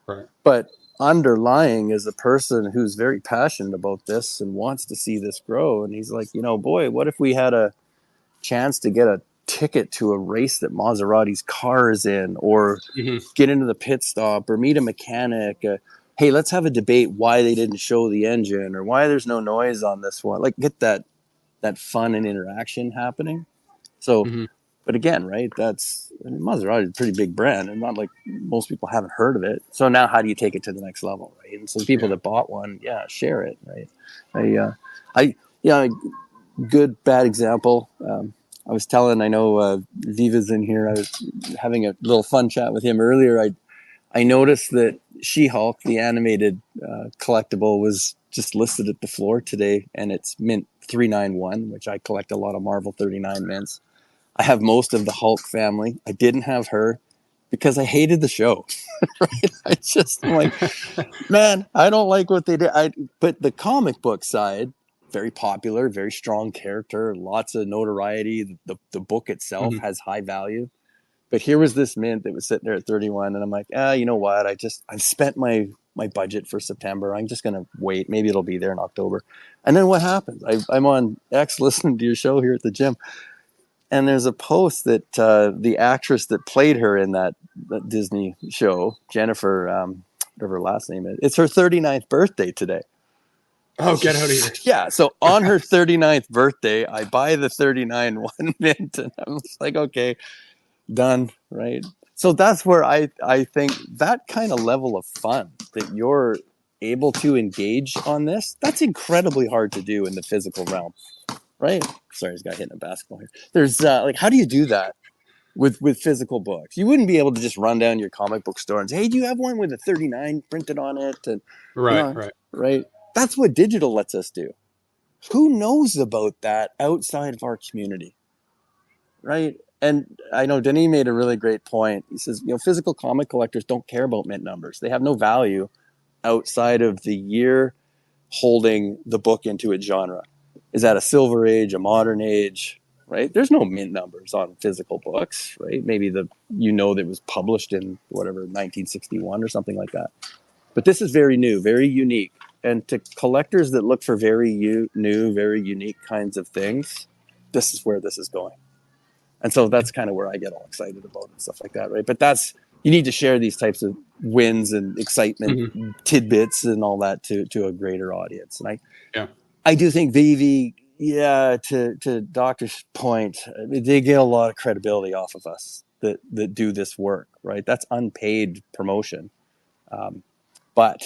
Right. But underlying is a person who's very passionate about this and wants to see this grow. And he's like, boy, what if we had a chance to get a ticket to a race that Maserati's car is in, or get into the pit stop, or meet a mechanic. Hey, let's have a debate why they didn't show the engine, or why there's no noise on this one. Like, get that fun and interaction happening. So, but again, right, Maserati is a pretty big brand, and not like most people haven't heard of it. So now how do you take it to the next level, right? And so the people that bought one, share it, right? Good, bad example. I was telling, I know Viva's in here. I was having a little fun chat with him earlier. I noticed that She-Hulk, the animated collectible, was just listed at the floor today, and it's mint 391, which I collect a lot of Marvel 39 mints. I have most of the Hulk family. I didn't have her because I hated the show. Right? I'm like, man, I don't like what they did. But the comic book side, very popular, very strong character, lots of notoriety. The book itself has high value. But here was this mint that was sitting there at 31, and I'm like, you know what? I've spent my budget for September. I'm just gonna wait. Maybe it'll be there in October. And then what happens? I'm on X listening to your show here at the gym, and there's a post that the actress that played her in that Disney show, Jennifer, whatever her last name is, it's her 39th birthday today. Oh, get out of here. Yeah, so on her 39th birthday, I buy the 39 one mint, and I'm just like, okay, done, right? So that's where I think that kind of level of fun that you're able to engage on this, that's incredibly hard to do in the physical realm, right? Sorry, this guy hitting a basketball here. There's how do you do that with physical books? You wouldn't be able to just run down your comic book store and say, hey, do you have one with a 39 printed on it? And right. That's what digital lets us do. Who knows about that outside of our community, right? And I know Denis made a really great point. He says, physical comic collectors don't care about mint numbers. They have no value outside of the year holding the book into its genre. Is that a silver age, a modern age, right? There's no mint numbers on physical books, right? Maybe that was published in 1961 or something like that. But this is very new, very unique. And to collectors that look for very new, very unique kinds of things, this is where this is going. And so that's kind of where I get all excited about and stuff like that, right? But you need to share these types of wins and excitement tidbits and all that to a greater audience. And I do think VeVe, to Doctor's point, they get a lot of credibility off of us that do this work, right? That's unpaid promotion. But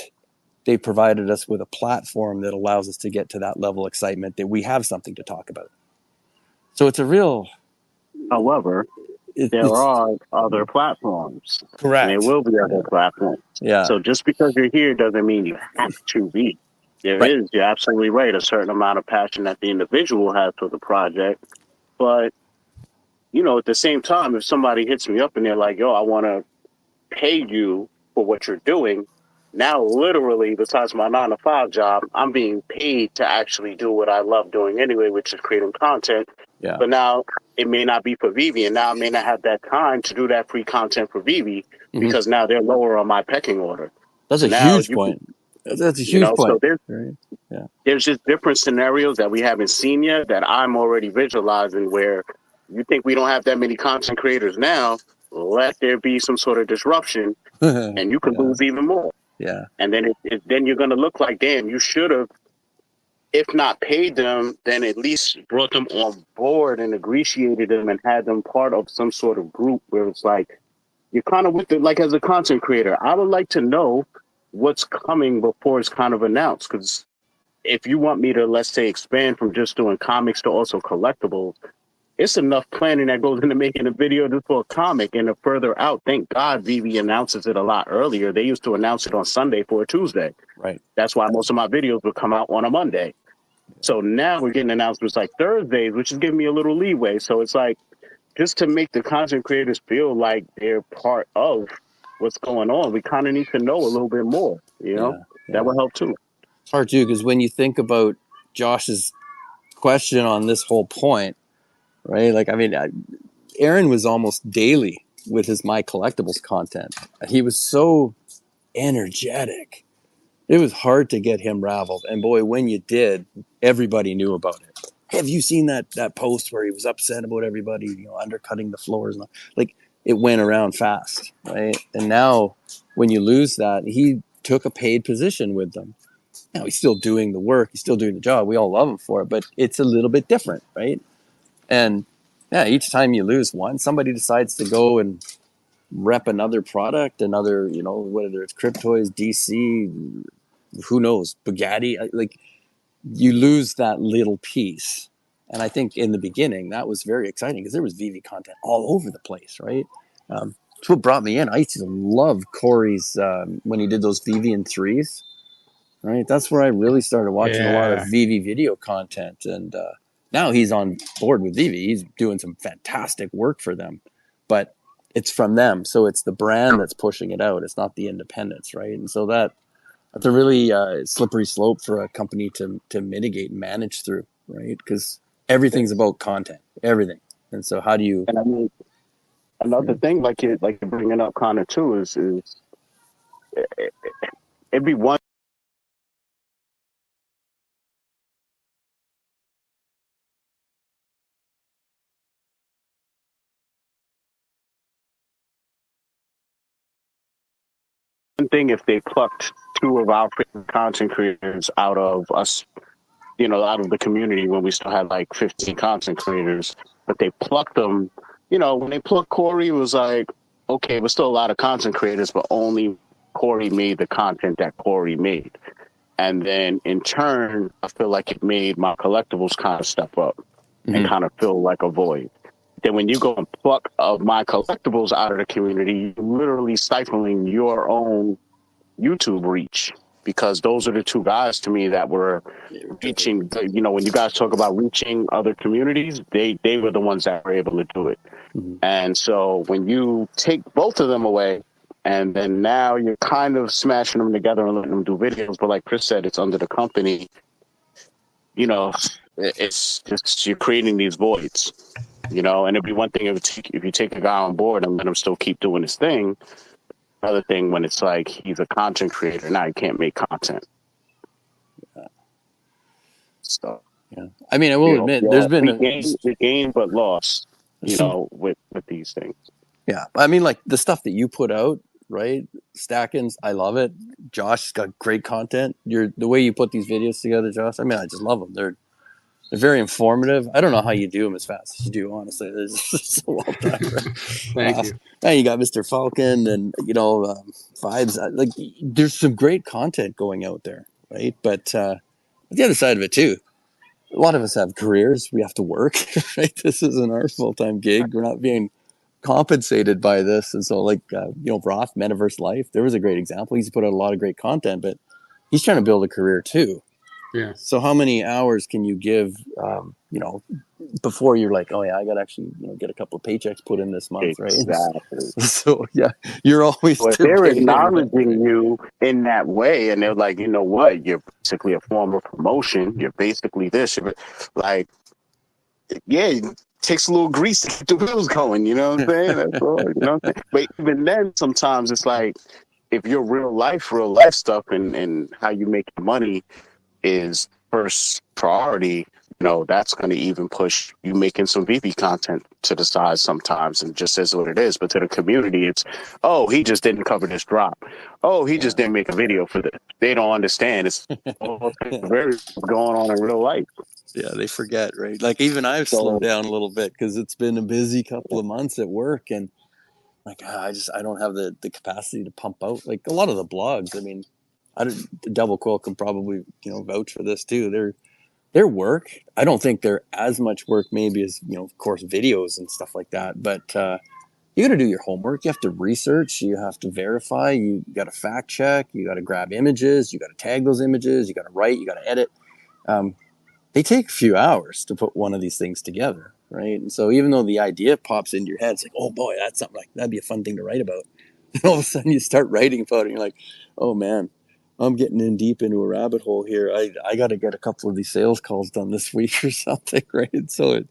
they provided us with a platform that allows us to get to that level of excitement that we have something to talk about. So it's a real... However, there are other platforms. Correct. And there will be other platforms. Yeah. So just because you're here doesn't mean you have to be. There is, you're absolutely right, a certain amount of passion that the individual has for the project. But, at the same time, if somebody hits me up and they're like, yo, I want to pay you for what you're doing, now literally, besides my 9-to-5 job, I'm being paid to actually do what I love doing anyway, which is creating content. Yeah. But now it may not be for VeVe, and now I may not have that time to do that free content for VeVe because now they're lower on my pecking order. That's a huge point. That's a huge point. So there's just different scenarios that we haven't seen yet that I'm already visualizing where you think we don't have that many content creators now, let there be some sort of disruption and you can lose even more. Yeah. And then then you're going to look like, damn, you should have if not paid them, then at least brought them on board and ingratiated them and had them part of some sort of group where it's like, you're kind of with it. Like as a content creator, I would like to know what's coming before it's kind of announced. Because if you want me to, let's say, expand from just doing comics to also collectibles, it's enough planning that goes into making a video just for a comic and a further out. Thank God VeVe announces it a lot earlier. They used to announce it on Sunday for a Tuesday. Right. That's why most of my videos would come out on a Monday. So now we're getting announcements like Thursdays, which is giving me a little leeway. So it's like, just to make the content creators feel like they're part of what's going on, we kind of need to know a little bit more, you know? Yeah. That would help too. It's hard too, because when you think about Josh's question on this whole point, right? Like, I mean, Aaron was almost daily with his My Collectibles content. He was so energetic. It was hard to get him raveled. And boy, when you did, everybody knew about it. Have you seen that post where he was upset about everybody, you know, undercutting the floors? And like, it went around fast, right? And now when you lose that, he took a paid position with them. Now he's still doing the work. He's still doing the job. We all love him for it, but it's a little bit different, right? And yeah, each time you lose one, somebody decides to go and rep another product, another, you know, whether it's Cryptoys, DC, who knows, Bugatti, like you lose that little piece. And I think in the beginning, that was very exciting because there was VeVe content all over the place, right? It's what brought me in. I used to love Corey's, when he did those VeVe in threes, right? That's where I really started watching a lot of VeVe video content. And now he's on board with VeVe. He's doing some fantastic work for them, but it's from them. So it's the brand that's pushing it out. It's not the independents, right? And so that's a really slippery slope for a company to mitigate and manage through, right? Because everything's about content, everything. And so how do you... And I mean, another thing, like you're bringing up content too, is it'd be one thing if they plucked two of our content creators out of us, you know, out of the community when we still had like 15 content creators, but they plucked them. You know, when they plucked Corey, it was like, okay, we're still a lot of content creators, but only Corey made the content that Corey made. And then in turn, I feel like it made my collectibles kind of step up and kind of feel like a void. Then when you go and pluck of my collectibles out of the community, you're literally stifling your own YouTube reach, because those are the two guys to me that were reaching, you know, when you guys talk about reaching other communities, they were the ones that were able to do it. And so when you take both of them away, and then now you're kind of smashing them together and letting them do videos, but like Chris said, it's under the company, you know, it's just, you're creating these voids, you know. And it'd be one thing if you take a guy on board and let him still keep doing his thing. Another thing when it's like he's a content creator, now he can't make content. So, yeah. I mean, I will admit, there's been we gained but lost, you know, with these things. Yeah, I mean, like the stuff that you put out, right? Stackins, I love it. Josh's got great content. The way you put these videos together, Josh. I mean, I just love them. They're very informative. I don't know how you do them as fast as you do, honestly. They're just so well done. Thank you. And you got Mr. Falcon and, you know, Vibes. Like, there's some great content going out there, right? But the other side of it, too, a lot of us have careers. We have to work, right? This isn't our full-time gig. We're not being compensated by this. And so, like, you know, Roth, Metaverse Life, there was a great example. He's put out a lot of great content, but he's trying to build a career, too. Yeah. So how many hours can you give, you know, before you're like, oh yeah, I got to actually, you know, get a couple of paychecks put in this month, right? Exactly. So yeah, you're always. Well, if they're acknowledging you in that way, and they're like, you know what, you're basically a form of promotion. You're basically this. You're like, yeah, it takes a little grease to keep the wheels going. You know what I'm saying? That's all. You know what I'm saying? But even then, sometimes it's like, if your real life stuff and how you make your money is first priority, that's going to even push you making some VeVe content to the side sometimes, and just says what it is. But to the community, it's, oh, he just didn't cover this drop. Oh, he just didn't make a video for this. They don't understand. It's all very going on in real life. Yeah, they forget, right? Like even I've slowed down a little bit because it's been a busy couple of months at work, and like I don't have the capacity to pump out like a lot of the blogs. I mean, Double Quill can probably vouch for this too. Their work, I don't think they're as much work maybe as of course videos and stuff like that, but you got to do your homework. You have to research, you have to verify, you got to fact check, you got to grab images, you got to tag those images, you got to write, you got to edit. They take a few hours to put one of these things together, right? And so even though the idea pops into your head, it's like, oh boy, that's something like that'd be a fun thing to write about. And all of a sudden you start writing about it and you're like, oh man, I'm getting in deep into a rabbit hole here. I got to get a couple of these sales calls done this week or something, right? So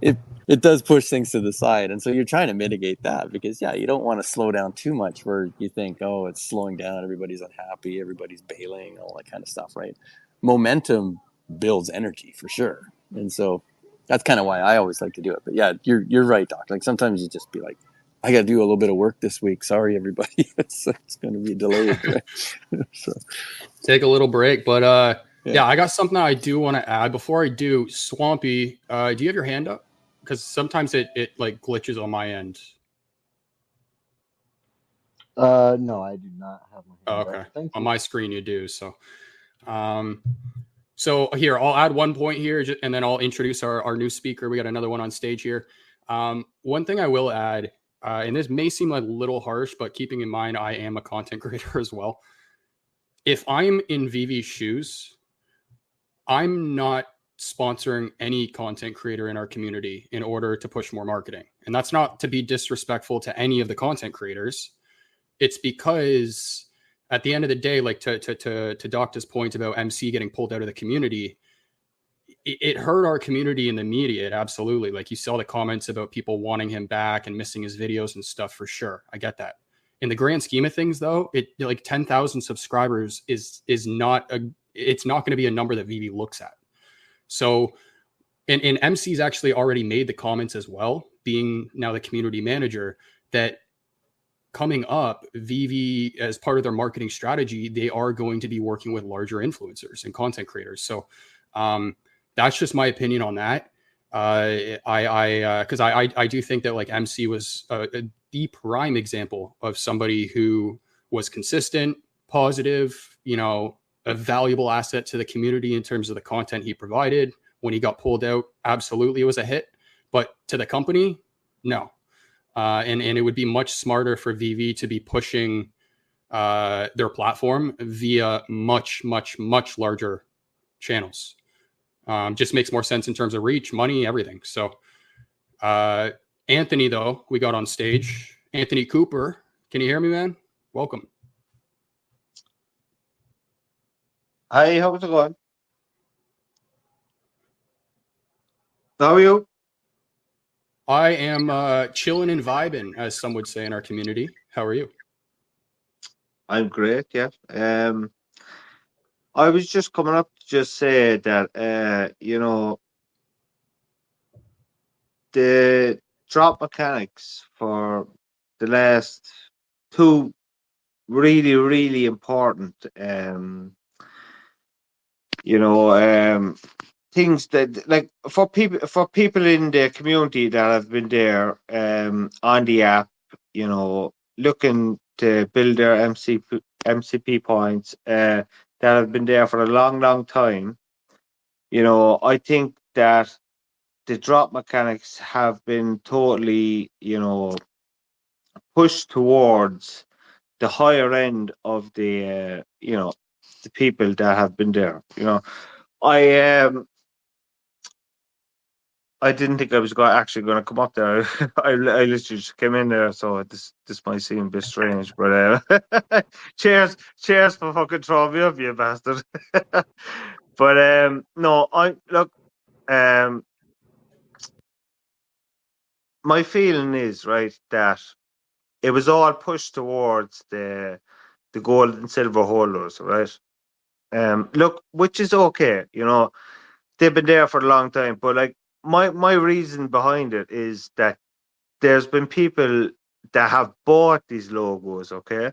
it does push things to the side. And so you're trying to mitigate that because, you don't want to slow down too much where you think, oh, it's slowing down, everybody's unhappy, everybody's bailing, all that kind of stuff, right? Momentum builds energy for sure. And so that's kind of why I always like to do it. But yeah, you're right, Doc. Like sometimes you just be like, I got to do a little bit of work this week. Sorry, everybody. it's going to be delayed. Right? So. Take a little break. But I got something I do want to add. Before I do, Swampy, do you have your hand up? Because sometimes it like glitches on my end. No, I do not have my hand okay. up. Thank On you. my screen, you do. So, so here, I'll add one point here, and then I'll introduce our new speaker. We got another one on stage here. One thing I will add, and this may seem like a little harsh, but keeping in mind I am a content creator as well. If I'm in VeVe's shoes, I'm not sponsoring any content creator in our community in order to push more marketing. And that's not to be disrespectful to any of the content creators. It's because at the end of the day, like to Dokta's point about MC getting pulled out of the community, it hurt our community in the media. It absolutely, like you saw the comments about people wanting him back and missing his videos and stuff for sure. I get that. In the grand scheme of things though, it like 10,000 subscribers is not it's not going to be a number that VeVe looks at. So, and MC's actually already made the comments as well, being now the community manager, that coming up, VeVe, as part of their marketing strategy, they are going to be working with larger influencers and content creators. So that's just my opinion on that. Because I do think that like MC was the prime example of somebody who was consistent, positive, a valuable asset to the community in terms of the content he provided. When he got pulled out, absolutely it was a hit, but to the company, no. And it would be much smarter for VeVe to be pushing their platform via much, much, much larger channels. Just makes more sense in terms of reach, money, everything. So Anthony, though, we got on stage. Anthony Cooper, can you hear me, man? Welcome. Hi, how's it going? How are you? I am chilling and vibing, as some would say in our community. How are you? I'm great, yeah. I was just coming up to just say that, the drop mechanics for the last two really, really important, things that, like, for people in the community that have been there on the app, looking to build their MCP points, that have been there for a long, long time. I think that the drop mechanics have been totally, pushed towards the higher end of the the people that have been there. I didn't think I was actually going to come up there. I literally just came in there, so this might seem a bit strange, but cheers for fucking throwing me up, you bastard. But no, my feeling is, right, that it was all pushed towards the gold and silver holders, right? Look, which is okay, they've been there for a long time. But like my reason behind it is that there's been people that have bought these logos, okay?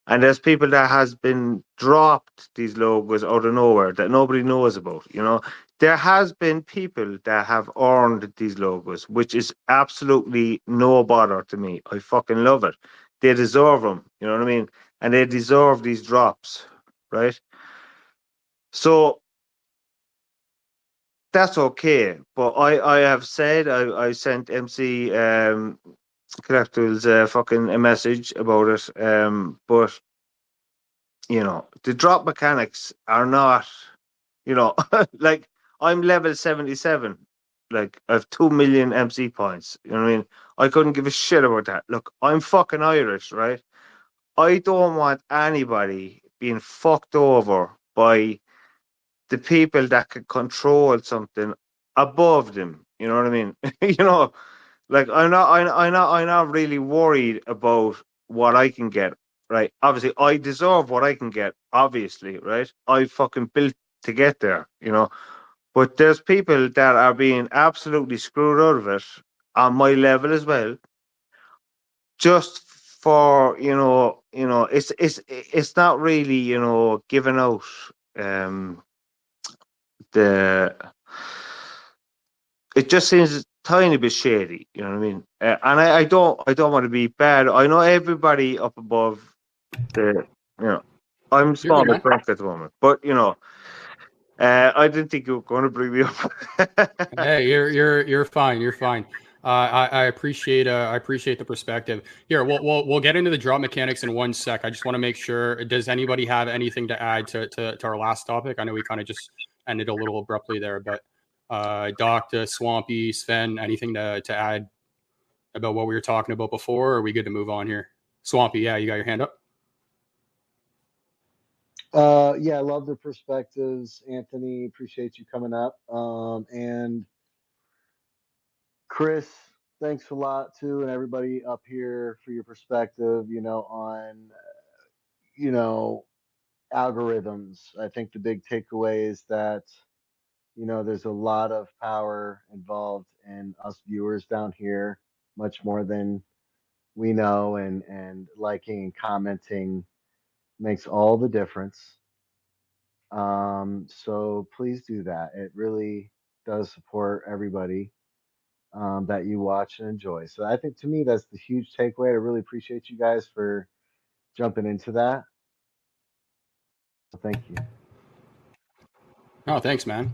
And there's people that has been dropped these logos out of nowhere that nobody knows about, you know. There has been people that have earned these logos, which is absolutely no bother to me. I fucking love it. They deserve them, you know what I mean? And they deserve these drops, right? So that's okay. But I have said I sent MC Collectibles fucking a message about it. But you know, the drop mechanics are not, you know, like I'm level 77. Like I have 2 million MC points. You know what I mean? I couldn't give a shit about that. Look, I'm fucking Irish, right? I don't want anybody being fucked over by the people that can control something above them. You know what I mean? You know, like I'm not really worried about what I can get. Right. Obviously, I deserve what I can get. Obviously, right? I fucking built to get there. You know, but there's people that are being absolutely screwed out of it on my level as well. Just for it's not really giving out the. It just seems tiny bit shady. You know what I mean? And I don't want to be bad. I know everybody up above. I'm small good, bit correct at the moment, but I didn't think you were going to bring me up. Hey, you're fine. You're fine. I appreciate the perspective. Here, we'll get into the drop mechanics in 1 sec. I just want to make sure. Does anybody have anything to add to our last topic? I know we kind of just ended a little abruptly there, but Dokta, Swampy, Sven, anything to add about what we were talking about before? Or are we good to move on here? Swampy, yeah, you got your hand up. Yeah, I love the perspectives, Anthony. Appreciate you coming up. And Chris, thanks a lot too, and everybody up here for your perspective, on algorithms. I think the big takeaway is that, there's a lot of power involved in us viewers down here, much more than we know, and liking and commenting makes all the difference. So please do that. It really does support everybody that you watch and enjoy. So I think, to me, that's the huge takeaway. I really appreciate you guys for jumping into that. So thank you. Oh, thanks, man.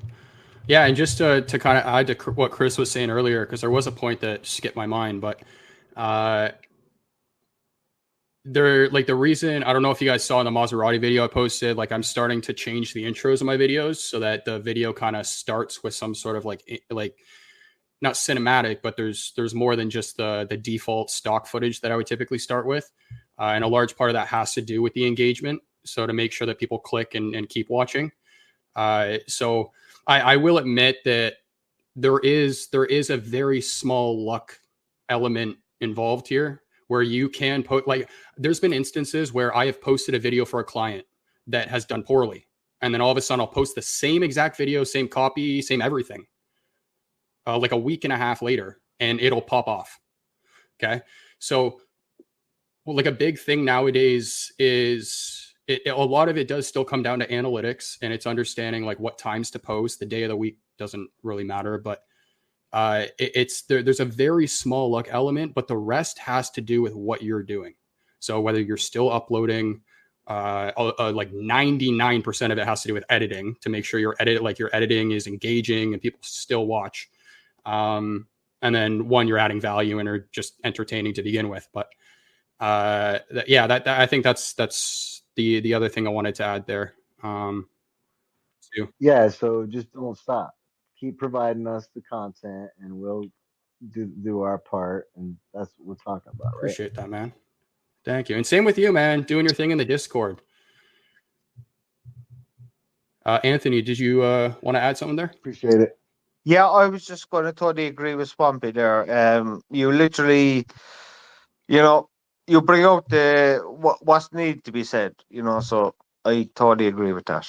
Yeah, and just to kind of add to what Chris was saying earlier, because there was a point that skipped my mind, but the reason, I don't know if you guys saw in the Maserati video I posted, like I'm starting to change the intros of my videos so that the video kind of starts with some sort of like not cinematic, but there's more than just the default stock footage that I would typically start with. And a large part of that has to do with the engagement. So to make sure that people click and keep watching. So I will admit that there is a very small luck element involved here, where you can put, like, there's been instances where I have posted a video for a client that has done poorly. And then all of a sudden I'll post the same exact video, same copy, same everything, like a week and a half later, and it'll pop off. Okay. So like a big thing nowadays is a lot of it does still come down to analytics, and it's understanding like what times to post. The day of the week doesn't really matter, but there's a very small luck element, but the rest has to do with what you're doing. So whether you're still uploading, like 99% of it has to do with editing, to make sure your editing is engaging and people still watch. And then you're adding value and are just entertaining to begin with. But I think that's the other thing I wanted to add there. Too. Yeah, so just don't stop. Keep providing us the content, and we'll do our part, and that's what we're talking about, right? Appreciate that, man. Thank you. And same with you, man, doing your thing in the Discord. Anthony, did you want to add something there? Appreciate it. Yeah, I was just going to totally agree with Swampy there. You literally, you bring out what's needed to be said, so I totally agree with that.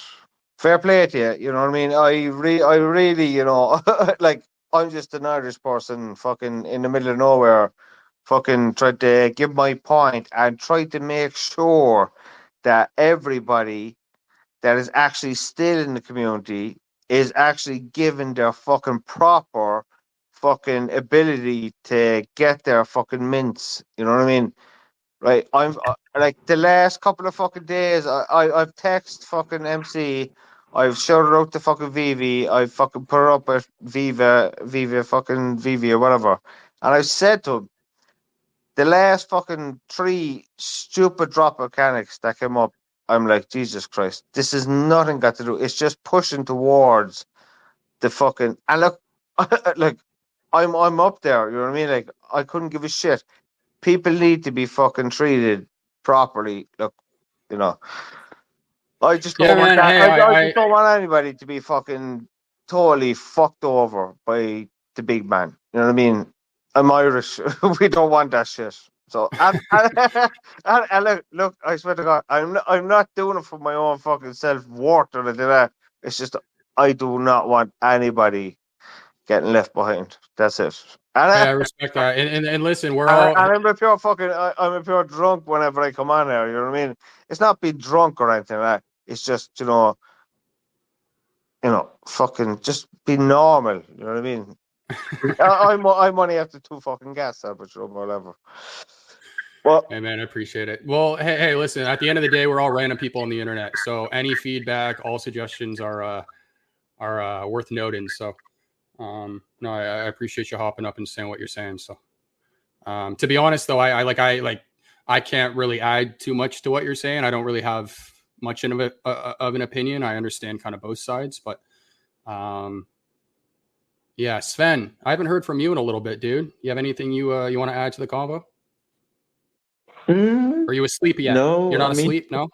fair play to you. You know what I mean? I really, you know, like I'm just an Irish person, fucking in the middle of nowhere, fucking tried to give my point and tried to make sure that everybody that is actually still in the community is actually given their fucking proper fucking ability to get their fucking mints. You know what I mean? Right, I'm like the last couple of fucking days. I've texted fucking MC. I've shouted out to fucking VeVe. I've fucking put her up at Viva fucking VeVe or whatever. And I said to him, the last fucking 3 stupid drop mechanics that came up. I'm like, Jesus Christ, this is nothing got to do. It's just pushing towards the fucking, and look, like I'm up there. You know what I mean? Like I couldn't give a shit. People need to be fucking treated properly. Look, you know, I just don't want man, that. hey, I just don't want anybody to be fucking totally fucked over by the big man. You know what I mean? I'm Irish. We don't want that shit. So and look, I swear to God, I'm not doing it for my own fucking self worth or anything like that. It's just I do not want anybody getting left behind. That's it. And Hey, I respect that. And listen, we're and all. I'm a pure fucking, I'm a pure drunk whenever I come on there. You know what I mean? It's not being drunk or anything like that. It's just, you know, fucking just be normal. You know what I mean? I'm only after 2 fucking gas tablets or whatever. Well, Hey man, I appreciate it. Well, hey, listen. At the end of the day, we're all random people on the internet, so any feedback, all suggestions are worth noting. So, no, I appreciate you hopping up and saying what you're saying. So, to be honest, though, I can't really add too much to what you're saying. I don't really have much of an opinion. I understand kind of both sides, but yeah, Sven, I haven't heard from you in a little bit, dude. You have anything you want to add to the convo? Are you asleep yet? No, You're not I mean, asleep, no?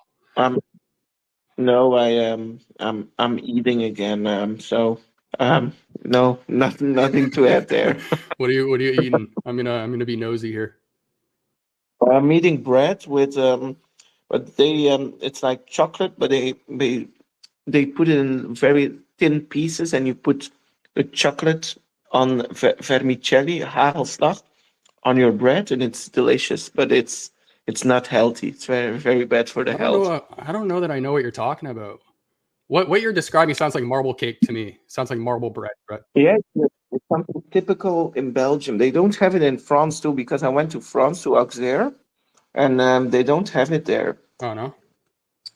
no, I'm eating again. No, nothing to add there. What are you eating? I'm gonna be nosy here. I'm eating bread with but they it's like chocolate, but they put it in very thin pieces, and you put the chocolate on vermicelli, hagelslag, on your bread, and it's delicious, but it's not healthy. It's very, very bad for the health. I don't know that I know what you're talking about. What you're describing sounds like marble cake to me. Sounds like marble bread, right? Yeah, it's something typical in Belgium. They don't have it in France too, because I went to France, to Auxerre, and they don't have it there. Oh no.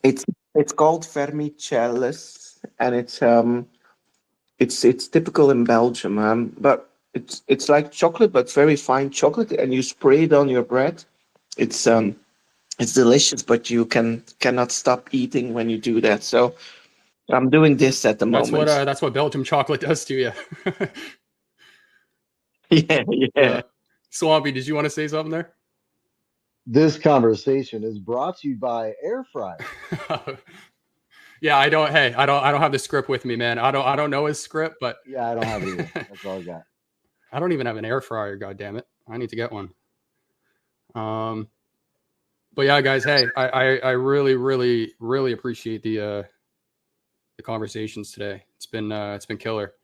It's called vermicelles, and it's typical in Belgium. But it's like chocolate, but very fine chocolate, and you spray it on your bread. It's delicious, but you cannot stop eating when you do that. So I'm doing this at the moment. That's what Belgium chocolate does to you. Yeah. Swampy, did you want to say something there? This conversation is brought to you by Air Fryer. Yeah, I don't have the script with me, man. I don't know his script, but yeah, I don't have it either. That's all I got. I don't even have an air fryer, god damn it. I need to get one. But yeah, guys, hey, I really, really, really appreciate the conversations today. It's been killer.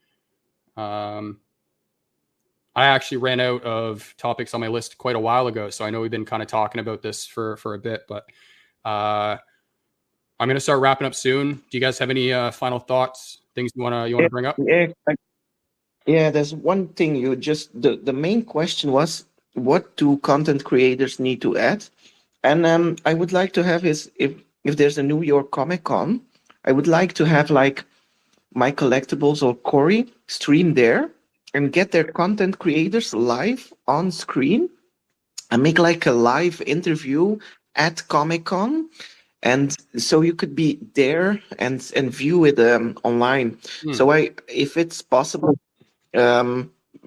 I actually ran out of topics on my list quite a while ago, so I know we've been kind of talking about this for a bit, but I'm going to start wrapping up soon. Do you guys have any final thoughts, things you want to bring up? Yeah, there's one thing the main question was, what do content creators need to add? And I would like to have if there's a New York Comic Con, I would like to have like My Collectibles or Corey stream there and get their content creators live on screen and make like a live interview at Comic Con. And so you could be there and view it online. So if it's possible,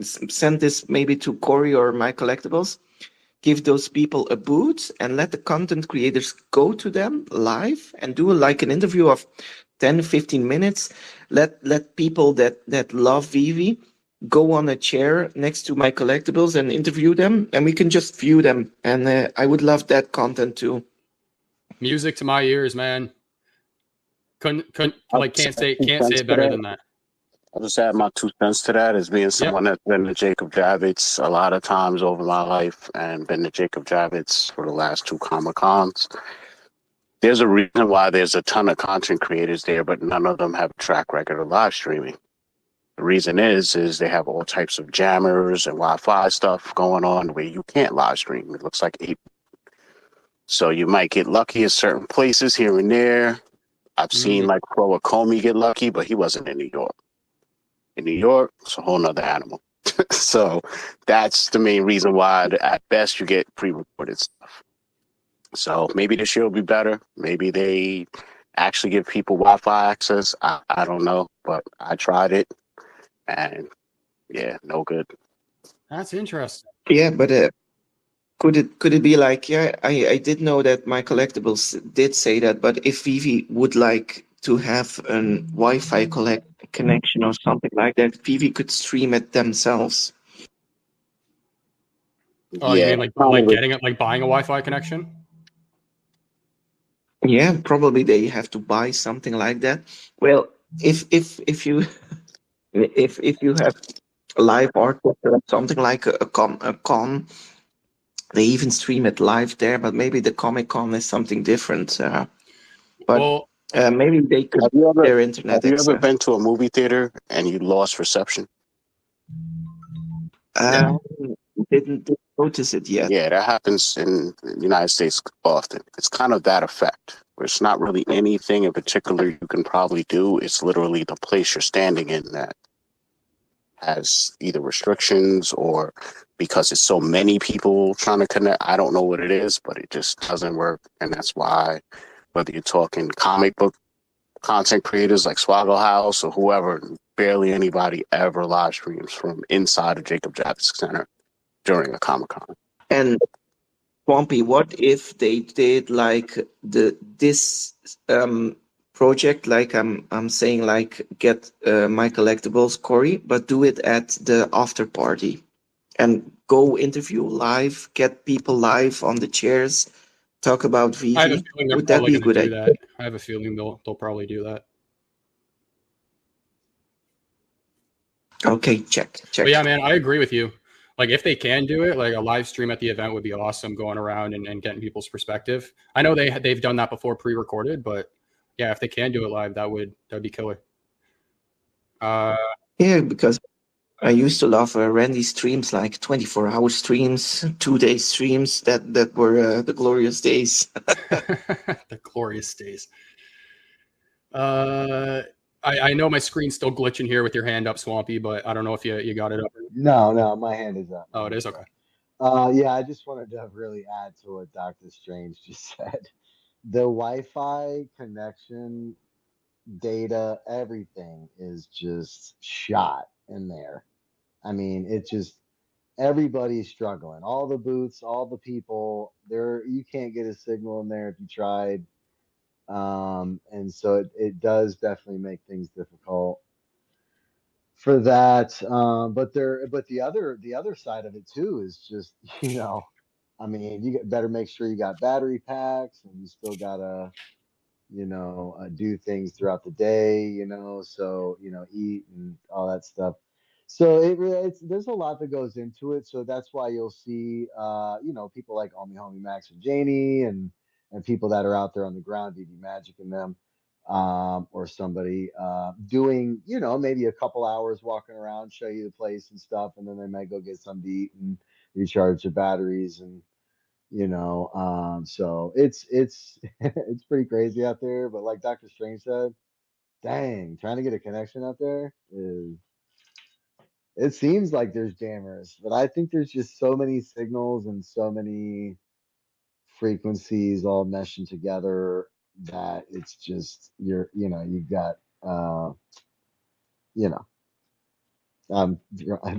send this maybe to Corey or My Collectibles, give those people a booth and let the content creators go to them live and do like an interview of 10, 15 minutes. Let people that love VeVe go on a chair next to My Collectibles and interview them, and we can just view them. And I would love that content too. Music to my ears, man. can't say it better than that. I'll just add my 2 cents to that as being someone that's been to Jacob Javits a lot of times over my life and been to Jacob Javits for the last 2 Comic-Cons. There's a reason why there's a ton of content creators there, but none of them have a track record of live streaming. The reason is they have all types of jammers and Wi-Fi stuff going on where you can't live stream. It looks like 8. So you might get lucky in certain places here and there. I've seen like Pro Ecomi get lucky, but he wasn't in New York. In New York, it's a whole nother animal. So that's the main reason why at best you get pre-recorded stuff. So maybe this year will be better. Maybe they actually give people Wi-Fi access. I don't know, but I tried it and yeah, no good. That's interesting. Yeah, but could it be like, I did know that my collectibles did say that, but if VeVe would like to have a Wi-Fi connection or something like that, VeVe could stream it themselves. Oh, you mean like getting it, like buying a Wi-Fi connection? Yeah, probably they have to buy something like that. Well, if you if you have a live art or something like a con, they even stream it live there. But maybe the Comic-Con is something different. But maybe they could their internet. Have you ever been to a movie theater and you lost reception? Didn't notice it yet. Yeah, that happens in the United States often. It's kind of that effect, where it's not really anything in particular you can probably do. It's literally the place you're standing in that has either restrictions or because it's so many people trying to connect. I don't know what it is, but it just doesn't work. And that's why, whether you're talking comic book content creators like Swaggle House or whoever, barely anybody ever live streams from inside of Jacob Javits Center during a Comic-Con. And Swampy, what if they did like this project, like I'm saying, like get my collectibles, Corey, but do it at the after party and go interview live, get people live on the chairs, talk about VeVe. I have a feeling they're Would that probably be a going good to do idea? that. I have a feeling they'll probably do that. Okay, check. But yeah, man, I agree with you. Like if they can do it, like a live stream at the event would be awesome, going around and getting people's perspective. I know they've done that before pre-recorded, but yeah, if they can do it live, that would be killer. Yeah, because I used to love Randy's streams, like 24-hour streams, 2-day streams. That were the glorious days. The glorious days. I know my screen's still glitching here with your hand up, Swampy, but I don't know if you got it up. No, my hand is up. Oh, it is? Okay. Yeah, I just wanted to really add to what Dokta Strange just said. The Wi-Fi connection, data, everything is just shot in there. I mean, it's just everybody's struggling. All the booths, all the people, you can't get a signal in there if you tried. And so it does definitely make things difficult for that. But the other side of it too is just, I mean, you better make sure you got battery packs and you still gotta, do things throughout the day, so, eat and all that stuff. So there's a lot that goes into it. So that's why you'll see, people like Homie Max and Janie and people that are out there on the ground, VeVe Magic and them, or somebody doing, maybe a couple hours walking around, show you the place and stuff, and then they might go get something to eat and recharge their batteries and so it's it's pretty crazy out there. But like Dr. Strange said, dang, trying to get a connection out there it seems like there's jammers, but I think there's just so many signals and so many frequencies all meshing together that it's just you've got I'm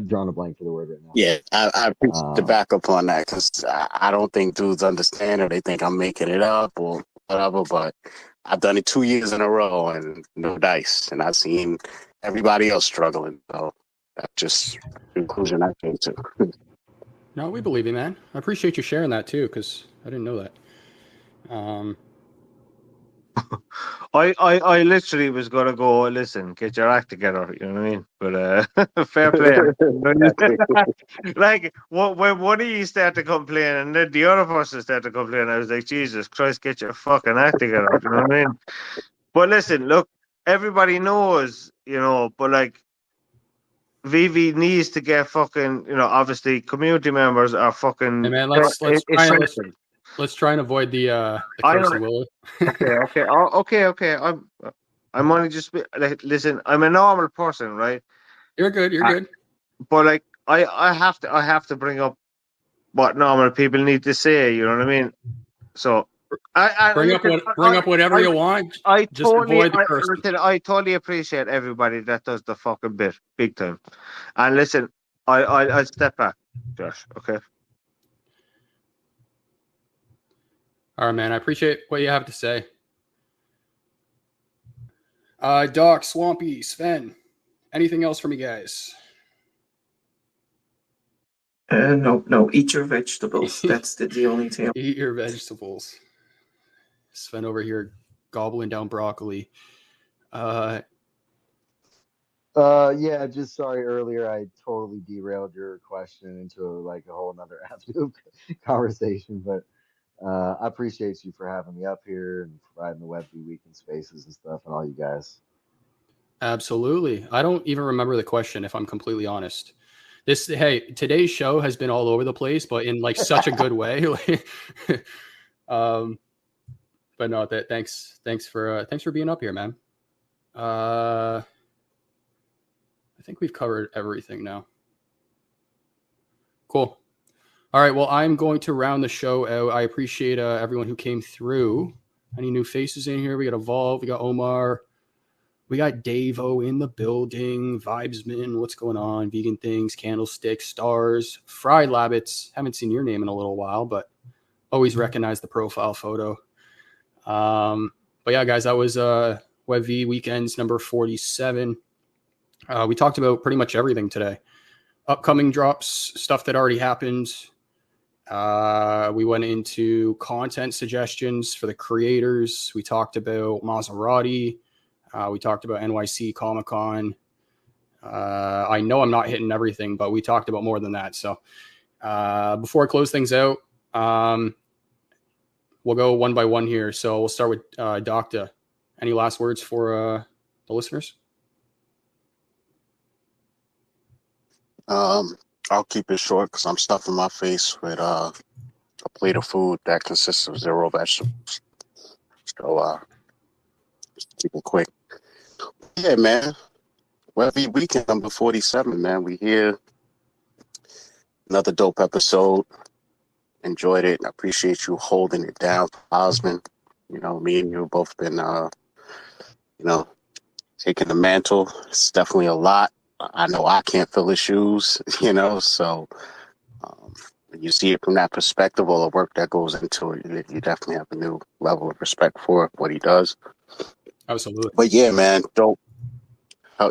drawing a blank for the word right now. Yeah, I appreciate the backup on that because I don't think dudes understand or they think I'm making it up or whatever, but I've done it 2 years in a row and no dice, and I've seen everybody else struggling. So that's just the conclusion I came to. No, we believe you, man. I appreciate you sharing that too, because I didn't know that. I literally was gonna go, listen, get your act together, you know what I mean? But fair play. Like when one of you start to complain and then the other person start to complain, I was like, Jesus Christ, get your fucking act together, you know what I mean? But listen, look, everybody knows, you know, but like VeVe needs to get fucking, you know, obviously community members are fucking Hey man, let's essential. let's try and avoid the I know. cursing, will Okay. I'm only just like, listen. I'm a normal person, right? You're good. You're good. But like, I have to bring up what normal people need to say. You know what I mean? So Bring up whatever you want. Just avoid the cursing. I totally appreciate everybody that does the fucking bit, big time. And listen, I'll step back, Josh. Okay. All right, man. I appreciate what you have to say. Doc, Swampy, Sven, anything else from you guys? No. Eat your vegetables. That's the only thing. Eat your vegetables. Sven over here gobbling down broccoli. Yeah, just sorry earlier I totally derailed your question into like a whole nother avenue of conversation, but I appreciate you for having me up here and providing the Web V Weekend spaces and stuff and all you guys. Absolutely. I don't even remember the question, if I'm completely honest. Today's show has been all over the place, but in like such a good way. But no, thanks for being up here, man. I think we've covered everything now. Cool. All right. Well, I'm going to round the show out. I appreciate everyone who came through. Any new faces in here? We got Evolve. We got Omar. We got Davo in the building. Vibesman. What's going on? Vegan Things. Candlestick. Stars. Fried Labbits. Haven't seen your name in a little while, but always recognize the profile photo. But yeah, guys, that was Web V Weekends number 47. We talked about pretty much everything today. Upcoming drops, stuff that already happened. We went into content suggestions for the creators. We talked about Maserati. We talked about NYC Comic-Con. I know I'm not hitting everything, but we talked about more than that. So before I close things out, we'll go one by one here. So we'll start with Dokta. Any last words for the listeners? I'll keep it short because I'm stuffing my face with a plate of food that consists of 0 vegetables. So just keep it quick. Yeah, man. Web V Weekend number 47, man. We here. Another dope episode. Enjoyed it. I appreciate you holding it down, Osmond. You know, me and you have both been, taking the mantle. It's definitely a lot. I know I can't fill his shoes, so when you see it from that perspective, all the work that goes into it, you definitely have a new level of respect for what he does. Absolutely. But yeah, man, dope.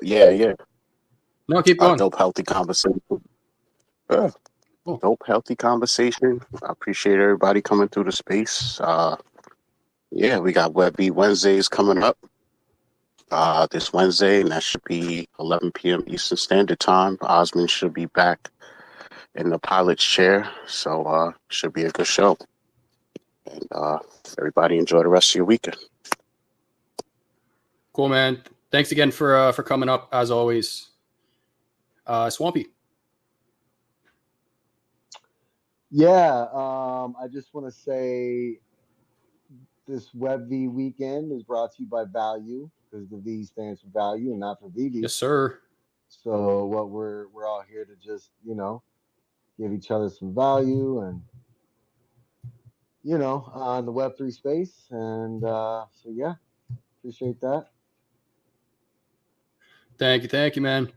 Yeah. No, keep going. Dope, healthy conversation. Yeah. Cool. Dope, healthy conversation. I appreciate everybody coming through the space. We got Web V Wednesdays coming up this Wednesday, and that should be 11 p.m. Eastern Standard Time. Osmond should be back in the pilot's chair, so should be a good show. And everybody enjoy the rest of your weekend. Cool, man. Thanks again for coming up, as always. Swampy. Yeah, I just want to say this Web V Weekend is brought to you by Value, because the V stands for value and not for VeVe. Yes, sir. So what we're all here to just, give each other some value and, on the Web3 space. And so, yeah, appreciate that. Thank you, man.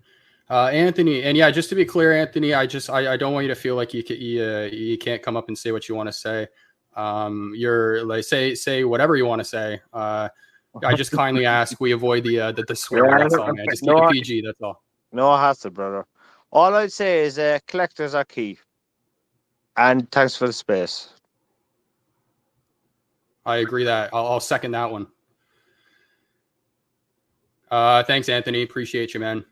Anthony, and yeah, just to be clear, Anthony, I don't want you to feel like you can't come up and say what you want to say. You're like say whatever you want to say. I just kindly ask we avoid the swearing. That's all, man. Just keep it PG. That's all. No hassle, brother. All I'd say is collectors are key. And thanks for the space. I agree that. I'll second that one. Thanks, Anthony. Appreciate you, man.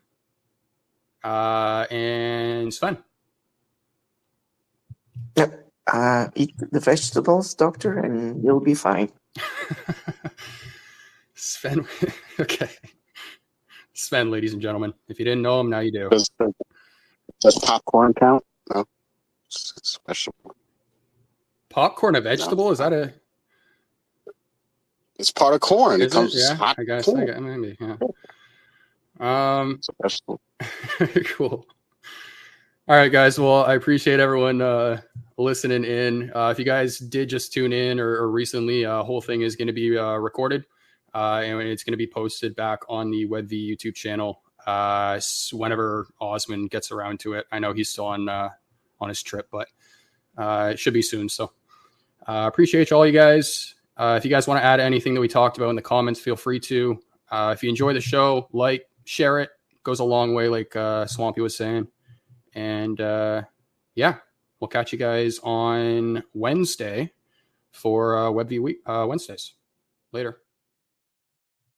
And Sven. Yep. Eat the vegetables, doctor, and you'll be fine. Sven. Okay. Sven, ladies and gentlemen. If you didn't know him, now you do. Does popcorn count? No. It's vegetable. Popcorn a vegetable? No. Is that a... It's part of corn. It comes yeah, hot. I guess maybe. Yeah. It's a vegetable. Cool. All right, guys. Well, I appreciate everyone listening in. If you guys did just tune in or recently, whole thing is going to be recorded, and it's going to be posted back on the Web V YouTube channel whenever Osman gets around to it. I know he's still on his trip, but it should be soon. So appreciate all you guys. If you guys want to add anything that we talked about in the comments, feel free to. If you enjoy the show, like, share it. Goes a long way, like Swampy was saying. And yeah, we'll catch you guys on Wednesday for Web V Wednesdays. Later.